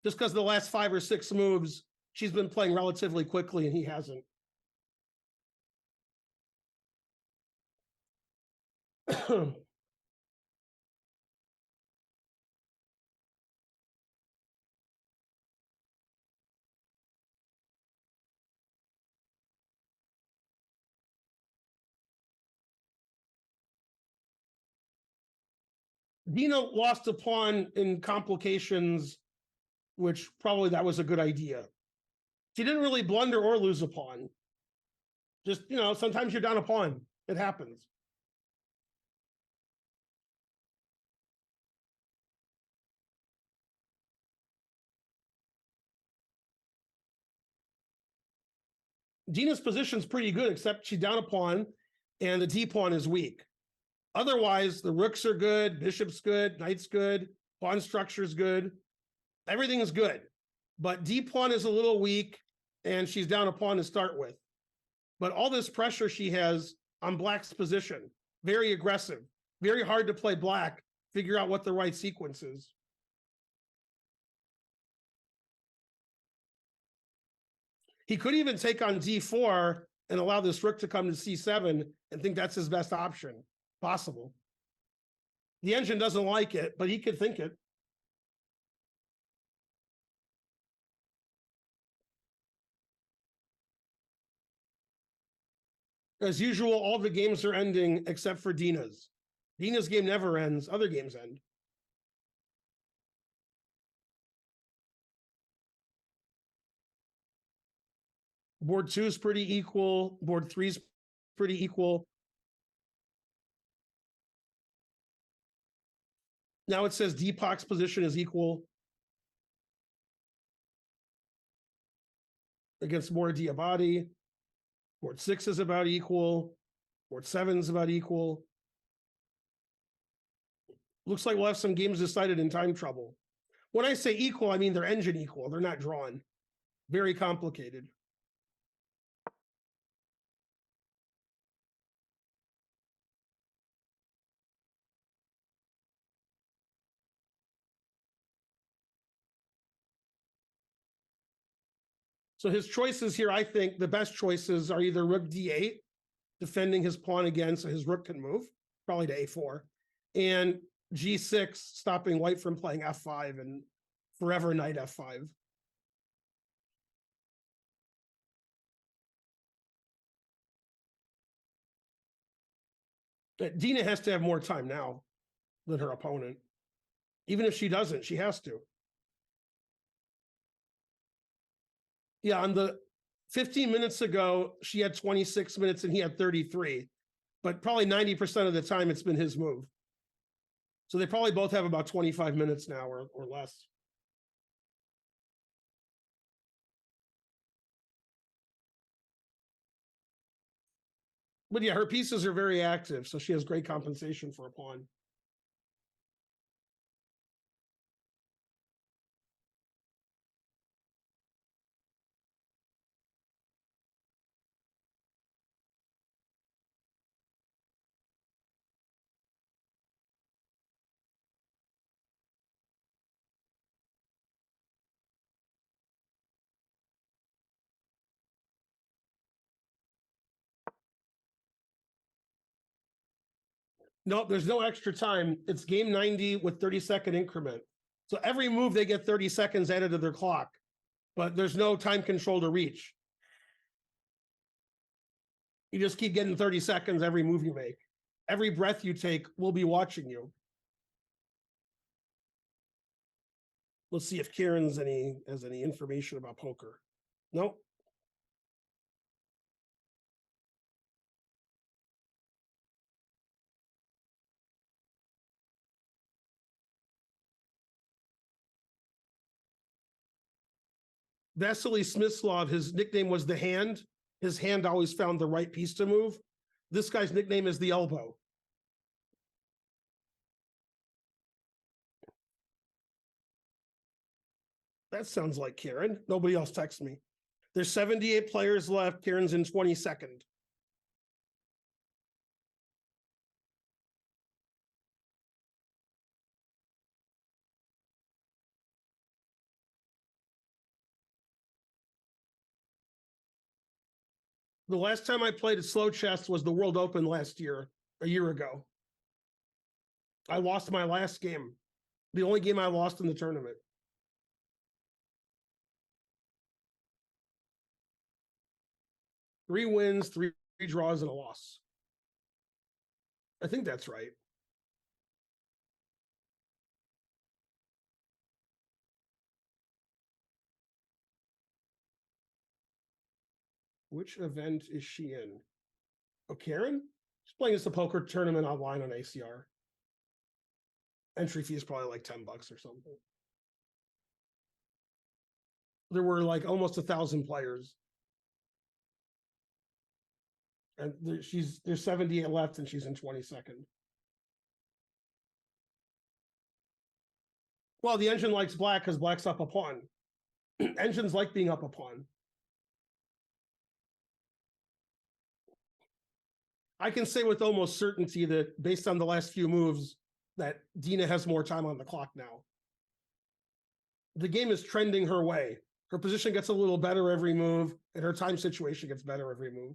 Just because the last 5 or 6 moves, she's been playing relatively quickly and he hasn't. Dina lost a pawn in complications, which probably that was a good idea. She didn't really blunder or lose a pawn. Just, sometimes you're down a pawn. It happens. Dina's position's pretty good, except she's down a pawn and the d pawn is weak. Otherwise, the rooks are good, bishop's good, knight's good, pawn structure's good. Everything is good. But d pawn is a little weak and she's down a pawn to start with. But all this pressure she has on black's position, very aggressive, very hard to play black, figure out what the right sequence is. He could even take on d4 and allow this rook to come to c7 and think that's his best option. Possible. The engine doesn't like it, but he could think it. As usual, all the games are ending except for Dina's. Dina's game never ends. Other games end. Board 2 is pretty equal. Board 3 is pretty equal. Now it says Deepak's position is equal against more Diabati. Board 6 is about equal. Board 7 is about equal. Looks like we'll have some games decided in time trouble. When I say equal, I mean they're engine equal. They're not drawn. Very complicated. So his choices here, I think the best choices are either rook d8, defending his pawn again so his rook can move, probably to a4, and g6, stopping white from playing f5 and forever knight f5. Dina has to have more time now than her opponent. Even if she doesn't, she has to. Yeah, on the 15 minutes ago, she had 26 minutes and he had 33, but probably 90% of the time it's been his move. So they probably both have about 25 minutes now or less. But yeah, her pieces are very active, so she has great compensation for a pawn. No, there's no extra time. It's game 90 with 30-second increment. So every move they get 30 seconds added to their clock, but there's no time control to reach. You just keep getting 30 seconds every move you make. Every breath you take, we'll be watching you. Let's see if Kieran's has any information about poker. Nope. Vasily Smyslov, his nickname was the Hand. His hand always found the right piece to move. This guy's nickname is the Elbow. That sounds like Kieran. Nobody else texts me. There's 78 players left. Kieran's in 22nd. The last time I played at slow chess was the World Open last year, a year ago. I lost my last game, the only game I lost in the tournament. Three wins, three draws, and a loss. I think that's right. Which event is she in? Oh, Karen? She's playing this a poker tournament online on ACR. Entry fee is probably like $10 or something. There were like almost 1,000 players. And there's 78 left and she's in 22nd. Well, the engine likes black because black's up a pawn. Engines like being up a pawn. I can say with almost certainty that based on the last few moves, that Dina has more time on the clock now. The game is trending her way. Her position gets a little better every move, and her time situation gets better every move.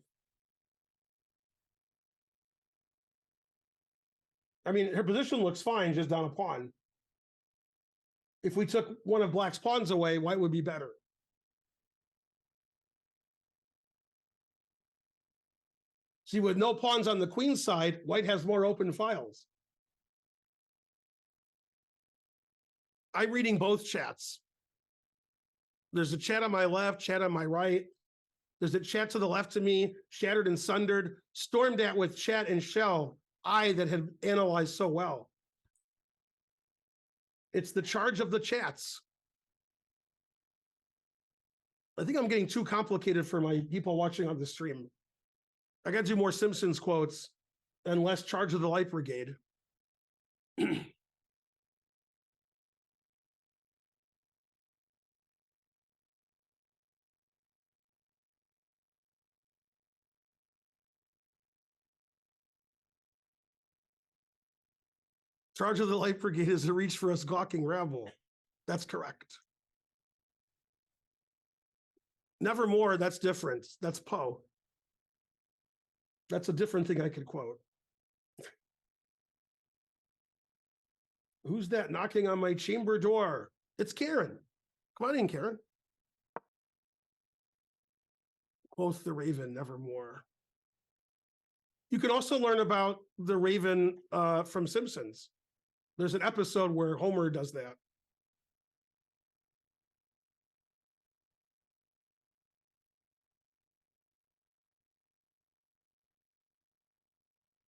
I mean, her position looks fine, just down a pawn. If we took one of black's pawns away, white would be better. See, with no pawns on the queen's side, white has more open files. I'm reading both chats. There's a chat on my left, chat on my right. There's a chat to the left of me, shattered and sundered, stormed at with chat and shell, I that had analyzed so well. It's the charge of the chats. I think I'm getting too complicated for my people watching on the stream. I got to do more Simpsons quotes and less Charge of the Light Brigade. Charge of the Light Brigade is a reach for us gawking rabble. That's correct. Nevermore, that's different. That's Poe. That's a different thing I could quote. Who's that knocking on my chamber door? It's Karen. Come on in, Karen. Quoth the Raven, nevermore. You can also learn about the Raven from Simpsons. There's an episode where Homer does that.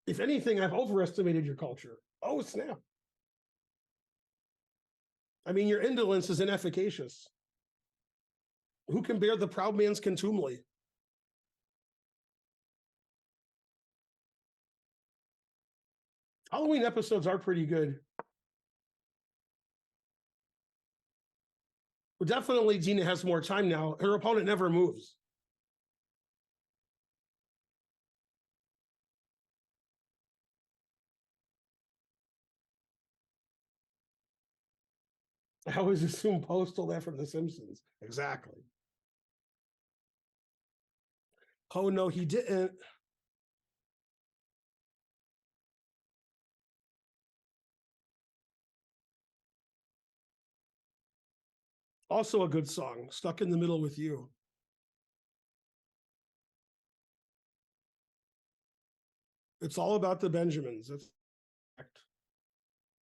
If anything, I've overestimated your culture. Oh, snap. I mean, your indolence is inefficacious. Who can bear the proud man's contumely? Halloween episodes are pretty good. But definitely Dina has more time now. Her opponent never moves. I always assume Poe stole that from The Simpsons. Exactly. Oh, no, he didn't. Also a good song, Stuck in the Middle with You. It's all about the Benjamins. That's correct.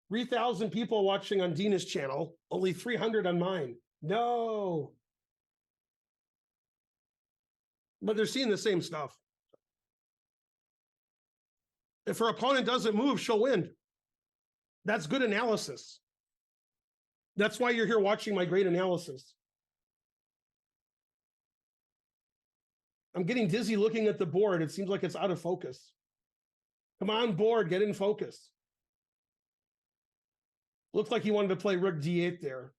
3,000 people watching on Dina's channel, only 300 on mine. No. But they're seeing the same stuff. If her opponent doesn't move, she'll win. That's good analysis. That's why you're here watching my great analysis. I'm getting dizzy looking at the board. It seems like it's out of focus. Come on, board, get in focus. Looks like he wanted to play Rook D8 there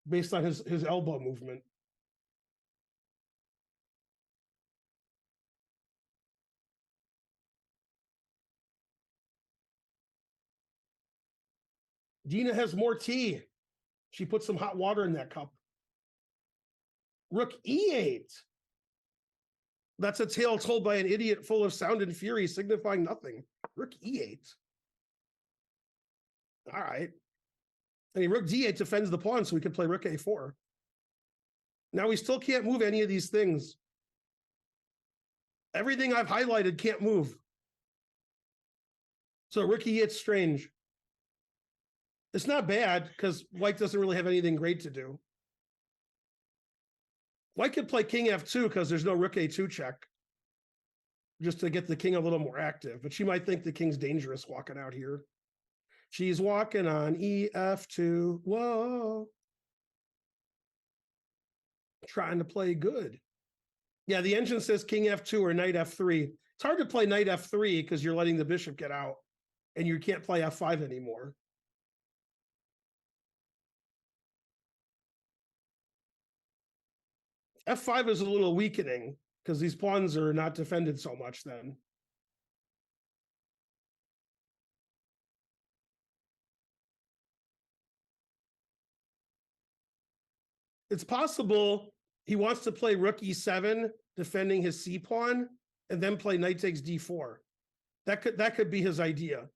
based on his elbow movement. Dina has more tea. She put some hot water in that cup. Rook E8. That's a tale told by an idiot full of sound and fury, signifying nothing. Rook E8. All right. I mean, Rook D8 defends the pawn, so we could play Rook A4. Now we still can't move any of these things. Everything I've highlighted can't move. So Rook E8's strange. It's not bad because White doesn't really have anything great to do. White could play King F2 because there's no Rook A2 check, just to get the king a little more active. But she might think the king's dangerous walking out here. She's walking on EF2. Whoa. Trying to play good. Yeah, the engine says King F2 or Knight F3. It's hard to play Knight F3 because you're letting the bishop get out and you can't play F5 anymore. F5 is a little weakening because these pawns are not defended so much then. It's possible he wants to play Rook E7, defending his C pawn, and then play Knight takes D4. That could be his idea.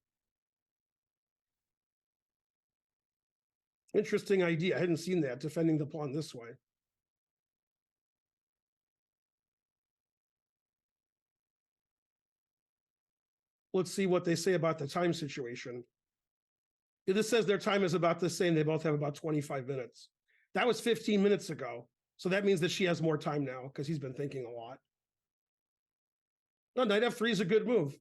Interesting idea. I hadn't seen that, defending the pawn this way. Let's see what they say about the time situation. This says their time is about the same. They both have about 25 minutes. That was 15 minutes ago. So that means that she has more time now because he's been thinking a lot. No, Knight F3 is a good move.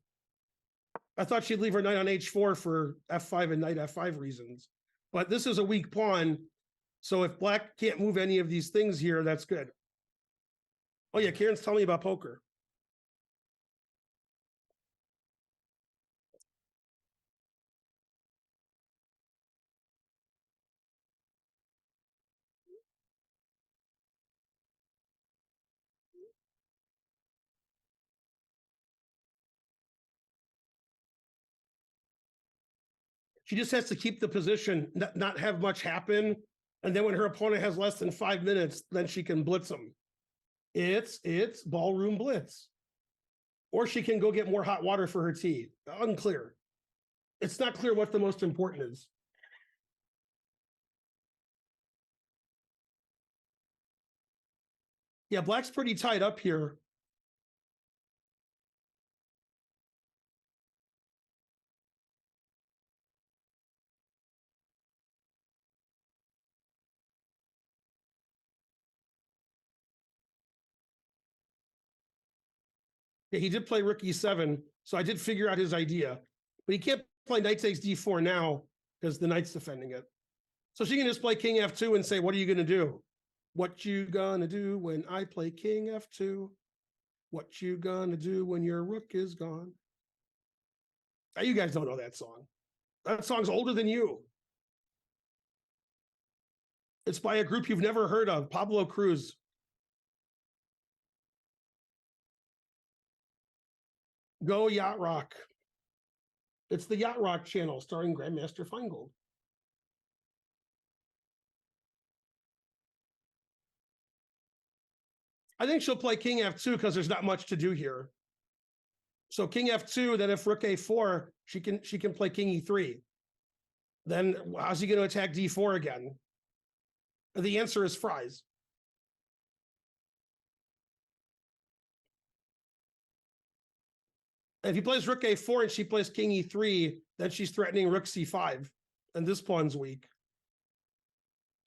I thought she'd leave her knight on H4 for F5 and Knight F5 reasons. But this is a weak pawn. So if Black can't move any of these things here, that's good. Oh yeah, Karen's telling me about poker. She just has to keep the position, not have much happen. And then when her opponent has less than 5 minutes, then she can blitz them. It's ballroom blitz. Or she can go get more hot water for her tea. Unclear. It's not clear what the most important is. Yeah, Black's pretty tied up here. Yeah, he did play rook e7, so I did figure out his idea. But he can't play knight takes d4 now because the knight's defending it. So she can just play king f2 and say, what are you going to do? What you gonna do when I play king f2? What you gonna do when your rook is gone? You guys don't know that song. That song's older than you. It's by a group you've never heard of, Pablo Cruz. Go Yacht Rock. It's the Yacht Rock channel starring Grandmaster Finegold. I think she'll play king f2 because there's not much to do here. So king f2, then if rook a4, she can play king e3. Then how's he going to attack d4 again? The answer is fries. If he plays rook a4 and she plays king e3, then she's threatening rook c5, and this pawn's weak.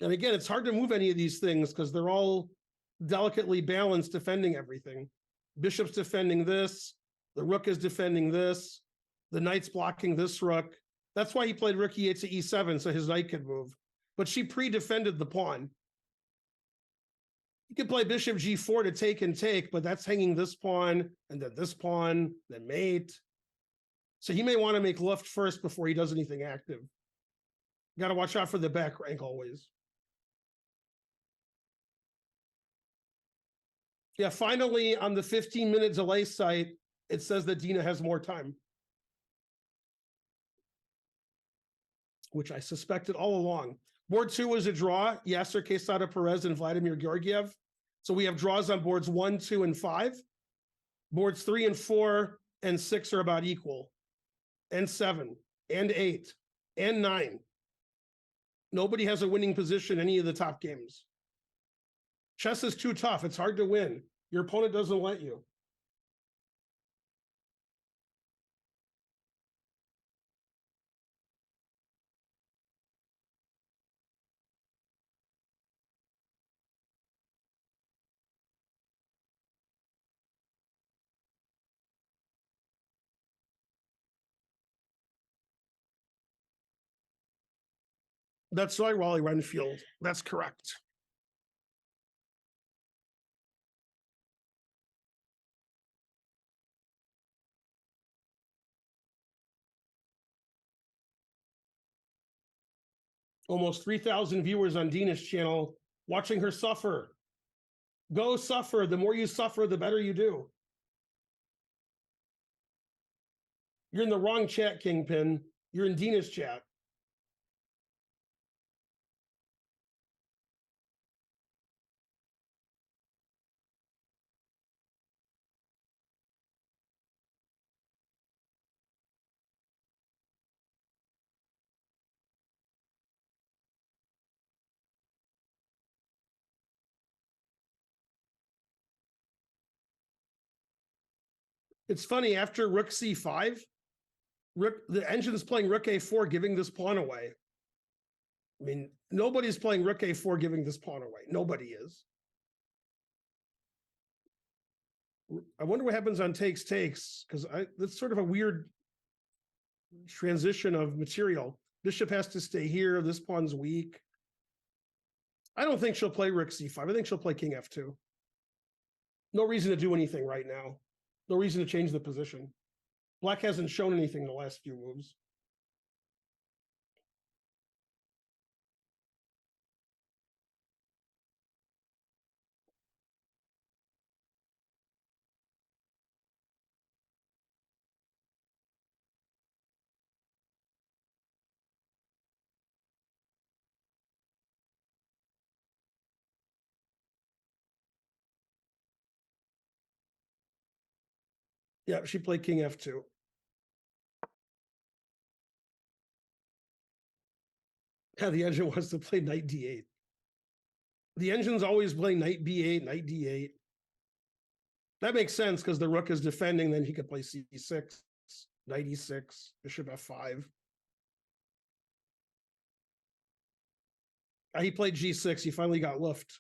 And again, it's hard to move any of these things because they're all delicately balanced, defending everything. Bishop's defending this, the rook is defending this, the knight's blocking this rook. That's why he played rook e8 to e7, so his knight could move. But she pre-defended the pawn. You could play bishop g4 to take and take, but that's hanging this pawn, and then this pawn, then mate. So he may want to make Luft first before he does anything active. Got to watch out for the back rank always. Yeah, finally, on the 15-minute delay site, it says that Dina has more time, which I suspected all along. Board 2 was a draw, Yasser Quesada Perez and Vladimir Georgiev. So we have draws on boards 1, 2, and 5. Boards 3 and 4 and 6 are about equal, and 7, and 8, and 9. Nobody has a winning position in any of the top games. Chess is too tough. It's hard to win. Your opponent doesn't let you. That's right, Wally Renfield. That's correct. Almost 3,000 viewers on Dina's channel watching her suffer. Go suffer. The more you suffer, the better you do. You're in the wrong chat, Kingpin. You're in Dina's chat. It's funny, after rook c5, the engine's playing rook a4, giving this pawn away. I mean, nobody's playing rook a4, giving this pawn away. Nobody is. I wonder what happens on takes, because that's sort of a weird transition of material. Bishop has to stay here. This pawn's weak. I don't think she'll play rook c5. I think she'll play king f2. No reason to do anything right now. No reason to change the position. Black hasn't shown anything in the last few moves. Yeah, she played king f2. Yeah, the engine wants to play knight d8. The engine's always playing knight b8, knight d8. That makes sense because the rook is defending, then he could play c6, knight e6, bishop f5. He played g6, he finally got Luft.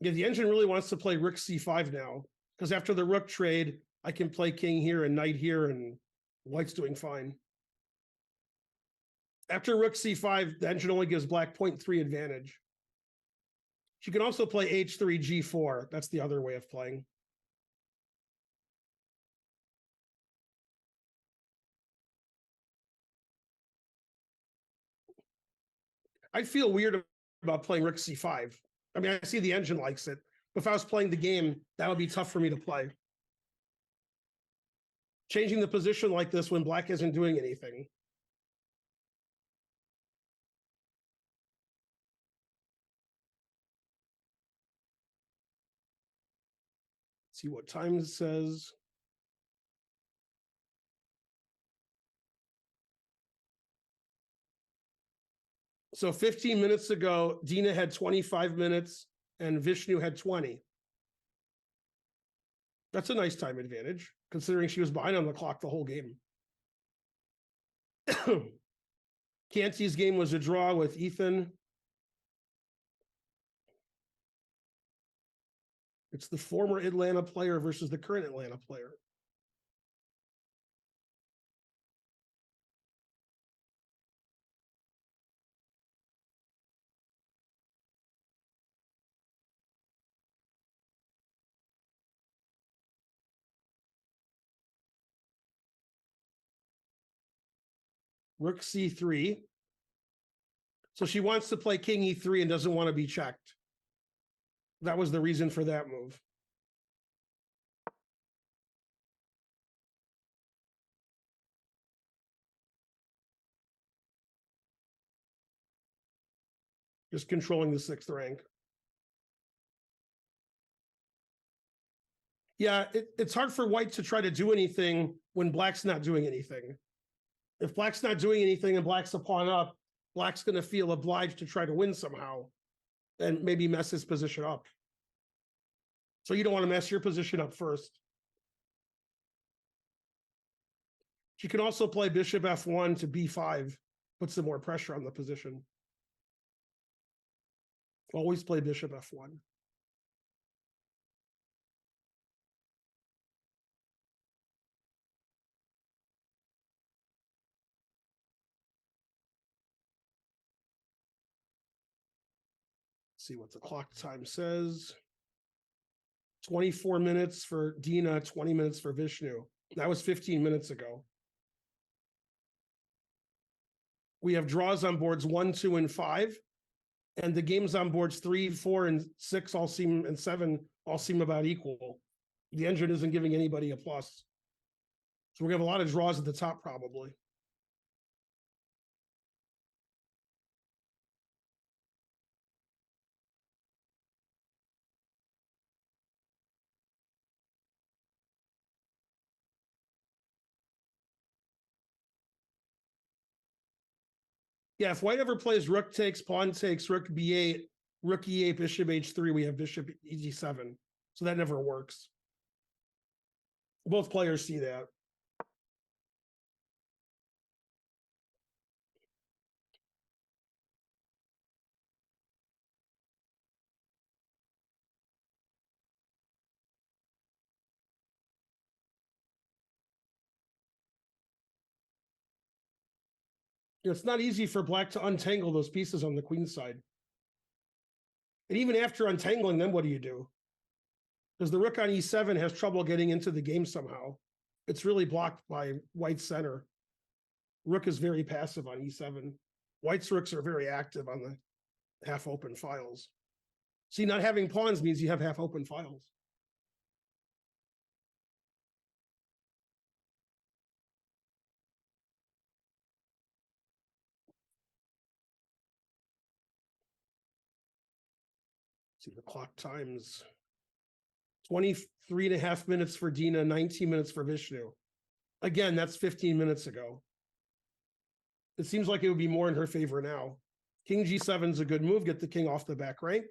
Yeah, the engine really wants to play rook c5 now, because after the rook trade, I can play king here and knight here, and white's doing fine. After rook c5, the engine only gives black 0.3 advantage. She can also play h3, g4. That's the other way of playing. I feel weird about playing rook c5. I mean, I see the engine likes it, but if I was playing the game, that would be tough for me to play. Changing the position like this when black isn't doing anything. Let's see what time it says. So 15 minutes ago, Dina had 25 minutes and Vishnu had 20. That's a nice time advantage, considering she was behind on the clock the whole game. Canty's game was a draw with Ethan. It's the former Atlanta player versus the current Atlanta player. Rook c3. So she wants to play king e3 and doesn't want to be checked. That was the reason for that move. Just controlling the 6th rank. Yeah, it's hard for white to try to do anything when black's not doing anything. If black's not doing anything and black's a pawn up, black's going to feel obliged to try to win somehow and maybe mess his position up. So you don't want to mess your position up first. She can also play bishop f1 to b5, put some more pressure on the position. Always play bishop f1. See what the clock time says. 24 minutes for Dina, 20 minutes for Vishnu. That was 15 minutes ago. We have draws on boards 1, 2, and 5. And the games on boards 3, 4, and 6 all seem, and 7 all seem about equal. The engine isn't giving anybody a plus. So we're gonna have a lot of draws at the top, probably. Yeah, if white ever plays rook takes, pawn takes, rook b8, rook e8, bishop h3, we have bishop e7. So that never works. Both players see that. It's not easy for black to untangle those pieces on the queen side. And even after untangling them, what do you do? Because the rook on e7 has trouble getting into the game somehow. It's really blocked by white's center. Rook is very passive on e7. White's rooks are very active on the half-open files. See, not having pawns means you have half-open files. See, the clock times 23.5 minutes for Dina, 19 minutes for Vishnu. Again, that's 15 minutes ago. It seems like it would be more in her favor now. King g7 is a good move. Get the king off the back rank.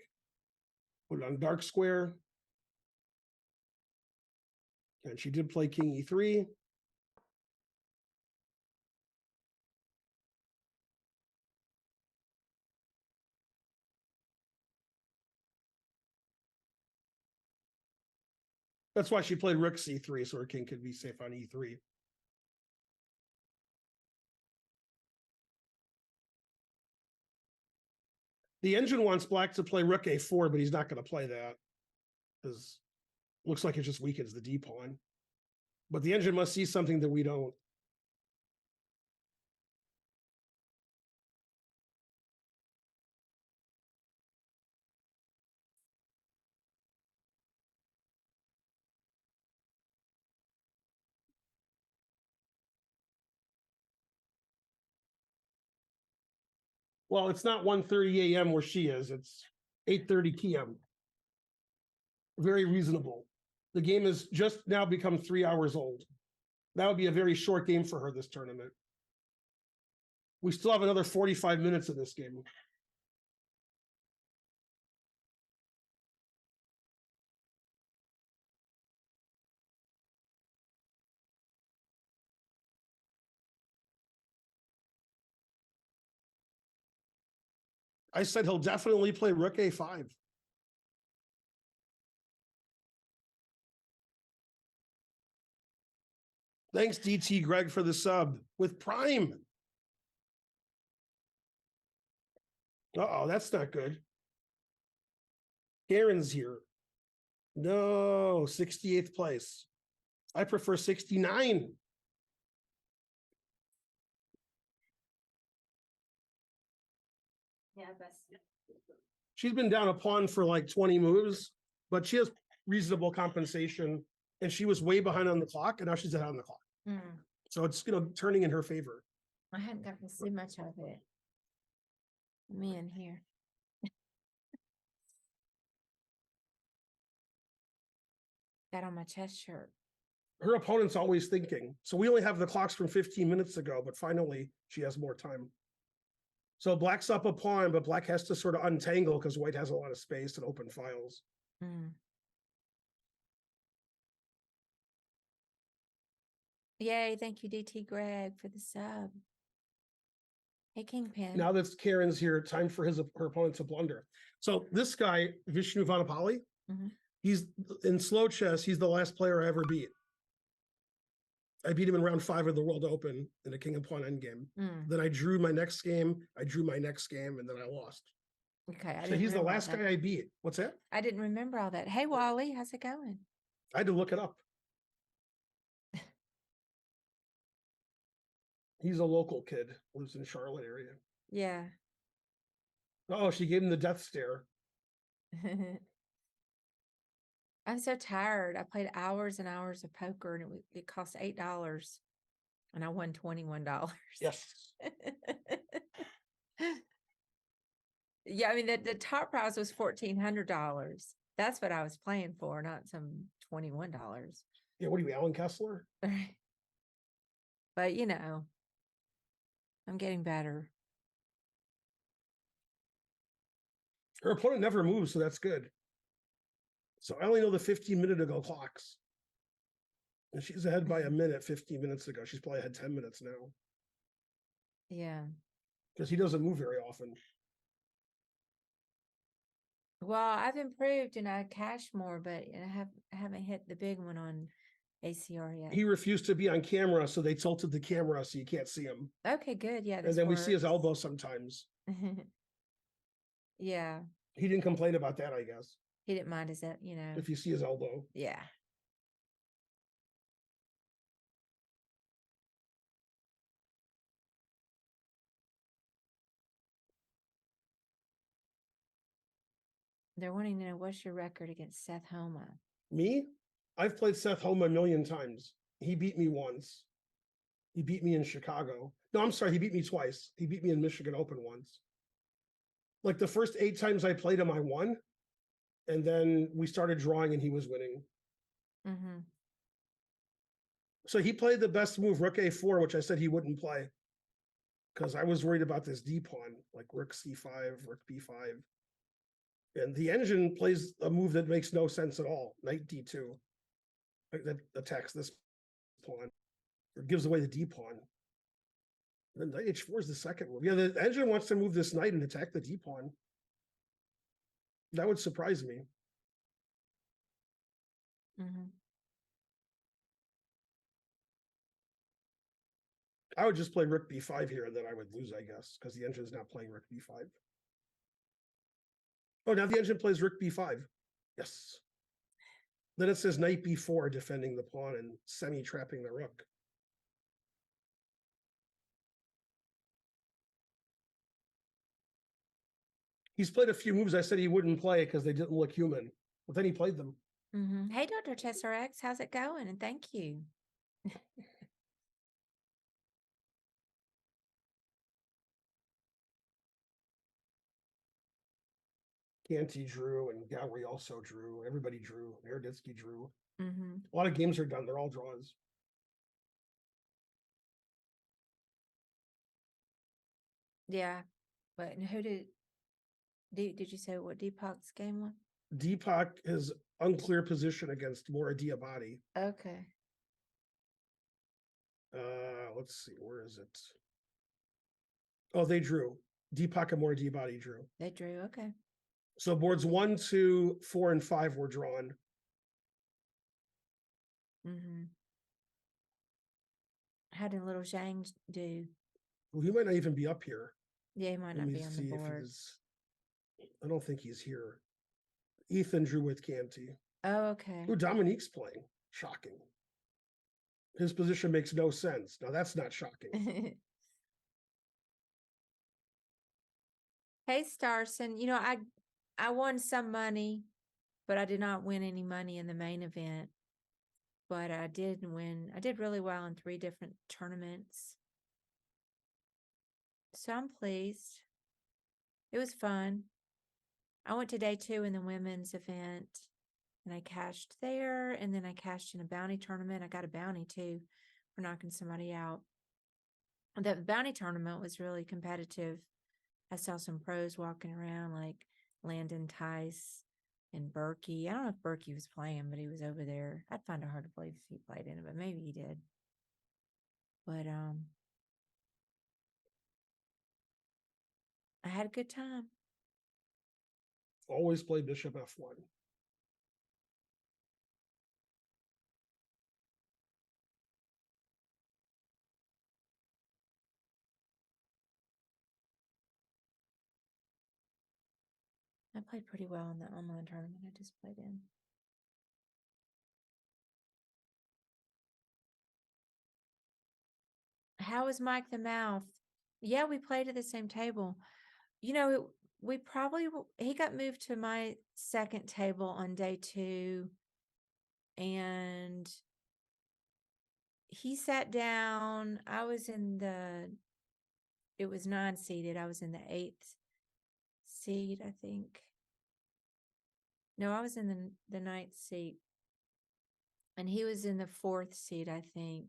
Put it on dark square. And she did play king e3. That's why she played rook c3, so her king could be safe on e3. The engine wants black to play rook a4, but he's not going to play that because looks like it just weakens the d pawn. But the engine must see something that we don't. Well, it's not 1:30 a.m. where she is. It's 8:30 p.m. Very reasonable. The game has just now become 3 hours old. That would be a very short game for her this tournament. We still have another 45 minutes of this game. I said he'll definitely play rook a5. Thanks, DT Greg, for the sub with Prime. Uh-oh, that's not good. Karen's here. No, 68th place. I prefer 69. Yeah, that's. She's been down a pawn for like 20 moves, but she has reasonable compensation, and she was way behind on the clock, and now she's ahead on the clock. So it's, turning in her favor. I hadn't gotten to see much of it. Me in here. Got on my chest shirt. Her opponent's always thinking. So we only have the clocks from 15 minutes ago, but finally she has more time. So black's up a pawn, but black has to sort of untangle because white has a lot of space and open files. Yay, thank you, DT Greg, for the sub. Hey, Kingpin. Now that Karen's here, time for her opponent to blunder. So this guy, Vishnu Vanapalli, he's in slow chess. He's the last player I ever beat. I beat him in round 5 of the World Open in a king and pawn endgame. Then I drew my next game. I drew my next game, and then I lost. Okay. So he's the last guy I beat. What's that? I didn't remember all that. Hey, Wally, how's it going? I had to look it up. He's a local kid, lives in Charlotte area. Yeah. Oh, she gave him the death stare. I'm so tired. I played hours and hours of poker, and it cost $8, and I won $21. Yes. Yeah, I mean the top prize was $1,400. That's what I was playing for, not some $21. Yeah, what are you, Alan Kessler? But I'm getting better. Her opponent never moves, so that's good. So I only know the 15-minute ago clocks. And she's ahead by a minute 15 minutes ago. She's probably ahead 10 minutes now. Yeah. Because he doesn't move very often. Well, I've improved and I cash more, but I haven't hit the big one on ACR yet. He refused to be on camera, so they tilted the camera so you can't see him. Okay, good. Yeah. And then we see his elbow sometimes. Yeah. He didn't complain about that, I guess. He didn't mind his, If you see his elbow. Yeah. They're wanting to know what's your record against Seth Homa? Me? I've played Seth Homa a million times. He beat me once. He beat me in Chicago. No, I'm sorry. He beat me twice. He beat me in Michigan Open once. Like the first 8 times I played him, I won. And then we started drawing and he was winning. So he played the best move, rook a4, which I said he wouldn't play. Because I was worried about this d pawn, like rook c5, rook b5. And the engine plays a move that makes no sense at all, knight d2. That attacks this pawn, or gives away the d pawn. Then knight h4 is the second move. Yeah, the engine wants to move this knight and attack the d pawn. That would surprise me. I would just play rook b5 here, and then I would lose, I guess, because the engine's not playing rook b5. Oh, now the engine plays rook b5. Yes. Then it says knight b4, defending the pawn and semi-trapping the rook. He's played a few moves I said he wouldn't play because they didn't look human, but then he played them. Hey, Dr. Chester X, how's it going? And thank you. Canty drew and Gowrie also drew. Everybody drew. Naroditsky drew. Mm-hmm. A lot of games are done. They're all draws. Yeah. But and who did you say what Deepak's game was? Deepak is unclear position against Mora Diabati. Okay. Let's see, where is it? Oh, they drew. Deepak and Mora Diabati drew. They drew. Okay. So boards 1, 2, 4, and 5 were drawn. Mm-hmm. How did little Zhang do? Well, he might not even be up here. Yeah, he might Let not me be on the see if board. he's. I don't think he's here. Ethan drew with Canty. Oh, okay. Ooh, Dominique's playing. Shocking. His position makes no sense. Now that's not shocking. Hey, Starson. You know, I won some money, but I did not win any money in the main event. But I did win. I did really well in 3 different tournaments. So I'm pleased. It was fun. I went to day 2 in the women's event and I cashed there. And then I cashed in a bounty tournament. I got a bounty too for knocking somebody out. The bounty tournament was really competitive. I saw some pros walking around like Landon Tice and Berkey. I don't know if Berkey was playing, but he was over there. I'd find it hard to believe if he played in it, but maybe he did. But I had a good time. Always play bishop f1. I played pretty well in the online tournament I just played in. How is Mike the Mouth? Yeah, we played at the same table. You know, we probably, he got moved to my second table on day 2. And he sat down. I was it was 9-seeded. I was in the 8th seed, I think. No, I was in the 9th seat. And he was in the 4th seat, I think.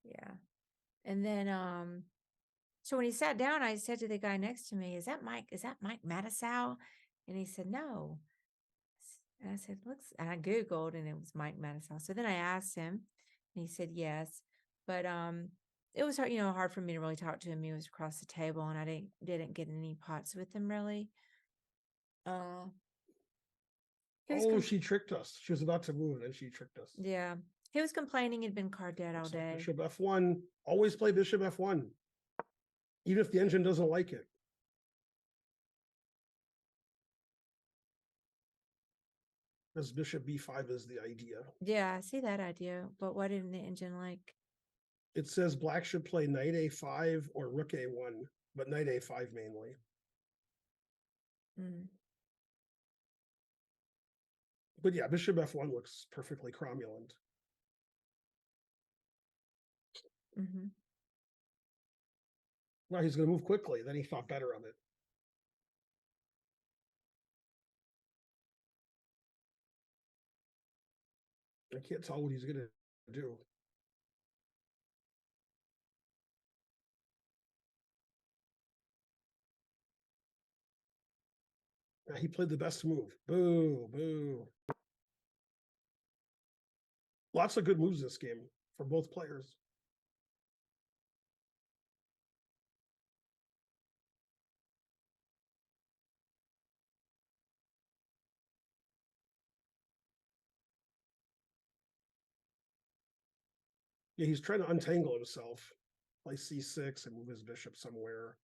Yeah. And then so when he sat down, I said to the guy next to me, is that Mike Matisow? And he said, no. And I said, looks, and I Googled and it was Mike Matisow. So then I asked him and he said, yes. But it was hard, hard for me to really talk to him. He was across the table and I didn't get any pots with him really. She tricked us. She was about to move and she tricked us. Yeah. He was complaining he'd been card dead all day. Bishop f1. Always play bishop f1. Even if the engine doesn't like it. Because bishop b5 is the idea. Yeah, I see that idea. But what didn't the engine like? It says black should play knight a5 or rook a1, but knight a5 mainly. But yeah, bishop f1 looks perfectly cromulent. Well, he's going to move quickly. Then he thought better of it. I can't tell what he's going to do. He played the best move. Boo, boo. Lots of good moves this game for both players. Yeah, he's trying to untangle himself. Play c6 and move his bishop somewhere.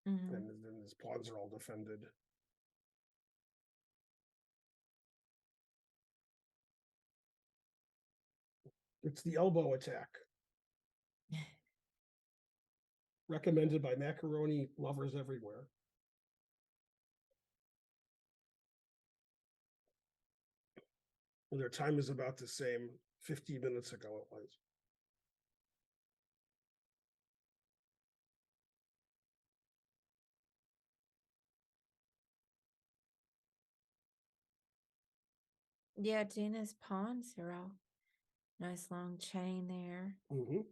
Mhm. And then his pawns are all defended. It's the elbow attack. Recommended by macaroni lovers everywhere. And their time is about the same. 50 minutes ago it was. Yeah, Dina's pawns are all nice long chain there. Mhm.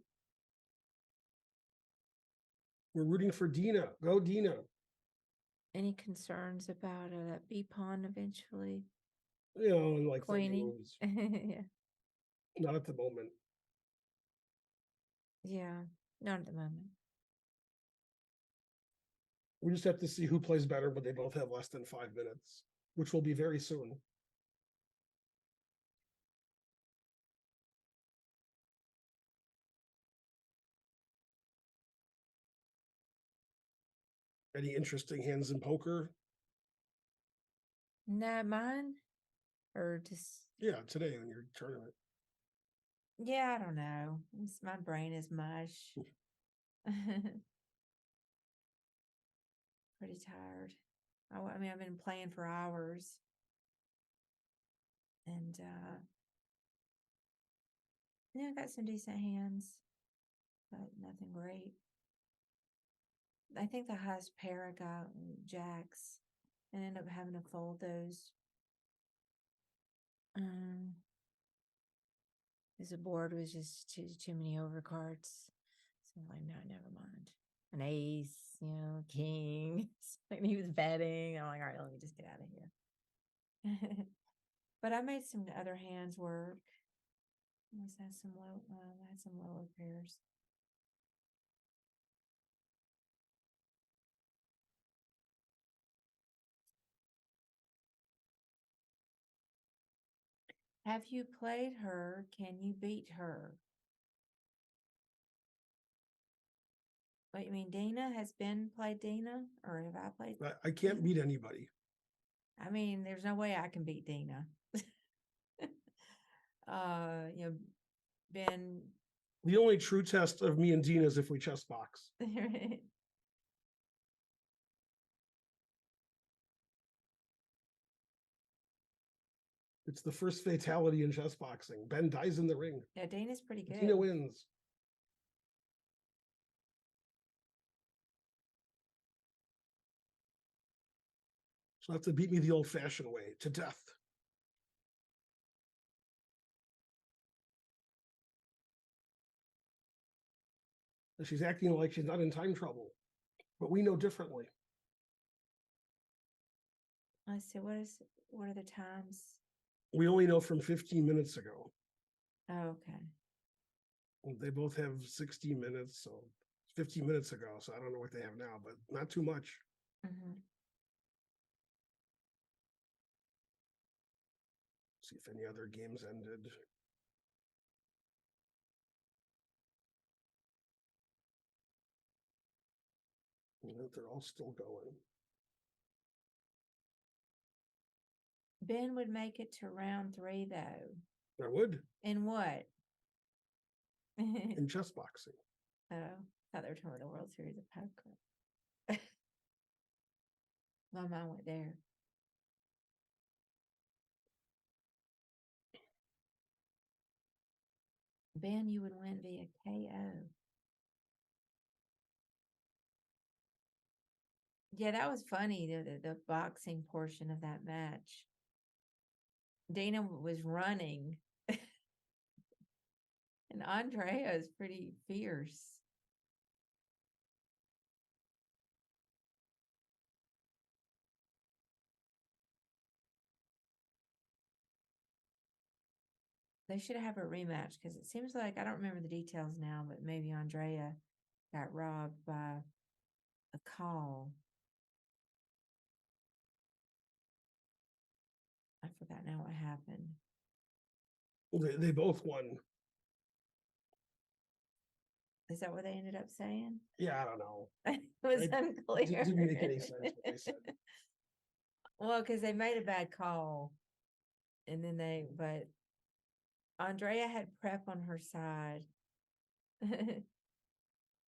We're rooting for Dina. Go Dina. Any concerns about that B pawn eventually You know, like the queening? moves. Yeah, Not at the moment. yeah, not at the moment. We just have to see who plays better when they both have less than 5 minutes, which will be very soon. Any interesting hands in poker? Not mine, or just Yeah, today in your tournament. yeah, I don't know. My brain is mush. Pretty tired. I mean, I've been playing for hours, and yeah, I got some decent hands, but nothing great. I think the highest pair I got jacks, and ended up having to fold those. Because the board was just too many overcards. So I'm like, no, never mind. An ace, king. And he was betting. I'm like, all right, let me just get out of here. But I made some other hands work. I had some lower pairs. Have you played her? Can you beat her? Wait, you mean Dina has been played Dina, or have I played? I can't beat anybody. I mean, there's no way I can beat Dina. Ben. The only true test of me and Dina is if we chess box. It's the first fatality in chess boxing. Ben dies in the ring. Yeah, Dana's pretty good. Dina wins. She'll have to beat me the old-fashioned way, to death. And she's acting like she's not in time trouble, but we know differently. Let's see, what are the times? We only know from 15 minutes ago. Oh, okay. They both have 60 minutes, so 15 minutes ago. So I don't know what they have now, but not too much. Mm-hmm. See if any other games ended. They're all still going. Ben would make it to round 3, though. I would. In what? In chess boxing. Oh, I thought they were talking about the World Series of Poker. My mind went there. Ben, you would win via KO. Yeah, that was funny, the boxing portion of that match. Dana was running, and Andrea is pretty fierce. They should have a rematch because it seems like I don't remember the details now, but maybe Andrea got robbed by a call. I forgot now what happened. They both won. Is that what they ended up saying? Yeah, I don't know. It was It unclear. didn't make any sense what they said. Well, because they made a bad call. And then but Andrea had prep on her side.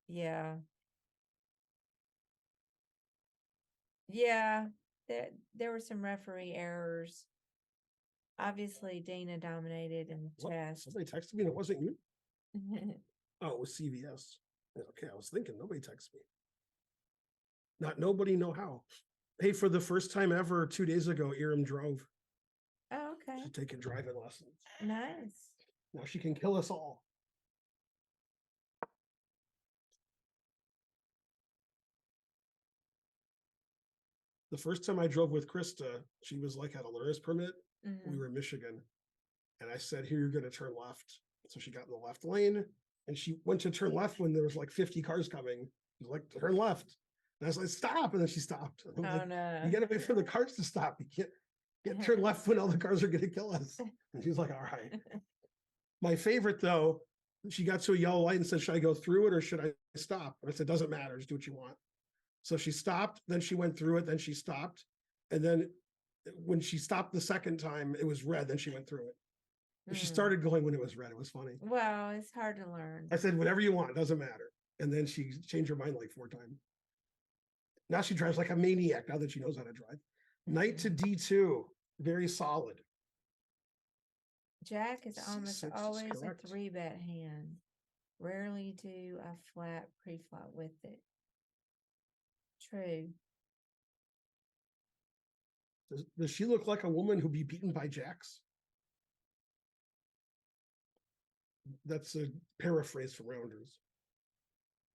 Yeah. Yeah. There were some referee errors. Obviously, Dina dominated in the What? chest. Somebody texted me and it wasn't you? Oh, it was CVS. Okay, I was thinking nobody texted me. Not nobody know how. Hey, for the first time ever, 2 days ago, Iram drove. Oh, okay. She's taking driving lessons. Nice. Now she can kill us all. The first time I drove with Krista, she was like had a learner's permit. We were in Michigan. And I said, here, you're going to turn left. So she got in the left lane and she went to turn left when there was like 50 cars coming. She was like, turn left. And I was like, stop. And then she stopped. I'm Oh, like, no. you got to wait for the cars to stop. You can't turn left when all the cars are going to kill us. And she's like, all right. My favorite though, she got to a yellow light and said, should I go through it or should I stop? And I said, doesn't matter. Just do what you want. So she stopped, then she went through it, then she stopped. And then when she stopped the second time, it was red, then she went through it. She started going when it was red. It was funny. Well, it's hard to learn. I said, whatever you want, doesn't matter. And then she changed her mind like 4 times. Now she drives like a maniac now that she knows how to drive. Knight to D2, very solid. Jack is almost C6 is always a correct. 3-bet hand. Rarely do a flat pre-flop with it. True. Does she look like a woman who'd be beaten by jacks? That's a paraphrase from Rounders,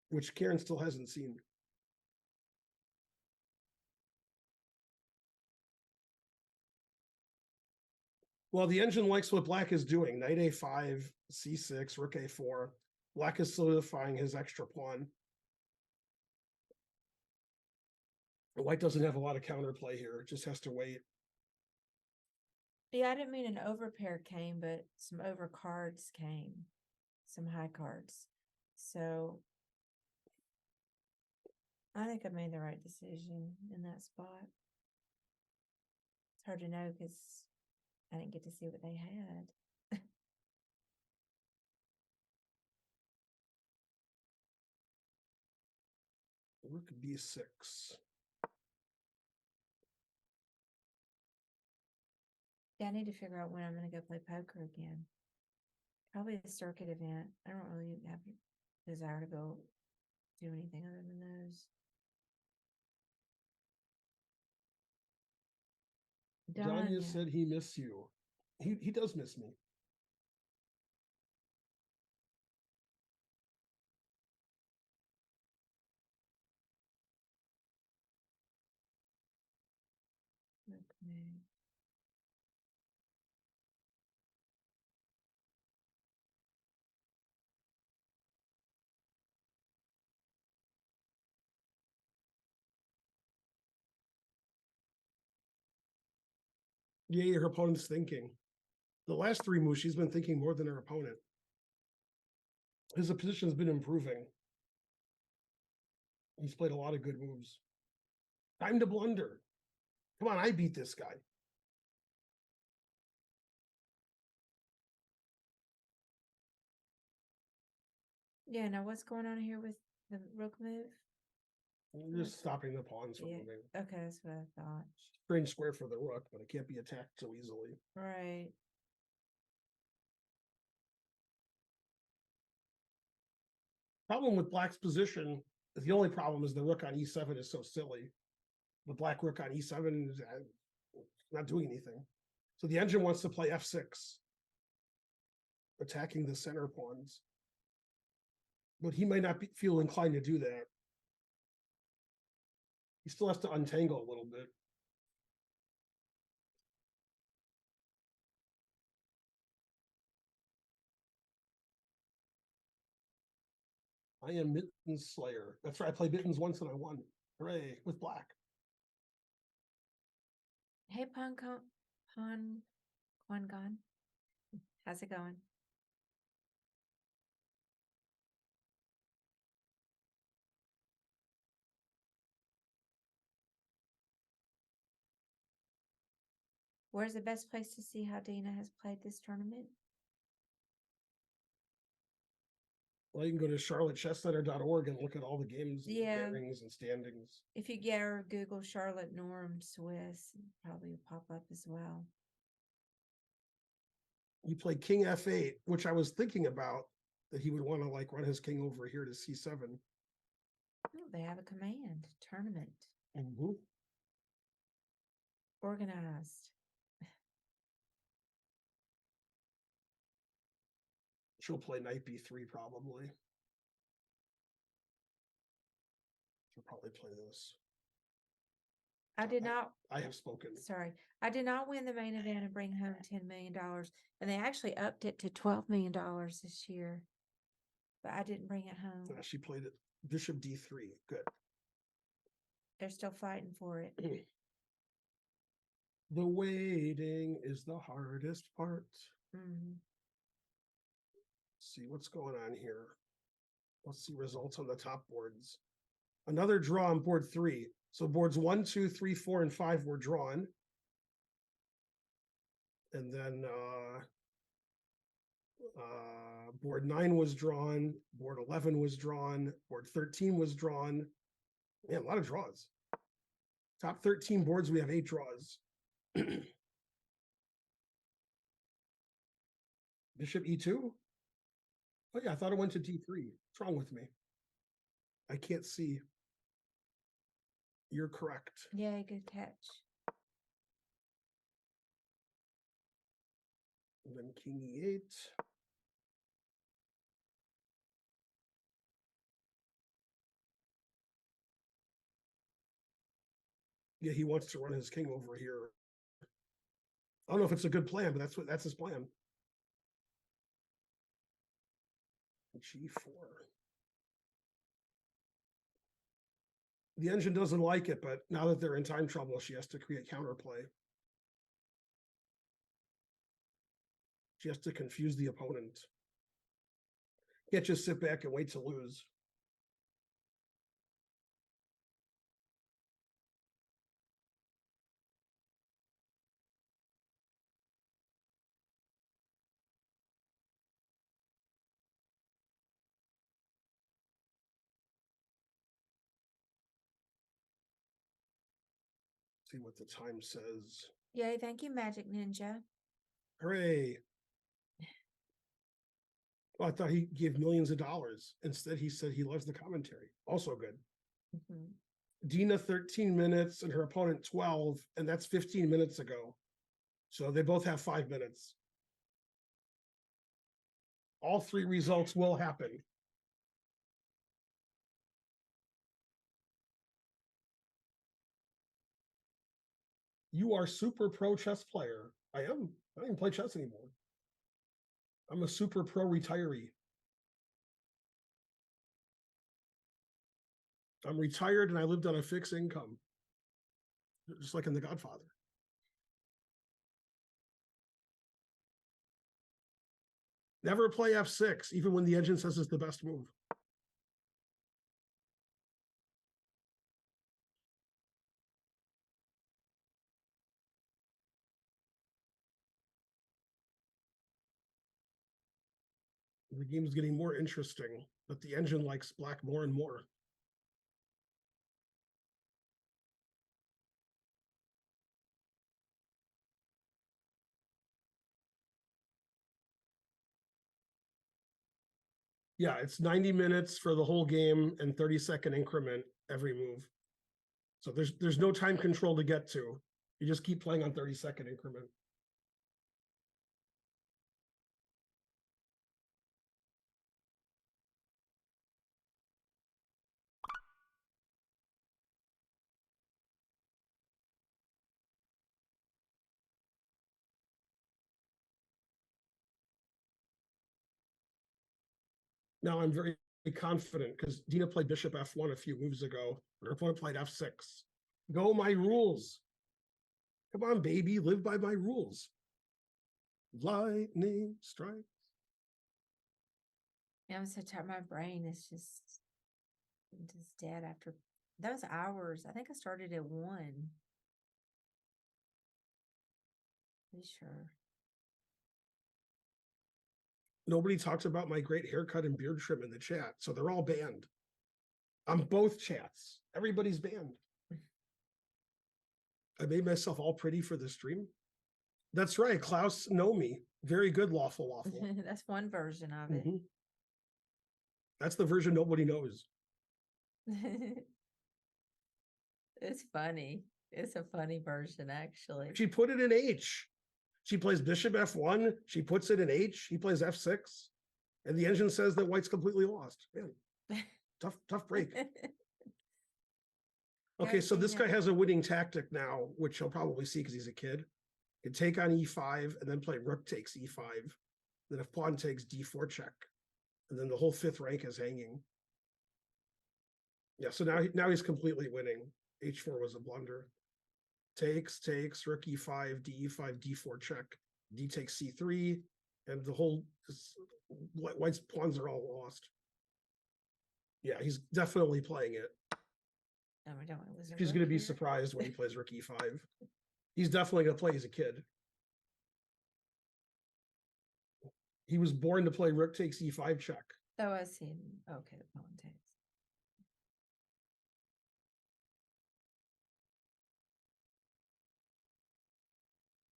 which Karen still hasn't seen. Well, the engine likes what Black is doing. Knight A5, C6, Rook A4. Black is solidifying his extra pawn. White doesn't have a lot of counterplay here. It just has to wait. Yeah, I didn't mean an overpair came, but some over cards came. Some high cards. So I think I made the right decision in that spot. It's hard to know because I didn't get to see what they had. Rook B6. Yeah, I need to figure out when I'm going to go play poker again. Probably a circuit event. I don't really have a desire to go do anything other than those. Danya Danya. said he miss you. He does miss me. Okay. Yeah, her opponent's thinking. The last 3 moves, she's been thinking more than her opponent. His position's been improving. He's played a lot of good moves. Time to blunder. Come on, I beat this guy. Yeah, now what's going on here with the rook move? Just stopping the pawns from Yeah. moving. Okay, that's what I thought. Strange square for the rook, but it can't be attacked so easily. Right. Problem with Black's position is the only problem is the rook on E7 is so silly. The Black rook on E7 is not doing anything. So the engine wants to play F6, attacking the center pawns. But he might not feel inclined to do that. He still has to untangle a little bit. I am Mittens Slayer. That's right. I played Mittens once and I won. Hooray, with Black. Hey, Quan Gon. How's it going? Where's the best place to see how Dina has played this tournament? Well, you can go to charlottechesscenter.org and look at all the games, and Yeah. pairings and standings. If you get or Google Charlotte Norm Swiss, it probably will pop up as well. He played King F8, which I was thinking about that he would want to like run his king over here to C7. Oh, they have a command tournament Mm-hmm. organized. She'll play knight B3 probably. She'll probably play this. I did not, I have spoken. sorry, I did not win the main event and bring home $10 million. And they actually upped it to $12 million this year. But I didn't bring it home. She played it bishop D3. Good. They're still fighting for it. The waiting is the hardest part. Mhm. See what's going on here. Let's see results on the top boards. Another draw on board 3. So boards 1, 2, 3, 4, and 5 were drawn. And then board 9 was drawn, board 11 was drawn, board 13 was drawn. Man, a lot of draws. Top 13 boards, we have 8 draws. Bishop E2? Oh yeah, I thought it went to D3. What's wrong with me? I can't see. You're correct. Yeah, good catch. And then King E8. Yeah, he wants to run his king over here. I don't know if it's a good plan, but that's his plan. G4. The engine doesn't like it, but now that they're in time trouble, she has to create counterplay. She has to confuse the opponent. Can't just sit back and wait to lose. See what the time says. Yay, thank you, Magic Ninja. Hooray. Well, I thought he gave millions of dollars. Instead, he said he loves the commentary. Also good. Mhm. Dina 13 minutes and her opponent 12, and that's 15 minutes ago. So they both have 5 minutes. All 3 results will happen. You are super pro chess player. I am. I don't even play chess anymore. I'm a super pro retiree. I'm retired and I lived on a fixed income, just like in The Godfather. Never play F6, even when the engine says it's the best move. The game's getting more interesting, but the engine likes black more and more. Yeah, it's 90 minutes for the whole game and 30-second increment every move. So there's no time control to get to. You just keep playing on 30-second increment. Now I'm very confident because Dina played Bishop F1 a few moves ago. Her opponent played F6. Go my rules. Come on, baby, live by my rules. Lightning strike. Yeah, I'm so tired. My brain is just dead after those hours. I think I started at 1. be sure. Nobody talks about my great haircut and beard trim in the chat, so they're all banned. On both chats, everybody's banned. I made myself all pretty for the stream. That's right, Klaus know me. Very good, lawful waffle. That's one version of it. Mhm. That's the version nobody knows. It's funny. It's a funny version, actually. She put it in H. She plays bishop F1. She puts it in H. He plays F6. And the engine says that white's completely lost. Man, tough break. Okay, so this guy has a winning tactic now, which he'll probably see because he's a kid. He can take on E5 and then play rook takes E5. Then if pawn takes D4 check. And then the whole fifth rank is hanging. Yeah, so now he's completely winning. H4 was a blunder. Takes, rook E5, D5, D4 check. D takes C3, and the whole white's pawns are all lost. Yeah, he's definitely playing it. He's going to be surprised when he plays rook E5. He's definitely going to play as a kid. He was born to play rook takes E5 check. Oh, I see. Okay, the pawn takes.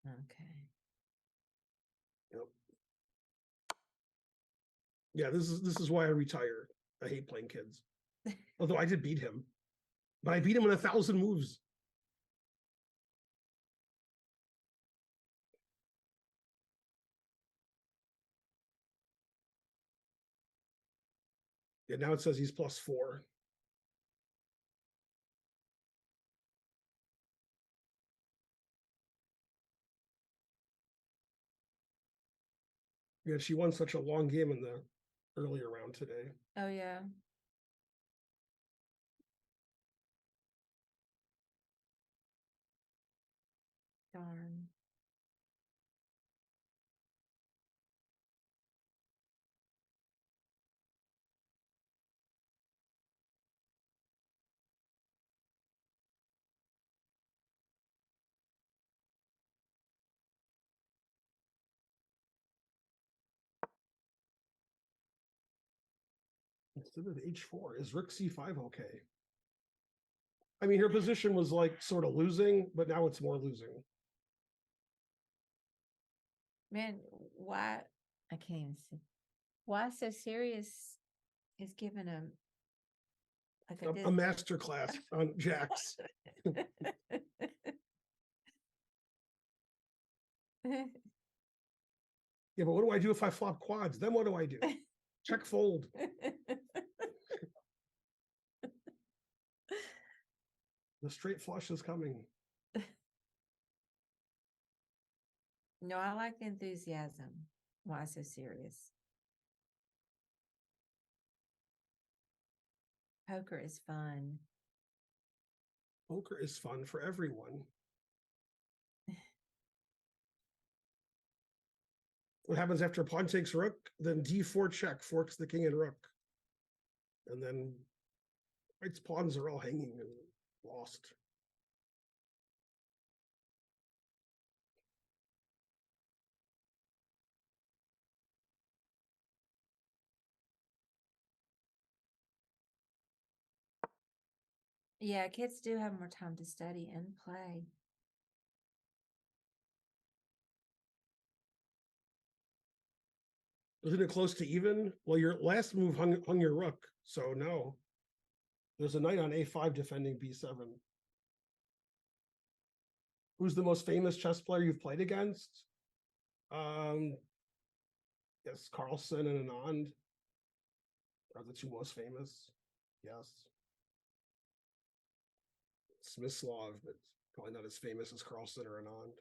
Okay. Yep. Yeah, this is why I retire. I hate playing kids. Although I did beat him, but I beat him in 1,000 moves. Yeah, now it says he's +4. Yeah, she won such a long game in the earlier round today. Oh, yeah. Darn. Instead of H4, is rook C5 okay? I mean, her position was like sort of losing, but now it's more losing. Man, why? I can't even see. Why so serious is given A master class on jacks. Yeah, but what do I do if I flop quads? Then what do I do? Check fold. The straight flush is coming. No, I like the enthusiasm. Why so serious? Poker is fun. Poker is fun for everyone. What happens after pawn takes rook? Then D4 check forks the king and rook. And then white's pawns are all hanging and lost. Yeah, kids do have more time to study and play. Isn't it close to even? Well, your last move hung your rook, so no. There's a knight on A5 defending B7. Who's the most famous chess player you've played against? Yes, Carlsen and Anand are the two most famous. Yes. Smyslov, but probably not as famous as Carlsen or Anand.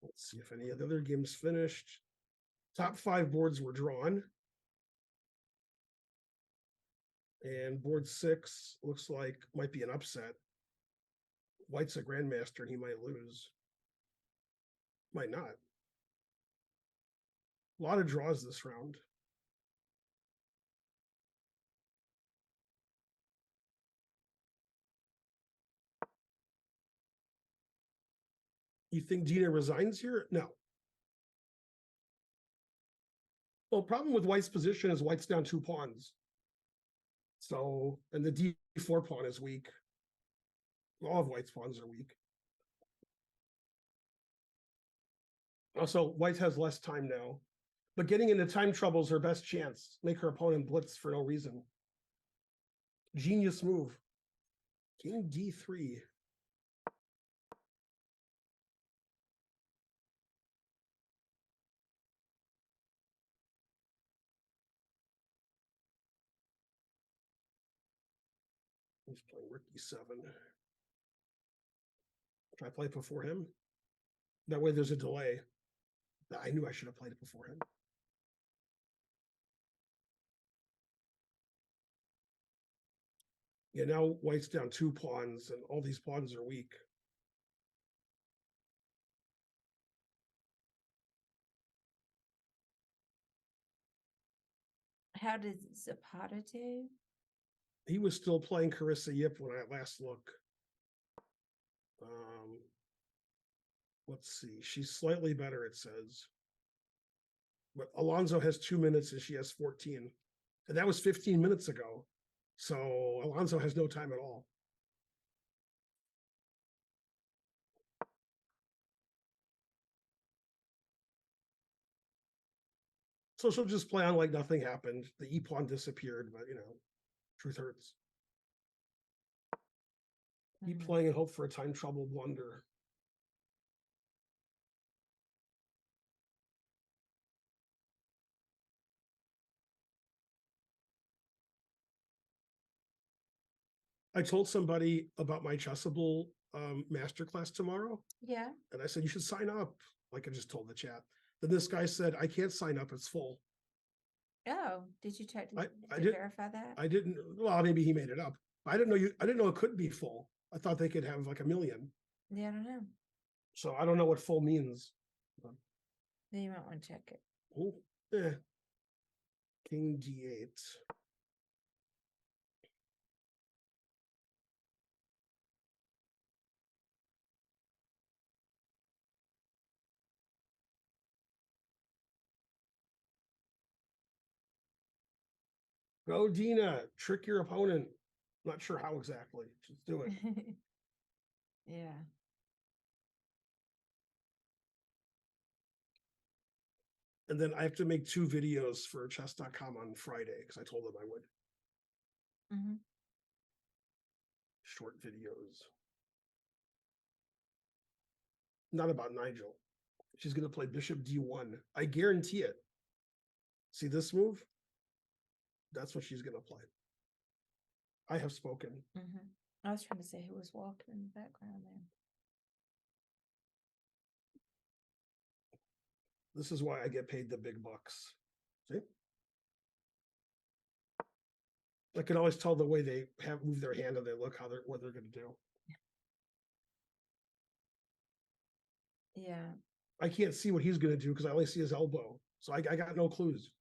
Let's see if any of the other games finished. Top 5 boards were drawn. And board 6 looks like might be an upset. White's a grandmaster and he might lose. Might not. A lot of draws this round. You think Dina resigns here? No. Well, problem with White's position is White's down 2 pawns. So, and the D4 pawn is weak. All of White's pawns are weak. Also, White has less time now, but getting into time trouble is her best chance. Make her opponent blitz for no reason. Genius move. King D3. He's playing rook E7. Should I play it before him? That way there's a delay. I knew I should have played it before him. Yeah, now White's down 2 pawns and all these pawns are weak. How did Zapata do? He was still playing Carissa Yip when I last looked. Let's see. She's slightly better, it says. But Alonso has 2 minutes and she has 14. And that was 15 minutes ago. So Alonso has no time at all. So she'll just play on like nothing happened. The E-pawn disappeared, but truth hurts. Keep playing and hope for a time trouble blunder. I told somebody about my Chessable masterclass tomorrow, Yeah. and I said, you should sign up. Like I just told the chat. Then this guy said, I can't sign up, it's full. Oh, did you check to I did verify that? I didn't, well, maybe he made it up. I didn't know it could be full. I thought they could have like 1 million. Yeah, I don't know. So I don't know what full means. Then you might want to check it. Oh, King D8. Go Dina, trick your opponent. Not sure how exactly. Just do it. Yeah. And then I have to make 2 videos for chess.com on Friday because I told them I would. Mm-hmm. Short videos. Not about Nigel. She's going to play Bishop D1. I guarantee it. See this move? That's what she's going to play. I have spoken. Mm-hmm. I was trying to say who was walking in the background there. This is why I get paid the big bucks. See? I can always tell the way they have moved their hand and they look what they're going to do. Yeah. I can't see what he's going to do because I only see his elbow. So I got no clues.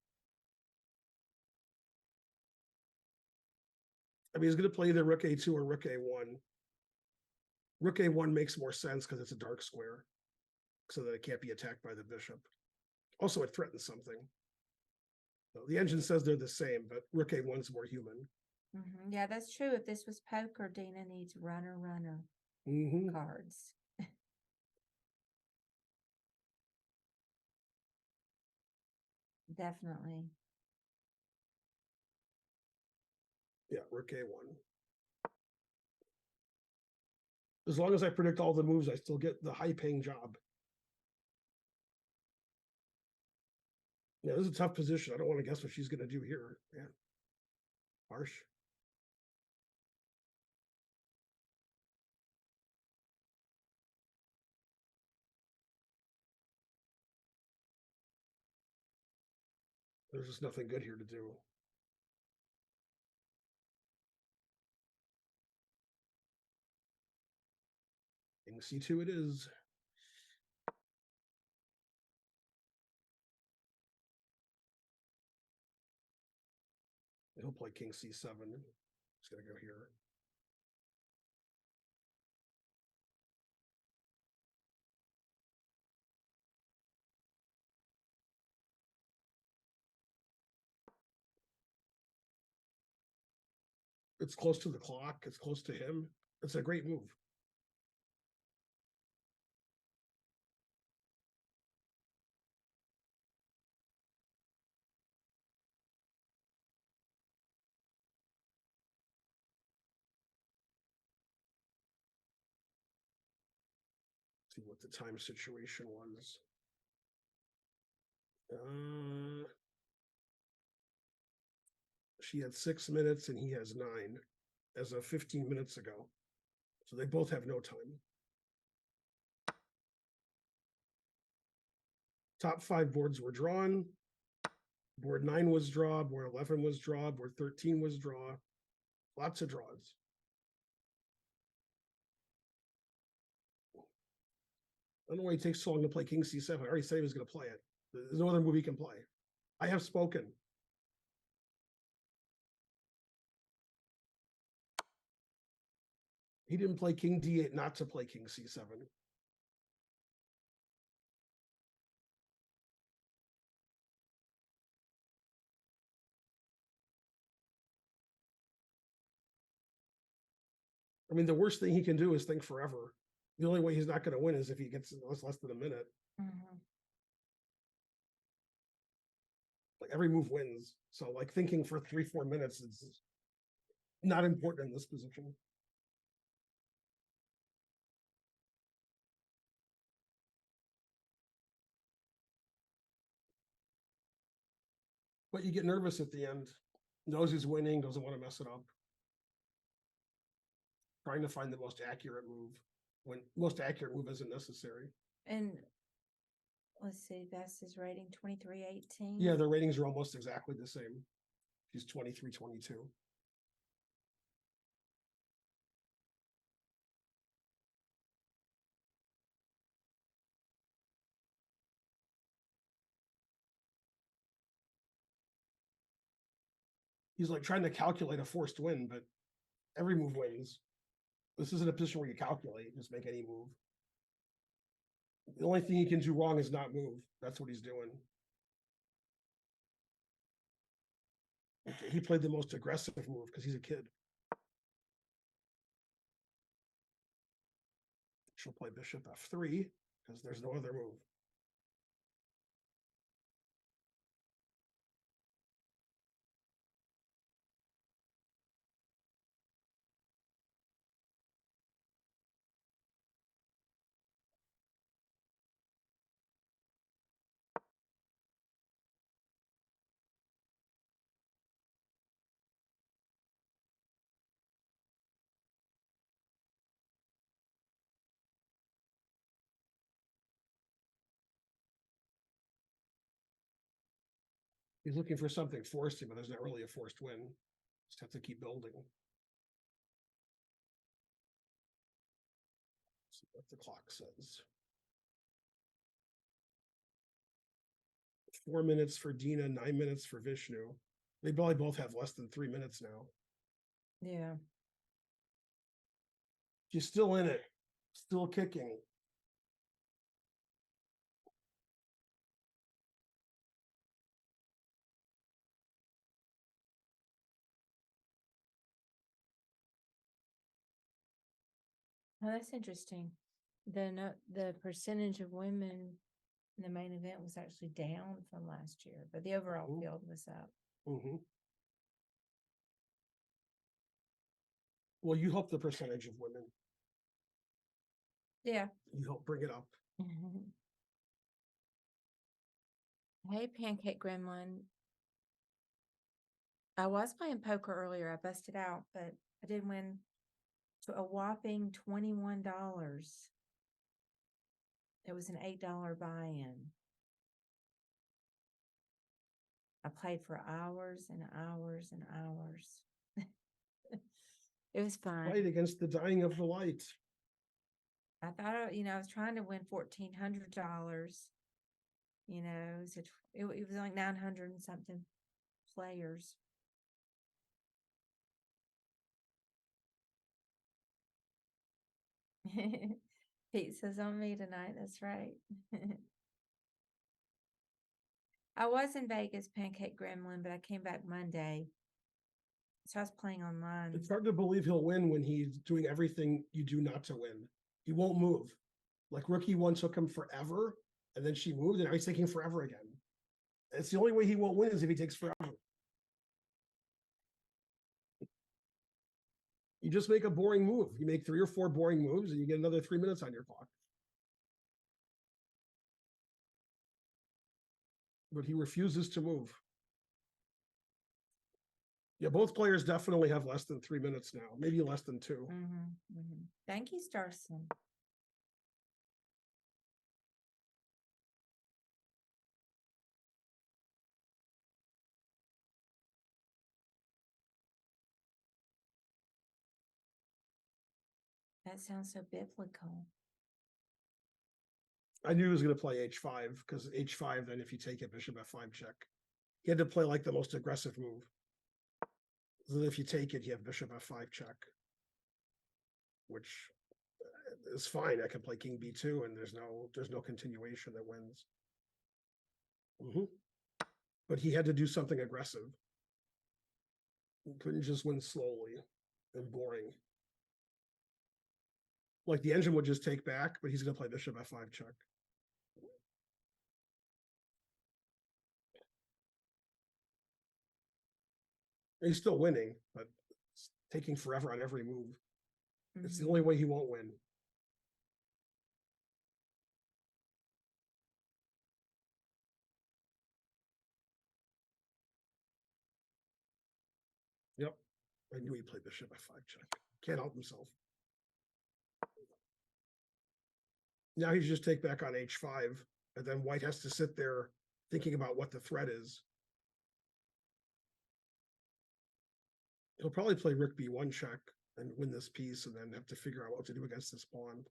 I mean, he's going to play either rook A2 or rook A1. Rook A1 makes more sense because it's a dark square so that it can't be attacked by the bishop. Also, it threatens something. So the engine says they're the same, but rook A1's more human. Mm-hmm. Yeah, that's true. If this was poker, Dina needs runner cards. Definitely. Yeah, rook A1. As long as I predict all the moves, I still get the high-paying job. Yeah, this is a tough position. I don't want to guess what she's going to do here. Yeah. Harsh. There's just nothing good here to do. King C2 it is. He'll play King C7. Just gonna go here. It's close to the clock. It's close to him. It's a great move. See what the time situation was. She had 6 minutes and he has 9 as of 15 minutes ago. So they both have no time. Top 5 boards were drawn. Board 9 was draw. Board 11 was draw. Board 13 was draw. Lots of draws. I don't know why it takes so long to play King C7. I already said he was going to play it. There's no other move he can play. I have spoken. He didn't play King D8 not to play King C7. I mean, the worst thing he can do is think forever. The only way he's not going to win is if he gets less than a minute. Like every move wins. So like thinking for 3-4 minutes is not important in this position. But you get nervous at the end. Knows he's winning, doesn't want to mess it up. Trying to find the most accurate move when most accurate move isn't necessary. And let's see, that's his rating 2318. Yeah, their ratings are almost exactly the same. He's 23-22. He's like trying to calculate a forced win, but every move wins. This isn't a position where you calculate, just make any move. The only thing he can do wrong is not move. That's what he's doing. Okay, he played the most aggressive move because he's a kid. She'll play bishop f3 because there's no other move. He's looking for something forced, but there's not really a forced win. Just have to keep building. See what the clock says. 4 minutes for Dina, 9 minutes for Vishnu. They probably both have less than 3 minutes now. Yeah. She's still in it, still kicking. Oh, that's interesting. The percentage of women in the main event was actually down from last year, but the overall Mhm. field was up. Well, you hope the percentage of women, Yeah. you help bring it up. Hey, Pancake Gremlin. I was playing poker earlier. I busted out, but I did win to a whopping $21. It was an $8 buy-in. I played for hours and hours and hours. It was fun. Fight against the dying of the light. I thought, I was trying to win $1,400. So it was like 900 and something players. Pizza's on me tonight. That's right. I was in Vegas, Pancake Gremlin, but I came back Monday. So I was playing online. It's hard to believe he'll win when he's doing everything you do not to win. He won't move. Like Rookie one took him forever, and then she moved, and now he's taking forever again. It's the only way he won't win is if he takes forever. You just make a boring move. You make 3 or 4 boring moves, and you get another 3 minutes on your clock. But he refuses to move. Yeah, both players definitely have less than 3 minutes now, maybe less than 2. Thank you, Starson. That sounds so biblical. I knew he was going to play H5 because H5, then if you take it, Bishop F5 check. He had to play like the most aggressive move. So if you take it, you have Bishop F5 check, which is fine. I can play King B2, and there's no continuation that wins. But he had to do something aggressive. He couldn't just win slowly and boring. Like the engine would just take back, but he's going to play Bishop F5 check. He's still winning, but it's taking forever on every move. It's the only way he won't win. Yep. I knew he played Bishop F5 check. Can't help himself. Now he's just take back on H5, and then White has to sit there thinking about what the threat is. He'll probably play Rook B1 check and win this piece, and then have to figure out what to do against this pawn.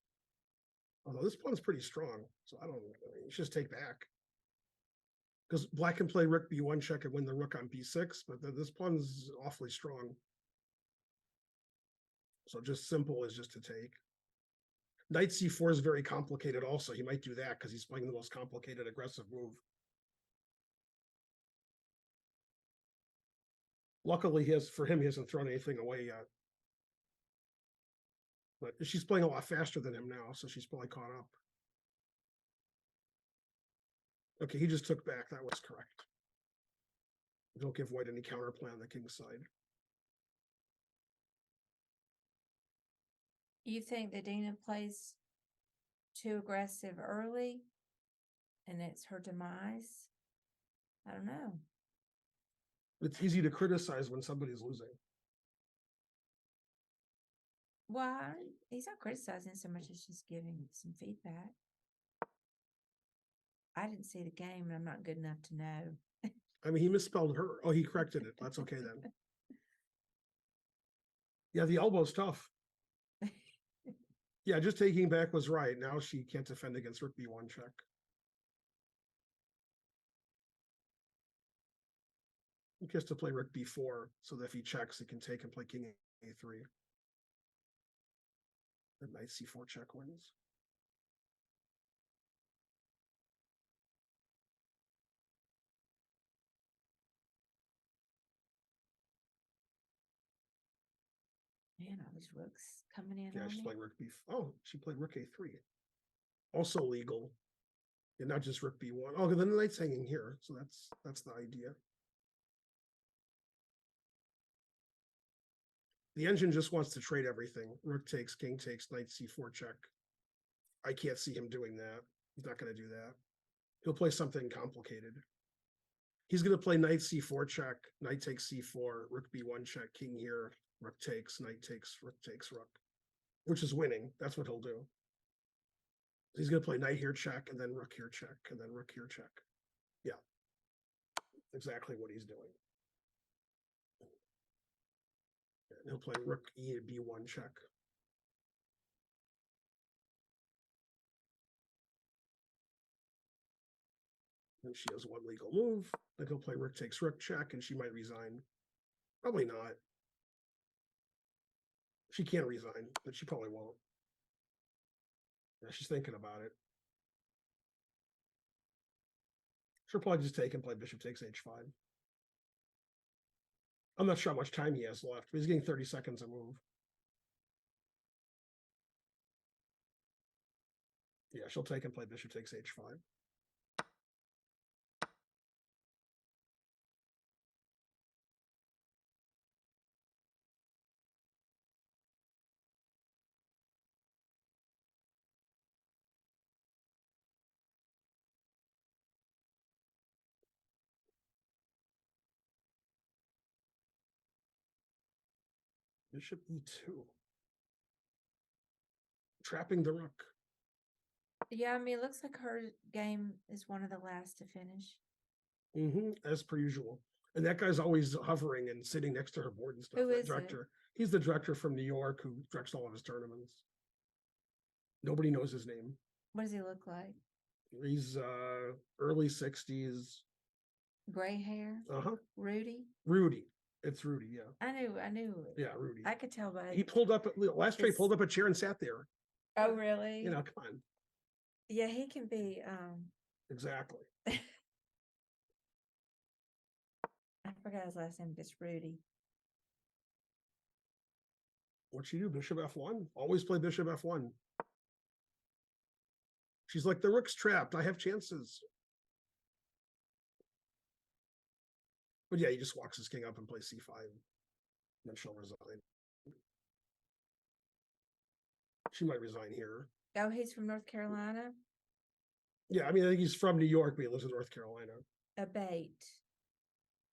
Although this pawn's pretty strong, so I don't know. You should just take back. Because Black can play Rook B1 check and win the Rook on B6, but this pawn's awfully strong. So just simple is just to take. Knight C4 is very complicated also. He might do that because he's playing the most complicated aggressive move. Luckily, he hasn't thrown anything away yet. But she's playing a lot faster than him now, so she's probably caught up. Okay, he just took back. That was correct. Don't give White any counterplay on the king's side. You think that Dina plays too aggressive early and it's her demise? I don't know. It's easy to criticize when somebody's losing. Well, he's not criticizing so much as just giving some feedback. I didn't see the game, and I'm not good enough to know. I mean, he misspelled her. Oh, he corrected it. That's okay then. Yeah, the elbow's tough. Yeah, just taking back was right. Now she can't defend against Rook B1 check. He gets to play Rook B4, so that if he checks, he can take and play King A3. The Knight C4 check wins. Man, all these rooks coming in. Yeah, on she's me. playing Rook B. Oh, she played Rook A3. Also legal. And not just Rook B1. Oh, then the knight's hanging here, so that's the idea. The engine just wants to trade everything. Rook takes, king takes, knight C4 check. I can't see him doing that. He's not going to do that. He'll play something complicated. He's going to play knight C4 check, knight takes C4, rook B1 check, king here, rook takes, knight takes, rook, which is winning. That's what he'll do. He's going to play knight here check, and then rook here check, and then rook here check. Yeah, exactly what he's doing. And he'll play rook E to B1 check. And she has one legal move. Then he'll play rook takes rook check, and she might resign. Probably not. She can't resign, but she probably won't. Yeah, she's thinking about it. She'll probably just take and play bishop takes h5. I'm not sure how much time he has left, but he's getting 30 seconds a move. Yeah, she'll take and play bishop takes h5. Bishop e2. Trapping the rook. Yeah, I mean, it looks like her game is one of the last to finish. As per usual. And that guy's always hovering and sitting next to her board and stuff. Who That is it? director. He's the director from New York who directs all of his tournaments. Nobody knows his name. What does he look like? He's early 60s. Gray hair? Uh-huh. Rudy? Rudy. It's Rudy, yeah. I knew. Yeah, Rudy. I could tell by. He pulled up last year, he his- pulled up a chair and sat there. Oh, really? You know, come on. Yeah, he can be. Exactly. I forgot his last name. It's Rudy. What'd she do? Bishop f1? Always play bishop f1. She's like, the rook's trapped. I have chances. But yeah, he just walks his king up and plays c5. And then she'll resign. She might resign here. Oh, he's from North Carolina. Yeah, I mean, I think he's from New York, but he lives in North Carolina. A bait.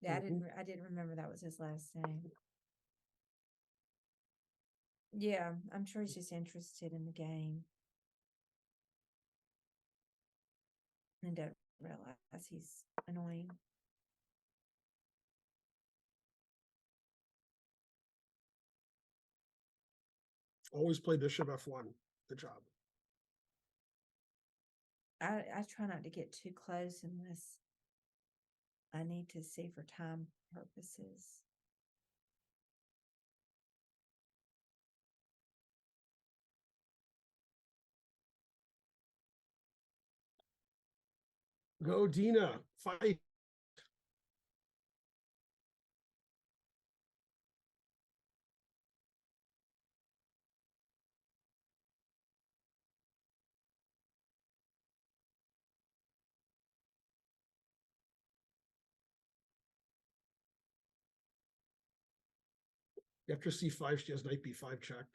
Yeah, Mhm. I didn't remember that was his last name. Yeah, I'm sure he's just interested in the game. And don't realize he's annoying. Always play bishop f1. Good job. I try not to get too close unless I need to see for time purposes. Go, Dina. Fight. After c5, she has knight b5 check.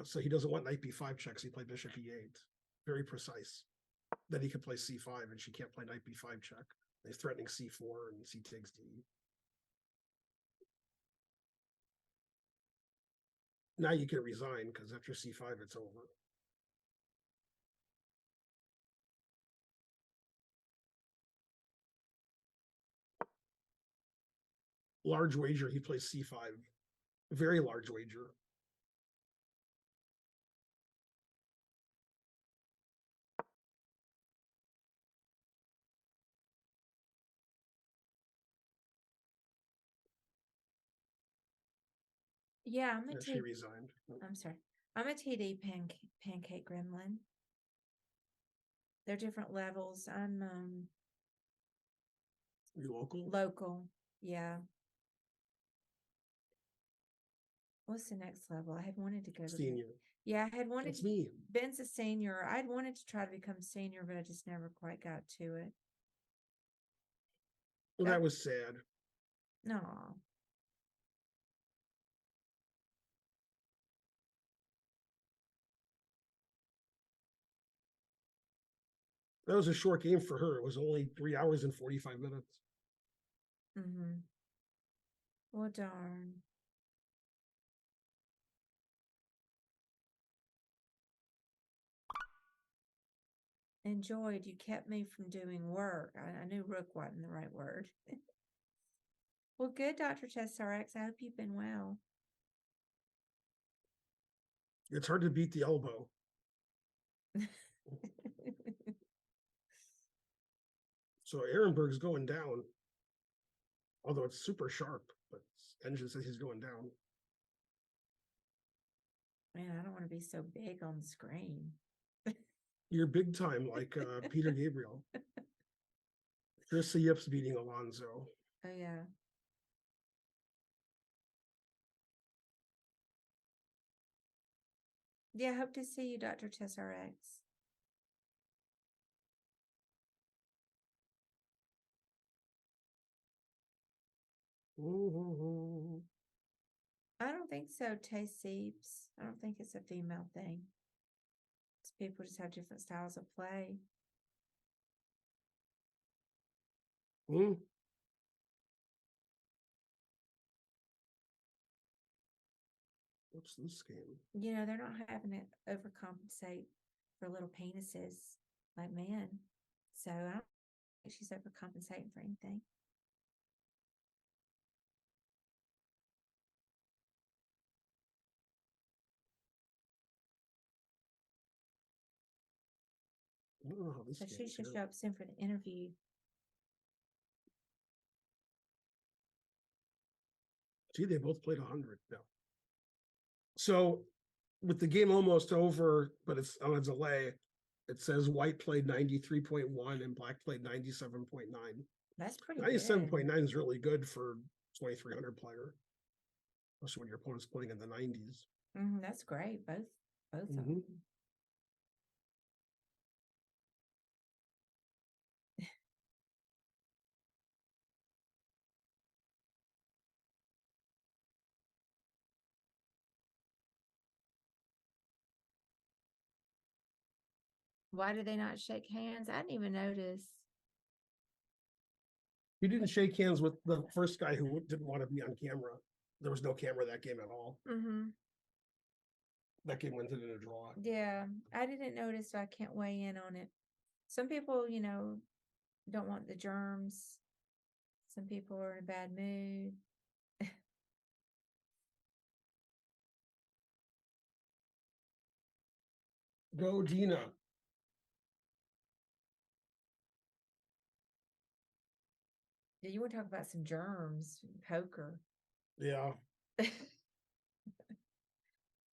So he doesn't want knight b5 checks. He played bishop e8. Very precise. Then he can play c5, and she can't play knight b5 check. He's threatening c4 and c takes d. Now you can resign because after c5, it's over. Large wager, he plays c5. Very large wager. Yeah, I'm a Yeah, she resigned. I'm sorry. I'm a TD pancake gremlin. They're different levels. I'm You local? local. Yeah. What's the next level? I had wanted to go to Senior. Yeah, I had wanted That's me. Ben's a senior. I'd wanted to try to become senior, but I just never quite got to it. Well, that was sad. No. That was a short game for her. It was only 3 hours and 45 minutes. Mm-hmm. Well, darn. Enjoyed. You kept me from doing work. I knew rook wasn't the right word. Well, good, Dr. Chesarx. I hope you've been well. It's hard to beat the elbow. So Ehrenberg's going down. Although it's super sharp, but engine says he's going down. Man, I don't want to be so big on the screen. You're big time, like Peter Gabriel. Chris Yip's beating Alonso. Oh yeah. Yeah, hope to see you, Dr. TessRX. Mhm. I don't think so, Taste Seeps. I don't think it's a female thing. It's people just have different styles of play. Mm. What's this game? You know, they're not having to overcompensate for little penises like men. So I don't think she's overcompensating for anything. I don't know how this So game she is should here. show up soon for the interview. Gee, they both played 100 now. So with the game almost over, but it's on a delay, it says white played 93.1 and black played 97.9. That's pretty 97.9 good. is really good for 2300 player, especially when your opponent's playing in the 90s. That's great. Both of Mhm. them. Why did they not shake hands? I didn't even notice. You didn't shake hands with the first guy who didn't want to be on camera. There was no camera that game at all. That game went into a draw. Yeah, I didn't notice, so I can't weigh in on it. Some people, you know, don't want the germs. Some people are in a bad mood. Go Dina. Yeah, you want to talk about some germs, poker. Yeah.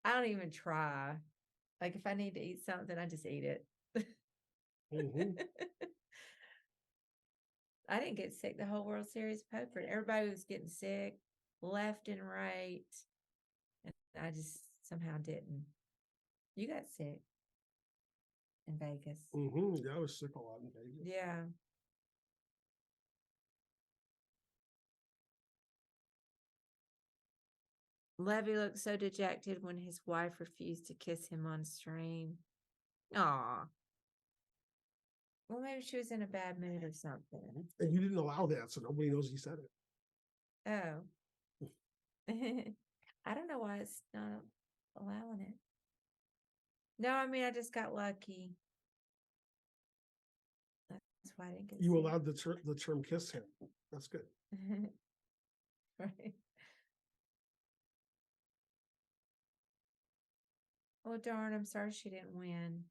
I don't even try. Like if I need to eat something, I just eat it. Mhm. I didn't get sick the whole World Series of poker. Everybody was getting sick left and right. And I just somehow didn't. You got sick in Vegas. Yeah, I was sick a lot in Vegas. Yeah. Levy looked so dejected when his wife refused to kiss him on stream. Aw. Well, maybe she was in a bad mood or something. And you didn't allow that, so nobody knows he said it. Oh. I don't know why it's not allowing it. No, I mean, I just got lucky. That's why I didn't get You sick. allowed the term kiss him. That's good. Right. Oh, darn, I'm sorry she didn't win.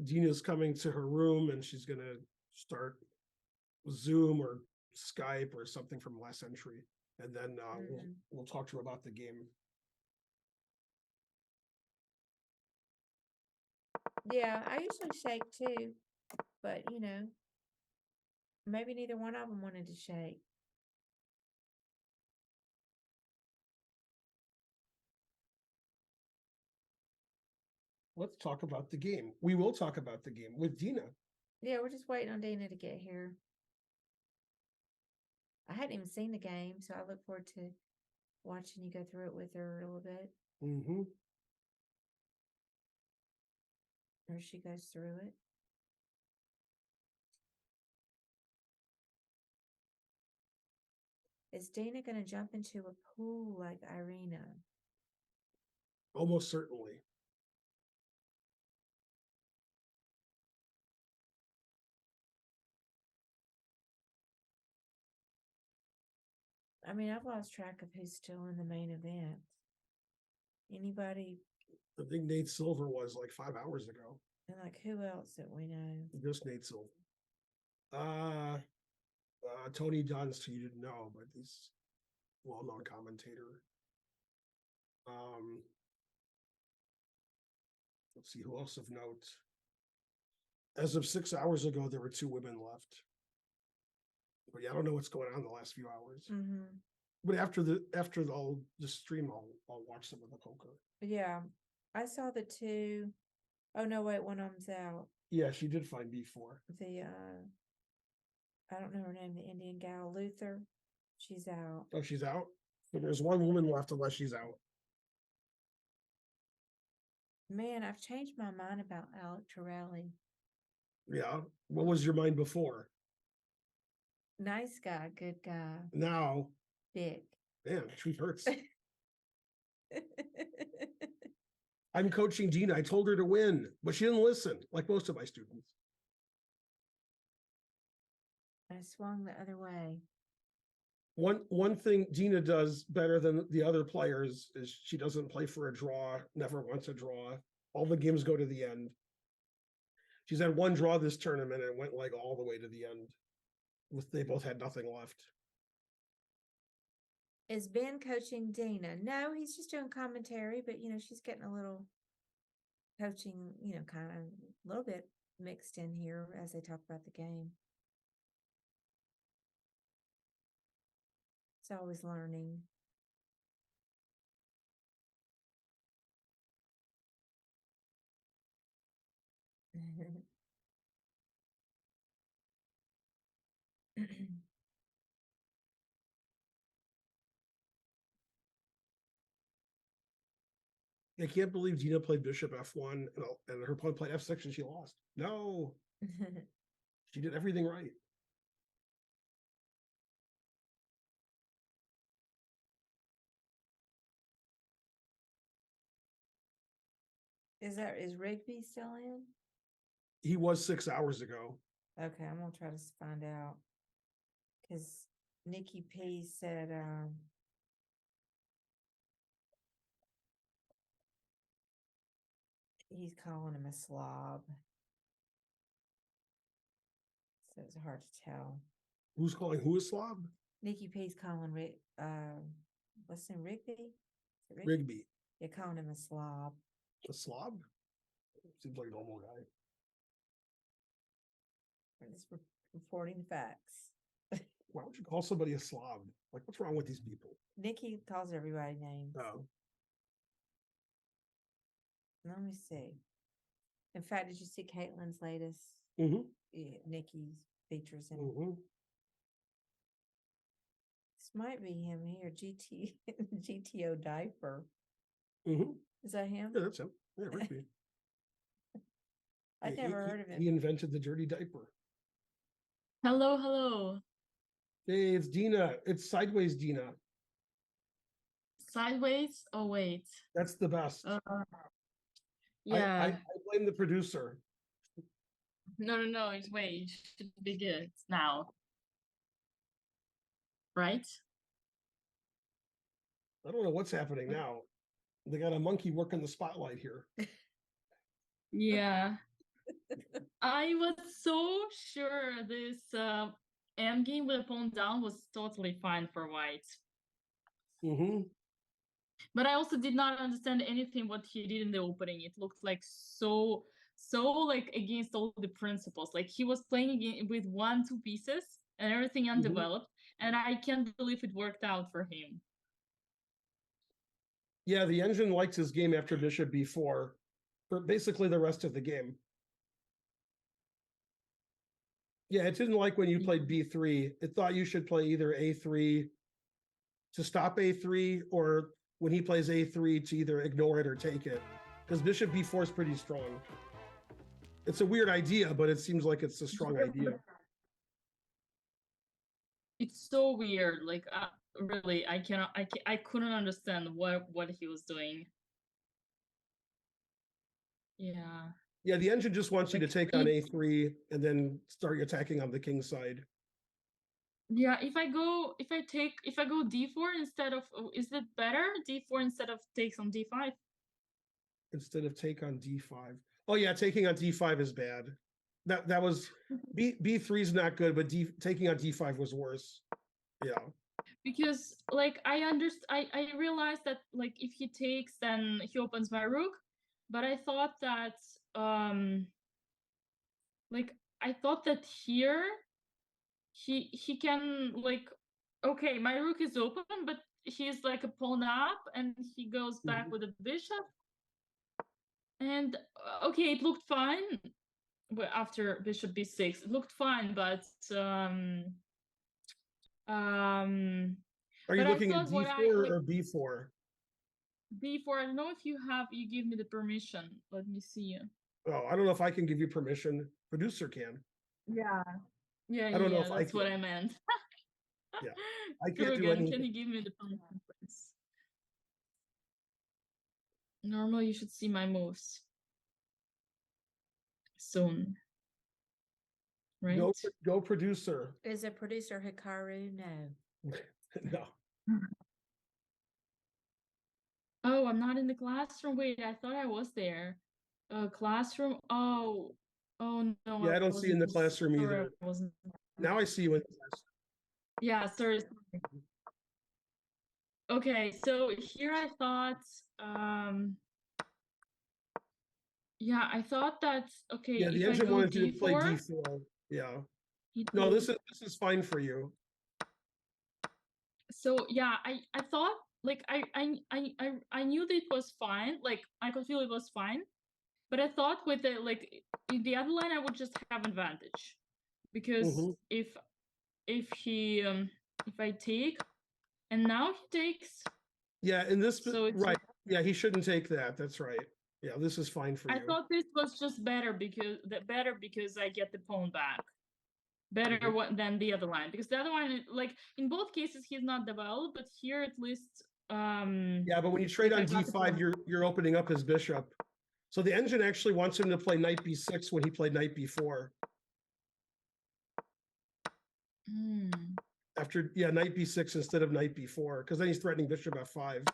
Dina's coming to her room and she's gonna start Zoom or Skype or something from last century. And then we'll talk to her about the game. Yeah, I usually shake too, but you know, maybe neither one of them wanted to shake. Let's talk about the game. We will talk about the game with Dina. Yeah, we're just waiting on Dina to get here. I hadn't even seen the game, so I look forward to watching you go through it with her a little bit. Or she goes through it. Is Dana going to jump into a pool like Irina? Almost certainly. I mean, I've lost track of who's still in the main event. Anybody, I think Nate Silver was like 5 hours ago. and like who else that we know? Just Nate Silver. Tony Dunst, you didn't know, but he's a well-known commentator. Let's see who else of note. As of 6 hours ago, there were 2 women left. But yeah, I don't know what's going on in the last few hours. Mm-hmm. But after I'll just stream, I'll watch some of the poker. Yeah, I saw the 2. Oh no, wait, one of them's out. Yeah, she did find B4. The I don't know her name, the Indian gal, Luther. She's out. Oh, she's out? So there's 1 woman left unless she's out. Man, I've changed my mind about Alec Torelli. Yeah. What was your mind before? Nice guy, good guy, Now, big. man, truth hurts. I'm coaching Dina. I told her to win, but she didn't listen, like most of my students. I swung the other way. One thing Dina does better than the other players is she doesn't play for a draw, never wants a draw. All the games go to the end. She's had 1 draw this tournament and it went like all the way to the end. They both had nothing left. Is Ben coaching Dina? No, he's just doing commentary, but she's getting a little coaching, kind of a little bit mixed in here as they talk about the game. It's always learning. I can't believe Dina played Bishop F1 and her opponent played F6 and she lost. No, she did everything right. Is Rigby still in? He was 6 hours ago. Okay, I'm gonna try to find out. Because Nikki P said he's calling him a slob. So it's hard to tell. Who's calling who a slob? Nikki P's calling what's his name, Rigby? Is it Rigby. You're calling him a slob. A slob? Seems like a normal guy. I'm just reporting facts. Why would you call somebody a slob? Like, what's wrong with these people? Nikki calls everybody names. Oh. Let me see. In fact, did you see Caitlin's latest? Mm-hmm. Yeah, Nikki's features in it. Mm-hmm. This might be him here. GTO diaper. Mm-hmm. Is that him? Yeah, that's him. Yeah, Rigby. I'd never heard of him. He invented the dirty diaper. Hello, hello. Hey, it's Dina. It's Sideways Dina. Sideways? Oh, wait. That's the best. Yeah. I blame the producer. No, it's wait. It should be good now. Right? I don't know what's happening now. They got a monkey working the spotlight here. Yeah. I was so sure this M game with a pawn down was totally fine for white. Mm-hmm. But I also did not understand anything what he did in the opening. It looked like so like against all the principles. Like he was playing with 1-2 pieces and everything undeveloped. And I can't believe it worked out for him. Yeah, the engine likes his game after Bishop B4 for basically the rest of the game. Yeah, it didn't like when you played B3. It thought you should play either A3 to stop A3 or when he plays A3 to either ignore it or take it. Because Bishop B4 is pretty strong. It's a weird idea, but it seems like it's a strong idea. It's so weird. Like really, I couldn't understand what he was doing. Yeah. Yeah, the engine just wants you to take on A3 and then start attacking on the king side. Yeah, if I go d4 instead of, is it better d4 instead of takes on d5? Instead of take on d5. Oh yeah, taking on d5 is bad. That was b3 is not good, but taking on d5 was worse. Yeah. Because like I realized that like if he takes, then he opens my rook, but I thought that like I thought that here he can like, okay, my rook is open, but he's like a pawn up and he goes back with a bishop. And okay, it looked fine. But after bishop b6, it looked fine, but Are you but I looking at thought what I d4 like or b4? b4. I don't know if you give me the permission. Let me see. Oh, I don't know if I can give you permission. Producer can. Yeah. Yeah, I don't know if I that's what can. I meant. Yeah, I can't do Kurgan, anything. can you give me the permission, please? Normally you should see my moves soon. Right? Go producer. Is it producer Hikaru? No. No. Oh, I'm not in the classroom. Wait, I thought I was there. Classroom. Oh, no. Yeah, I don't see you in the classroom sorry, either. I wasn't. Now I see you in the classroom. Yeah, sorry. Okay, so here I thought, yeah, I thought that, okay, Yeah, the if I engine go wanted you to play d4, d4. Yeah. he No, takes. this is fine for you. So yeah, I thought like I knew that it was fine. Like I could feel it was fine, but I thought with the like in the other line I would just have advantage, because if I take and now he takes. Yeah, in this So it's right. Yeah, he shouldn't take that. That's right. Yeah, this is fine for I you. thought this was just better because I get the pawn back. Better than the other line, because the other one, like in both cases, he's not developed, but here at least. Yeah, but when you trade on d5, you're opening up his bishop. So the engine actually wants him to play knight b6 when he played knight b4. After knight b6 instead of knight b4, because then he's threatening bishop f5.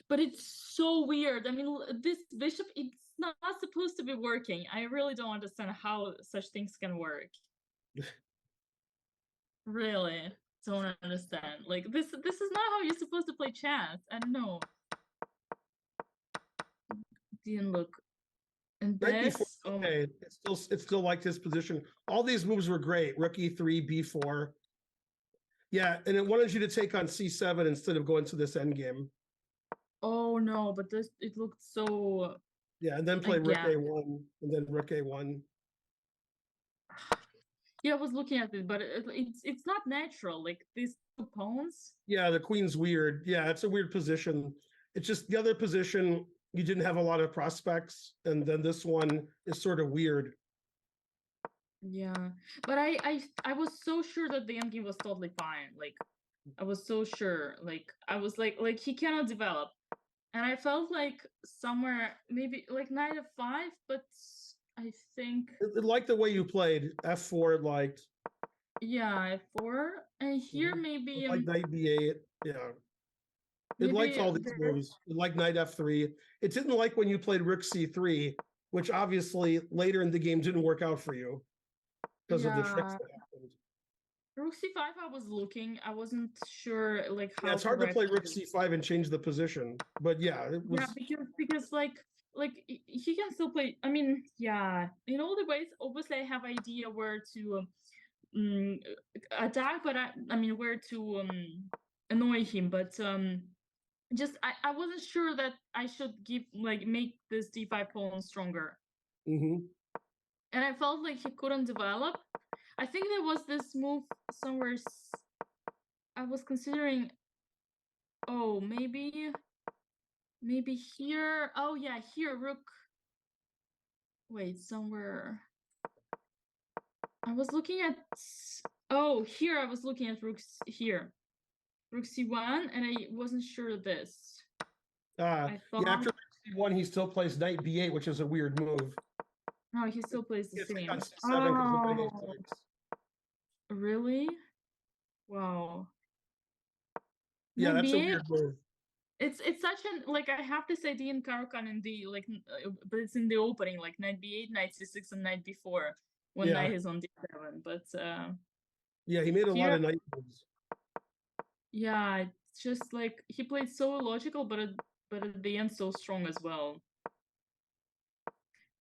But it's so weird. I mean, this bishop, it's not supposed to be working. I really don't understand how such things can work. Really don't understand. Like this is not how you're supposed to play chess. I don't know. Didn't look. And Knight this, b4, okay, it's still like his position. All these moves were great. Rook e3, b4. Yeah, and it wanted you to take on c7 instead of going to this endgame. oh no, but this, it looked so. Yeah, and then play rook a1 and then rook a1. Yeah, I was looking at it, but it's not natural. Like these two pawns. Yeah, the queen's weird. Yeah, it's a weird position. It's just the other position, you didn't have a lot of prospects, and then this one is sort of weird. Yeah, but I was so sure that the endgame was totally fine. Like I was so sure. Like I was like he cannot develop, and I felt like somewhere maybe like knight f5, but I think It liked the way you played f4. It liked. Yeah, f4, and here maybe like knight b8. Yeah. It liked all these moves. It liked knight f3. It didn't like when you played rook c3, which obviously later in the game didn't work out for you because of the tricks that happened. Rook c5, I was looking. I wasn't sure like how. Yeah, it's hard to play rook c5 and change the position, but yeah, it was. Yeah, because like he can still play. I mean, yeah, in all the ways. Obviously, I have idea where to attack, but I mean where to annoy him, but just I wasn't sure that I should make this d5 pawn stronger. And I felt like he couldn't develop. I think there was this move somewhere. I was considering. Oh, maybe here. Oh yeah, here rook. Wait, somewhere. I was looking at. Oh, here I was looking at rook here. Rook c1, and I wasn't sure of this. I thought, yeah, after rook c1, he still plays knight b8, which is a weird move. No, he still plays the same. On c7 oh, really? Yeah, Knight that's a B8. weird move. It's such an like I have this idea in Caro-Kann in the like, but it's in the opening like knight b8, knight c6, and knight b4 when Yeah. knight is on d7. But Yeah, he made a lot here- of knight moves. yeah, it's just like he played so illogical, but at the end so strong as well.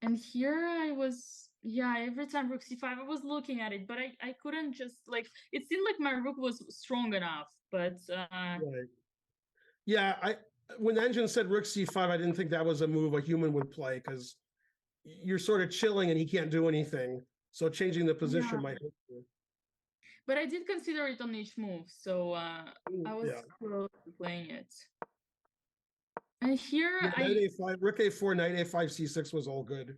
And here I was, yeah, every time rook c5, I was looking at it, but I couldn't just like it seemed like my rook was strong enough, but Right. Yeah, when the engine said rook c5, I didn't think that was a move a human would play because you're sort of chilling and he can't do anything. So changing the position Yeah. might help you. but I did consider it on each move, so I was Yeah. close to playing it. And here Yeah, knight a5, rook a4, knight a5, c6 was all good.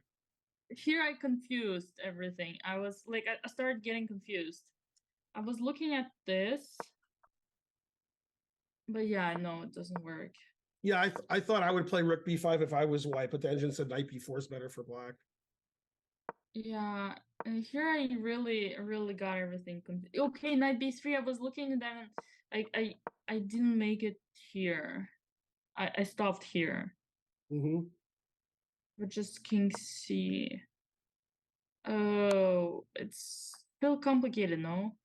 I confused everything. I was like, I started getting confused. I was looking at this, but yeah, no, it doesn't work. Yeah, I thought I would play rook b5 if I was white, but the engine said knight b4 is better for black. Yeah, and here I really got everything confused. Okay, knight b3. I was looking and then I didn't make it here. I stopped here. Mm-hmm. But just king c. Oh, it's still complicated, no?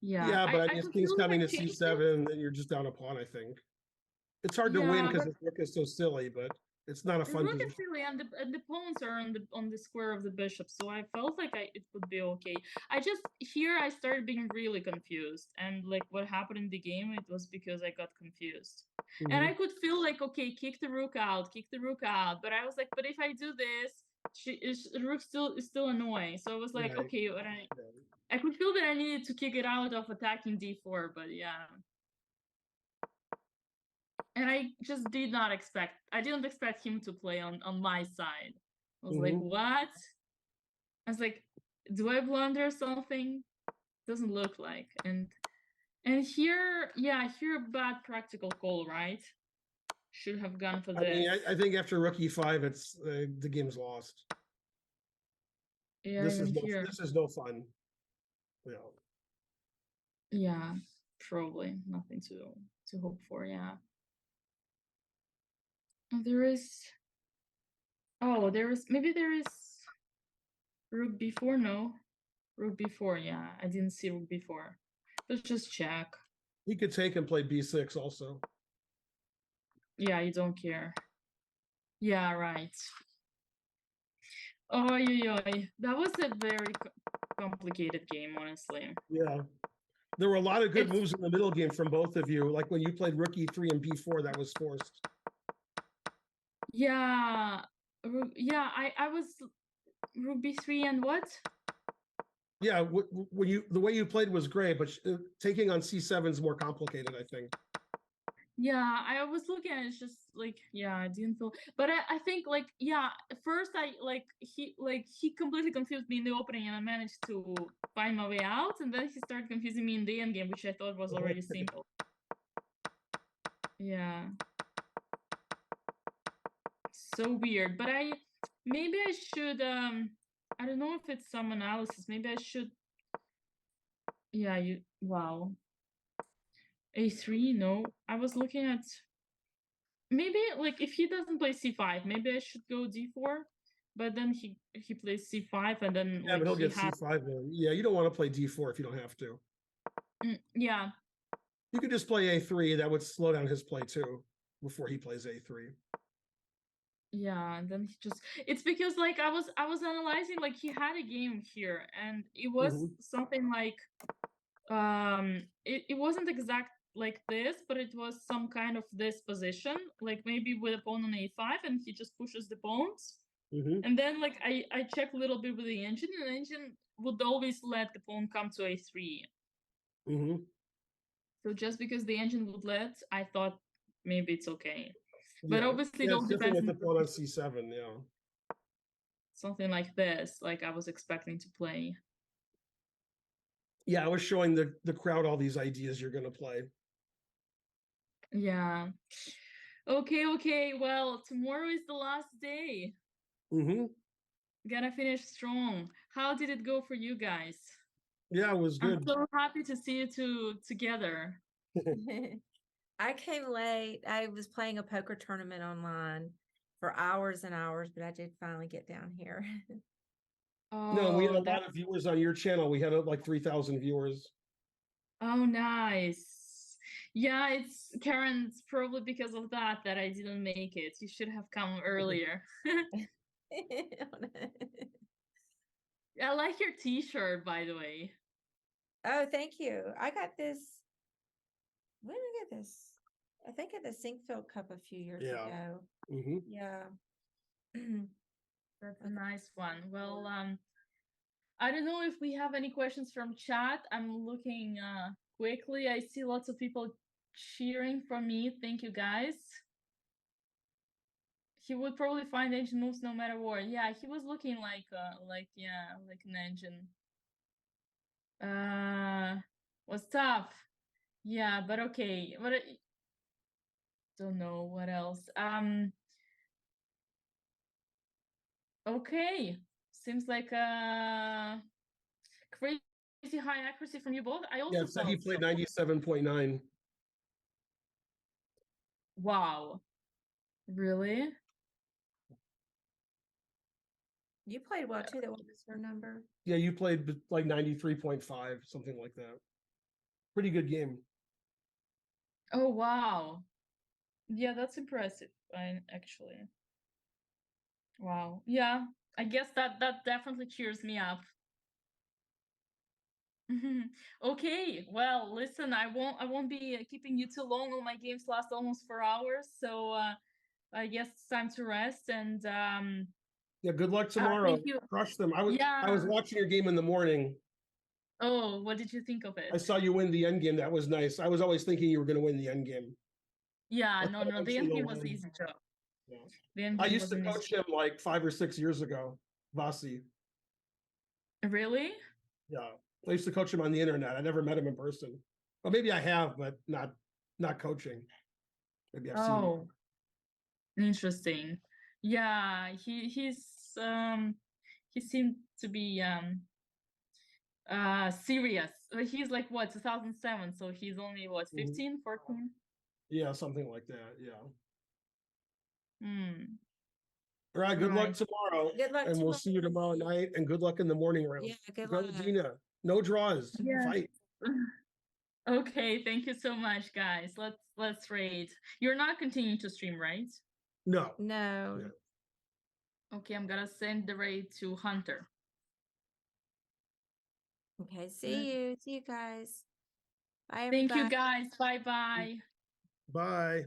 Yeah, but I mean, if could king's feel if coming I to changed it. c7, then you're just down a pawn, I think. It's hard to win Yeah, because but the rook is so silly, but it's not a the fun rook is position. silly and the pawns are on the square of the bishop, so I felt like it would be okay. Here I started being really confused, and like what happened in the game, it was because I got confused. And I could feel like, okay, kick the rook out, but I was like, but if I do this, the rook is still annoying. So I was like, Right. okay, but I could feel that I needed to kick it out of attacking d4, but yeah. And I just didn't expect him to play on my side. I was like, what? I was like, do I blunder something? Doesn't look like. And here, yeah, here bad practical call, right? Should have gone for I this. mean, I think after rook e5, it's the game's lost. Yeah, This even here. This is no fun. Yeah. Yeah, probably nothing to hope for. Yeah. There is. Oh, maybe there is rook b4. No, rook b4. Yeah, I didn't see rook b4. Let's just check. He could take and play b6 also. Yeah, you don't care. Yeah, right. Oh, that was a very complicated game, honestly. Yeah. There were a lot of good moves in the middle game from both of you. Like when you played rook e3 and b4, that was forced. Yeah. Yeah, I was rook b3 and what? Yeah, the way you played was great, but taking on c7 is more complicated, I think. Yeah, I was looking at it, it's just like, yeah, I didn't feel, but I think like, yeah, first he completely confused me in the opening and I managed to find my way out, and then he started confusing me in the end game, which I thought was already simple. Yeah. So weird, but maybe I should, I don't know if it's some analysis, maybe I should, yeah, wow. A3, no, I was looking at, maybe like if he doesn't play c5, maybe I should go d4, but then he plays c5 and then Yeah, like but he'll he get has, c5 then. Yeah, you don't want to play d4 if you don't have to. yeah. You could just play a3. That would slow down his play too before he plays a3. Yeah, and then it's because like I was analyzing, like he had a game here and it was something like it wasn't exact like this, but it was some kind of this position, like maybe with a pawn on a5 and he just pushes the pawns. And then like I check a little bit with the engine, and the engine would always let the pawn come to a3. So just because the engine would let, I thought maybe it's okay. But obviously it all depends with the pawn on c7, yeah. Something like this, like I was expecting to play. Yeah, I was showing the crowd all these ideas you're gonna play. Yeah. Okay. Well, tomorrow is the last day. Gotta finish strong. How did it go for you guys? Yeah, it was good. I'm so happy to see you two together. I came late. I was playing a poker tournament online for hours and hours, but I did finally get down here. No, we had a Oh, that lot of viewers on your channel. We had like 3,000 viewers. oh nice. Yeah, it's Karen, it's probably because of that that I didn't make it. You should have come earlier. I like your t-shirt, by the way. Oh, thank you. I got this. When did I get this? I think at the Sinkfield Cup a few years Yeah. ago. Hmm. Yeah. That's a nice one. Well, I don't know if we have any questions from chat. I'm looking quickly. I see lots of people cheering for me. Thank you, guys. He would probably find engine moves no matter what. Yeah, he was looking like yeah, like an engine. Was tough. Yeah, but okay. But I don't know what else. Okay. Seems like crazy high accuracy from you both. I Yeah, also it said he felt played so. 97.9. Wow. Really? You played well too. What was your number? Yeah, you played like 93.5, something like that. Pretty good game. Oh wow. Yeah, that's impressive. Actually. Wow. Yeah, I guess that definitely cheers me up. Okay, well, listen, I won't be keeping you too long. All my games last almost 4 hours, so I guess it's time to rest. And Yeah, good luck tomorrow. thank you. Crush them. I was Yeah. watching your game in the morning. Oh, what did you think of I it? saw you win the end game. That was nice. I was always thinking you were going to win the end game. Yeah, I no, thought no, the eventually end game you'll was win. easy job. Yeah. The end I game used was to an easy. coach him like 5 or 6 years ago. Vasi. Really? Yeah. I used to coach him on the internet. I never met him in person. Well, maybe I have, but not coaching. Maybe I've seen him. Oh, interesting. Yeah, he seemed to be serious. He's like what, 2007, so he's only what, Mhm. 15, 14? Yeah, something like that. Yeah. Hmm. All right. Good luck Right. tomorrow. Good luck And we'll see you tomorrow night. And good luck in the morning round. Yeah, good Go, luck. Dina. No draws. Yeah. Fight. Okay, thank you so much, guys. Let's raid. You're not continuing to stream, right? No. No. Yeah. Okay, I'm gonna send the raid to Hunter. Okay, see you. See you guys. Bye, Thank everybody. you, guys. Bye bye. Bye.